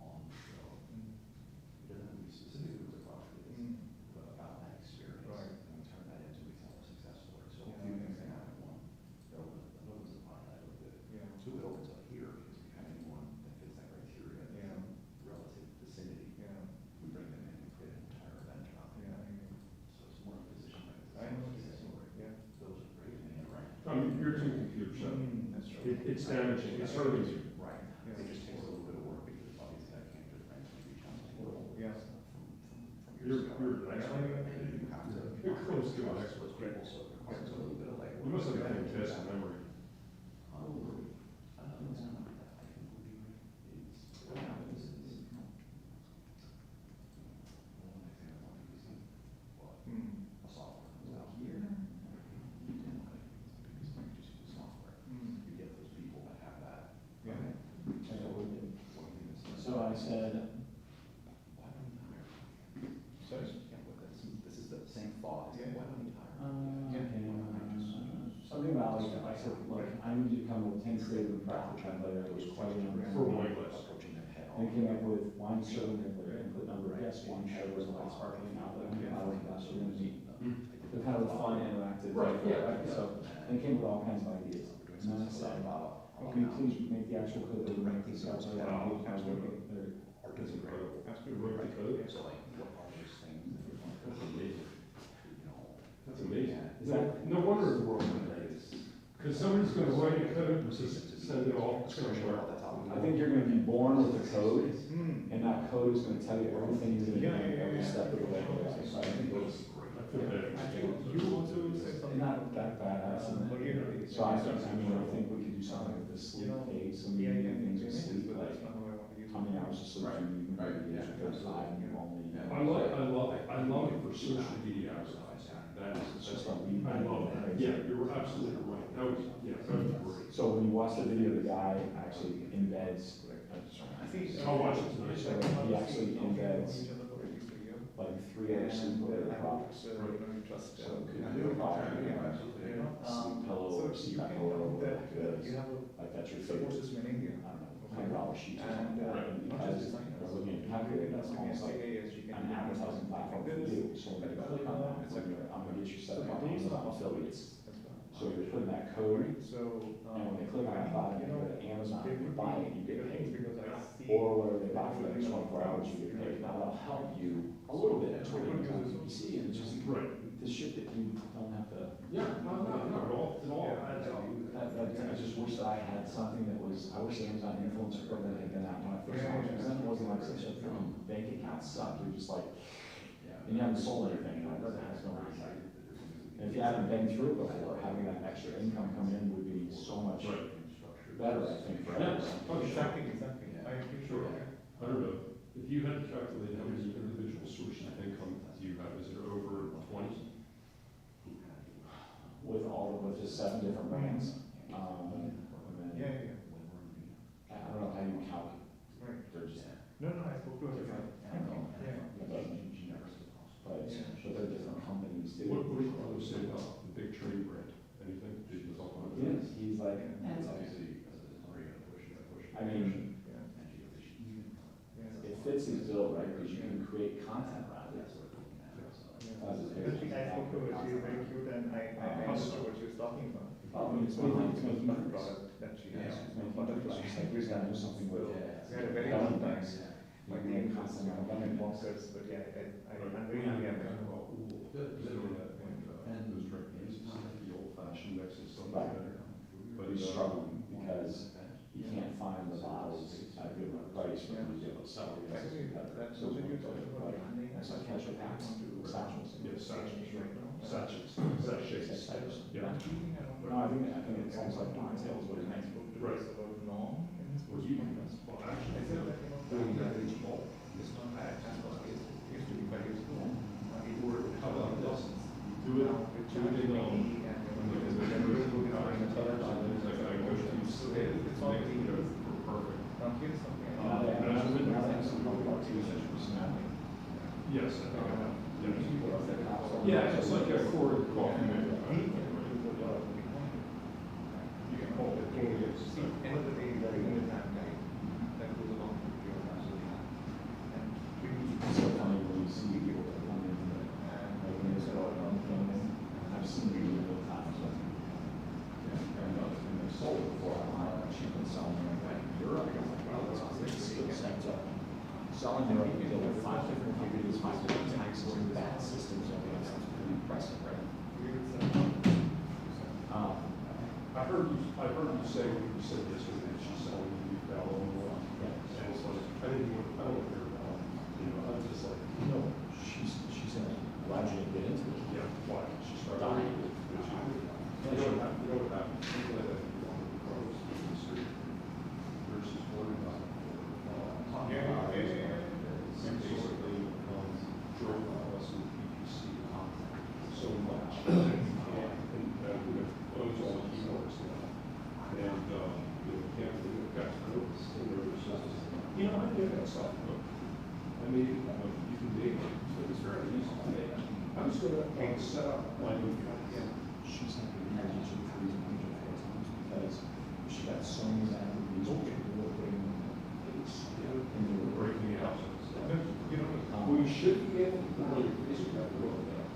on the show. It doesn't have to be specific to the property, but about that experience. Right. And we turn that into a success story. So a Yeah. few things that happen. One, it opens the pilot a bit. Yeah. Two, it opens up here because we have anyone that fits that criteria Yeah. from relative vicinity. Yeah. We bring them in and create an entire event around Yeah. them. So it's more of a position like this. I know. Success story. Yeah. Those are great and interact. I mean, you're too computer savvy. That's It's damaging, it's hurting you. Right. Yeah. It just takes a little bit of work because obviously I can't just randomly reach out to people. Yeah. From You're your an scale. expert. You have to. You're close to an Those expert. people, so it requires a little bit of legwork. You must have a fantastic memory. It's not like that. I think would be great. It's, what happens is, one example I'm using, but a software comes out here. You didn't like it, because you just use the software. You get those people that have that. Yeah. So I said, Why don't you hire? Sorry? Yeah, but this is the same thought, it's like, why don't you hire? something about like, I said, look, I need you to come with 10 creative and practical translator. It was quite a For wine glass. Approaching them head They on. came up with wine serving and input number of guests, wine servers, light sparkling outlet, bottles, glass, you're gonna meet. They're kind of a fun, interactive. Right, yeah. Right, so they came with all kinds of ideas. And then I said, can you please make the actual code that we make this up so that I was working there. That's incredible. You wrote the code? So like, what are those things that you're going to, That's amazing. you know? That's amazing. Is that- No wonder the world went like this. Because somebody's gonna write a code and just send it off, it's gonna work. I think you're gonna be born with a code, and that code is gonna tell you everything you're gonna do every step of the way. So I think it's I feel bad. You also said something. not that bad, isn't it? So I think, I think we could do something with the sleep aid, some of the things with sleep, like, how many hours of sleep you need, maybe you should go to 5 and you only. I love it for social media advertising. It's just That's, like we. I love that. Yeah, you're absolutely right. That was, yeah, that was great. So when you watch the video, the guy actually embeds, I think. I'll watch it tonight. so he actually embeds like 3 other sleep related products. So you don't trust. So it could do a product, sleep pillow or So sleep you can pillow, count that like you have a like that's your support favorite. system in India. I don't know, $100 sheet or something like that. And Not because just design. we're looking at calculator, that's almost like an advertising platform for you. So when you click on that, it's like, I'm gonna get you set up on Amazon affiliates. So you're putting that code, So. and when they click on that button, you go to Amazon, you buy it, you get paid. Because I see. Or whatever they buy for the next 24 hours, you get paid. Now that'll help you a little bit until you get on PPC, and it's just Right. the shit that you don't have to. Yeah, no, it all adds up. I just wish that I had something that was, I wish Amazon influencer program had been out when I first launched, because then it wasn't like such a thing. Bank accounts sucked, you're just like, and you haven't sold anything, it has no reason. And if you haven't been through it before, having that extra income come in would be so much Right. better, I think, for Yes. everyone. Oh, Exactly. I appreciate Sure. that. I don't know, if you had to calculate how many individual sources of income do you have? Is it over 20? With with the 7 different brands. I don't know how you calculate. They're just No, I spoke to her. different. I don't know. But they're different companies too. What do you say about the big trade brand? Anything? Did you talk about that? Yes, he's like, I mean, it fits his bill, right, because you can create content around it. I spoke to her, she was very cute, and I understood what she was talking about. I mean, it's making One product that she has. It's like, we're gonna do something with it. We had a very long time, my name was Lemon Bonkers, but yeah, I'm really happy. The old-fashioned Mexican stuff Right. better. But he's struggling because he can't find the bottles at a good price for him to be able to sell it. That's what you talked about. It's like ketchup packs, satchels. Yeah, sachets, right. Sachets. Sachets. Yeah. No, I think it's almost like mocktails, what it meant. Right. About norm in his Well, actually, doing that is bulk. It's not bad, it used to be 5 years ago. Or how about this? Do it, It's all perfect. Now here's something. Now they have some about two Yes, I think I have. Yeah, it's like a core coffee maker. You can hold it. See, end of the day, there is that guy that goes along with your and It's so funny when you see people that come in and like when there's a lot of things, I've seen people all the time. And they're sold before I cheap and selling them like Europe. Well, it's skill sets up. Selling Europe, you deal with 5 different companies, 5 different taxes and bad systems. That's pretty impressive, right? I heard you say what you said yesterday, that she's selling you valid more. And it's like, I don't know if you're, I'm just like, She's in a graduate get into it. yeah, why? She started. You know what happened? People that want to propose in the street versus worrying about. And basically, drove us in PPC so much. And those all the keywords now. And, can't believe it got noticed. I did that stuff. I made, you can make it, so it's very easy to make. I was gonna set up my new She's not going to use it for these major times because she got so many bad reviews. People were putting them in the face. And they were breaking it out. We should be able to really reason that world there.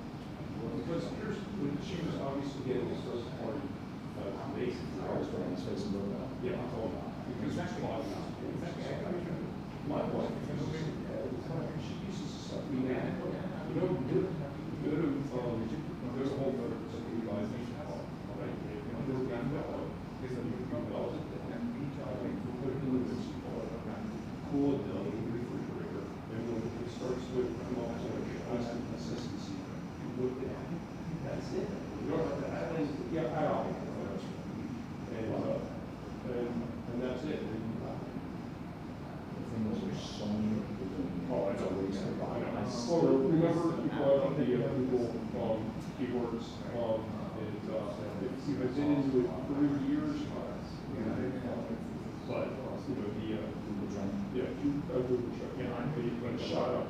Because here's, when she was obviously getting this first party, amazing. I was trying to say some more about. Yeah, because that's why my wife, she uses stuff. We had, go to there's a whole other something you guys need to have, right? There's a fellow, is a new fellow, and we try to put it in this cool it down in the refrigerator, and when it starts to come off, so it has some consistency, you look at it, that's it. You don't have to add anything, yeah, I don't. And that's it. The thing was, there's so many people doing. Oh, it's a waste of time. I Well, still remember you brought up the Google keywords, and if you've been into it 3 years, but, Google check, but shot up.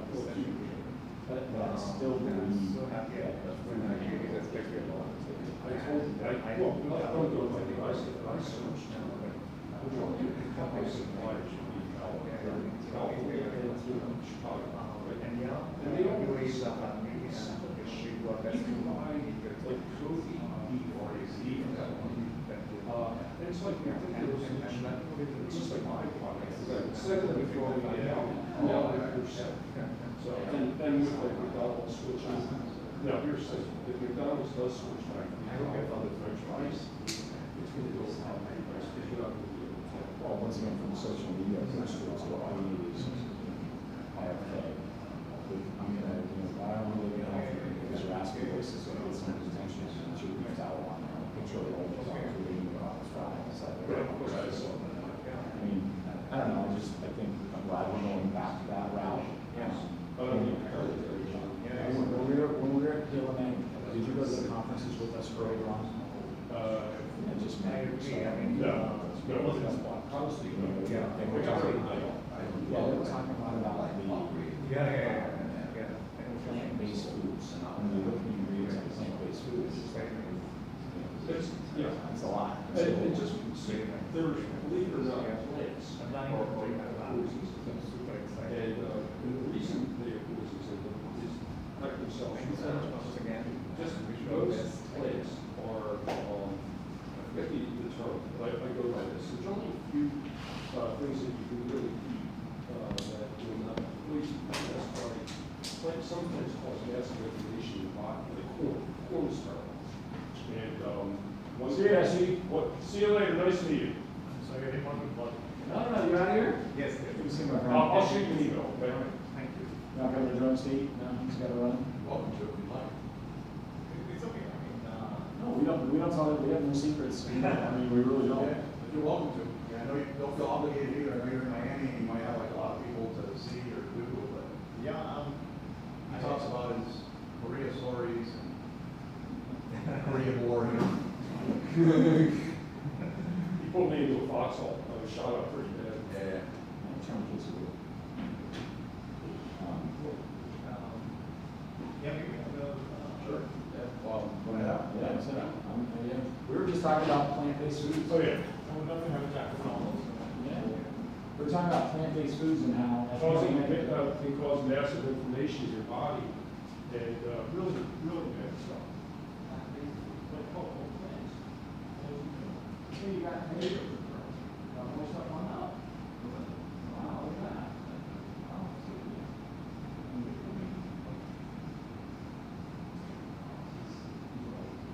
But I still believe So happy when I really respect your law. I told you, I don't go by the I said, I searched now, but I supplier should be California, Chicago, right? And they don't really sell that many. You can buy like Kofi BRAZ, and it's like ridiculous. It's just like my product. Instead of throwing it out, now they're selling. So, and with like McDonald's switches, now here's the thing, if McDonald's does switch back to the French fries, it's gonna go up, it's not gonna be able to. well, once again, from social media, it's what all you need is IFK. I'm gonna, I don't really get off here because you're asking voices, so it's not attention, and you can tell on a picture of the old ones, reading about this Friday, it's like, I mean, I don't know, I think I'm glad we're going back that route. Yes. No, honestly, no. Yeah, they were talking about like plant-based foods, when you look at the ingredients of plant-based foods, it's like, It's, yeah. it's a lot. And just, there's, believe it or not, plates are courses. And, the reason they are courses is like themselves. Just those plates are, I forget the term, but I go by this. There's only a few, things that you can really eat, that will not, at least, that's why, like, some things cause massive inflammation in the body, like corn is terrible. And, one See ya, see. see you later, nice to meet you. So you're in one with one. No, you out of here? Yes, You see my friend? I'll shoot you an email, okay? thank you. Not going to join Steve? No, he's got to run. Welcome to it, if you'd like. It's okay, I mean, No, we don't talk, we have no secrets. I mean, we really don't. But you're welcome to. Yeah, I know you don't feel obligated either. I know you're in Miami and you might have like a lot of people to see or do, but yeah, he talks about his Korea stories and Korea War. He put me into a foxhole, I was shot up pretty bad. Yeah. Term kids are good. yeah, we can go, Sure. Yeah. Well, Point it out. Yeah, it's yeah. We were just talking about plant-based foods. Oh, yeah. we'll definitely have a chat with all those. Yeah. We're talking about plant-based foods and how. Can cause massive inflammation in your body, and, really, really bad stuff. Like, whole plants. Hey, you got potatoes. Got more stuff on that. Wow, look at that. Wow, that's good. I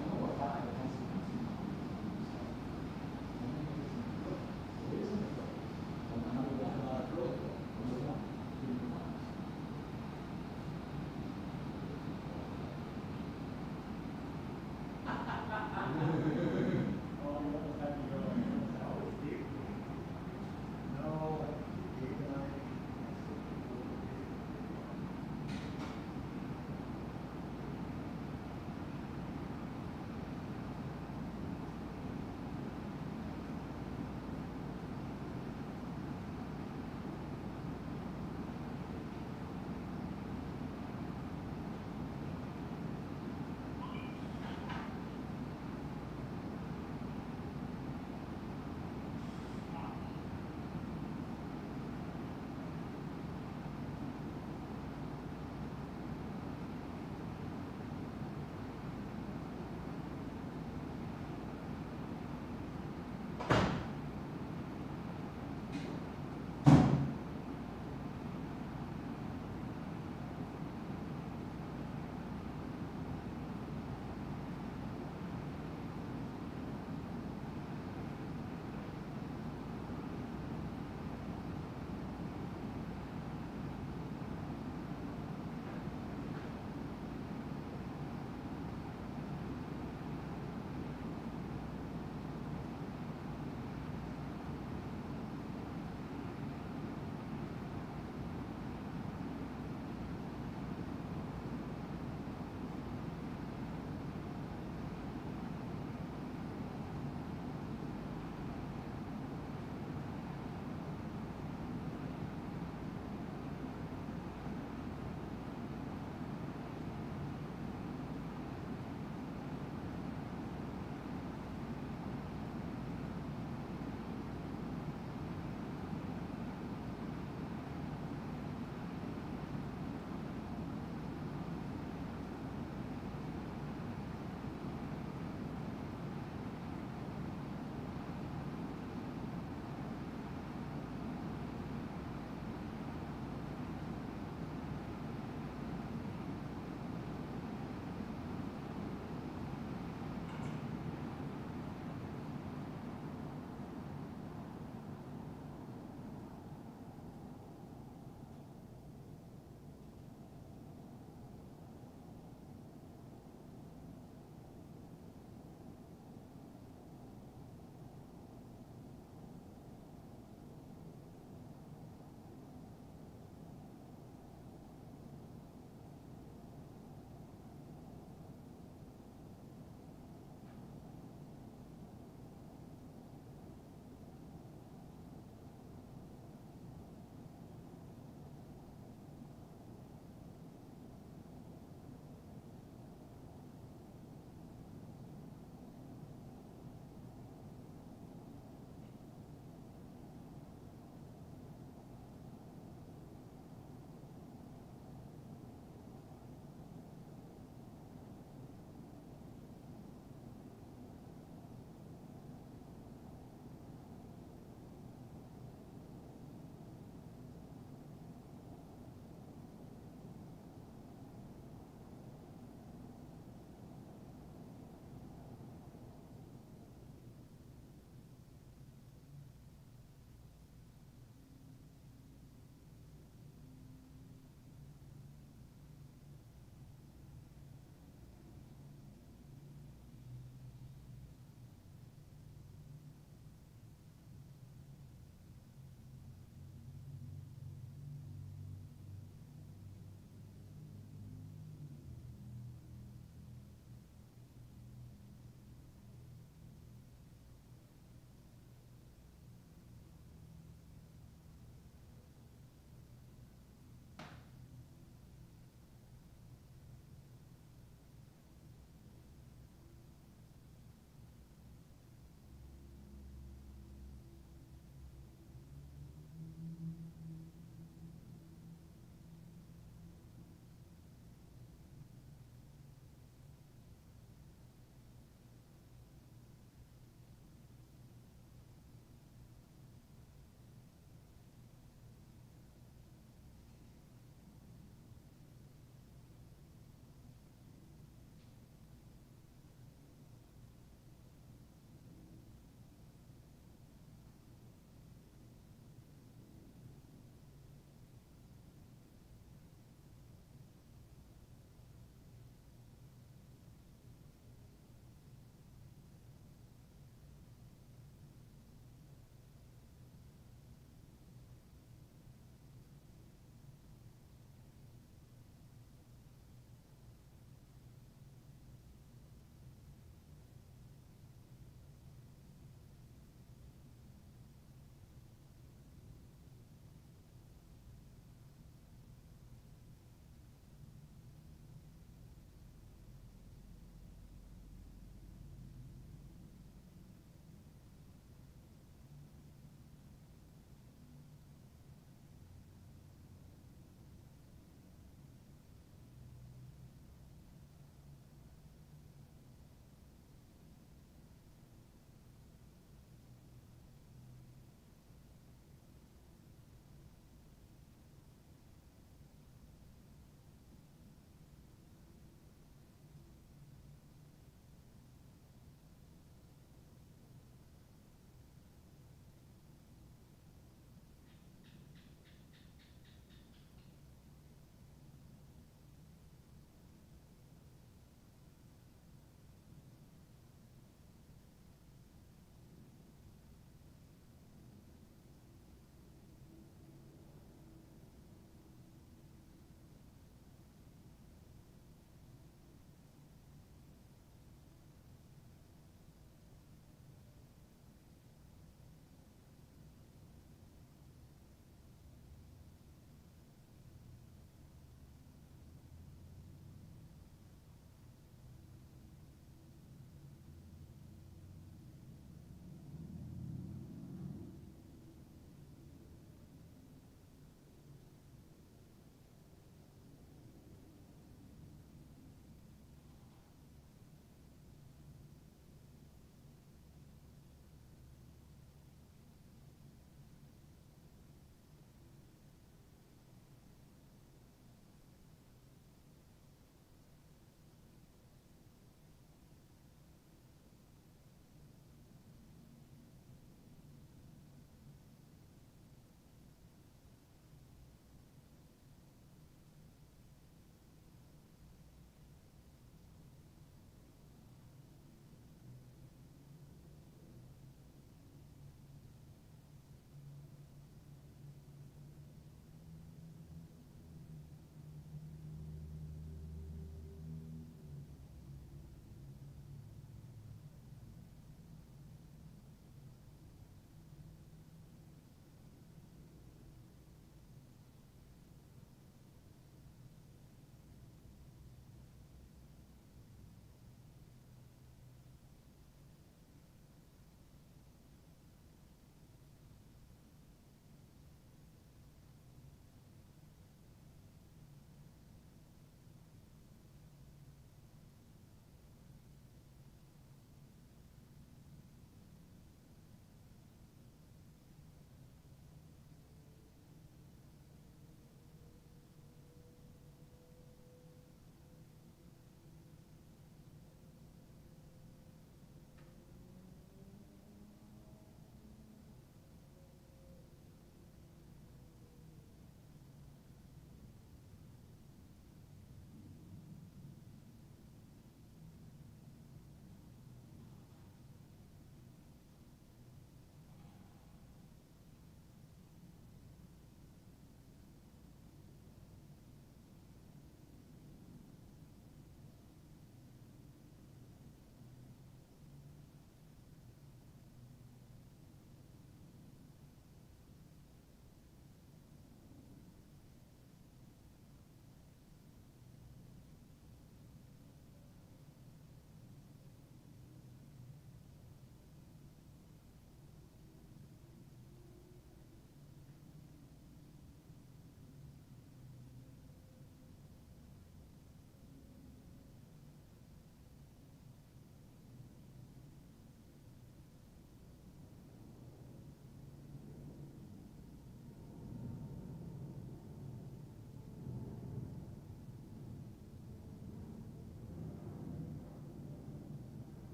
don't know what kind, but that's. It isn't. I don't know how to get a lot of curly.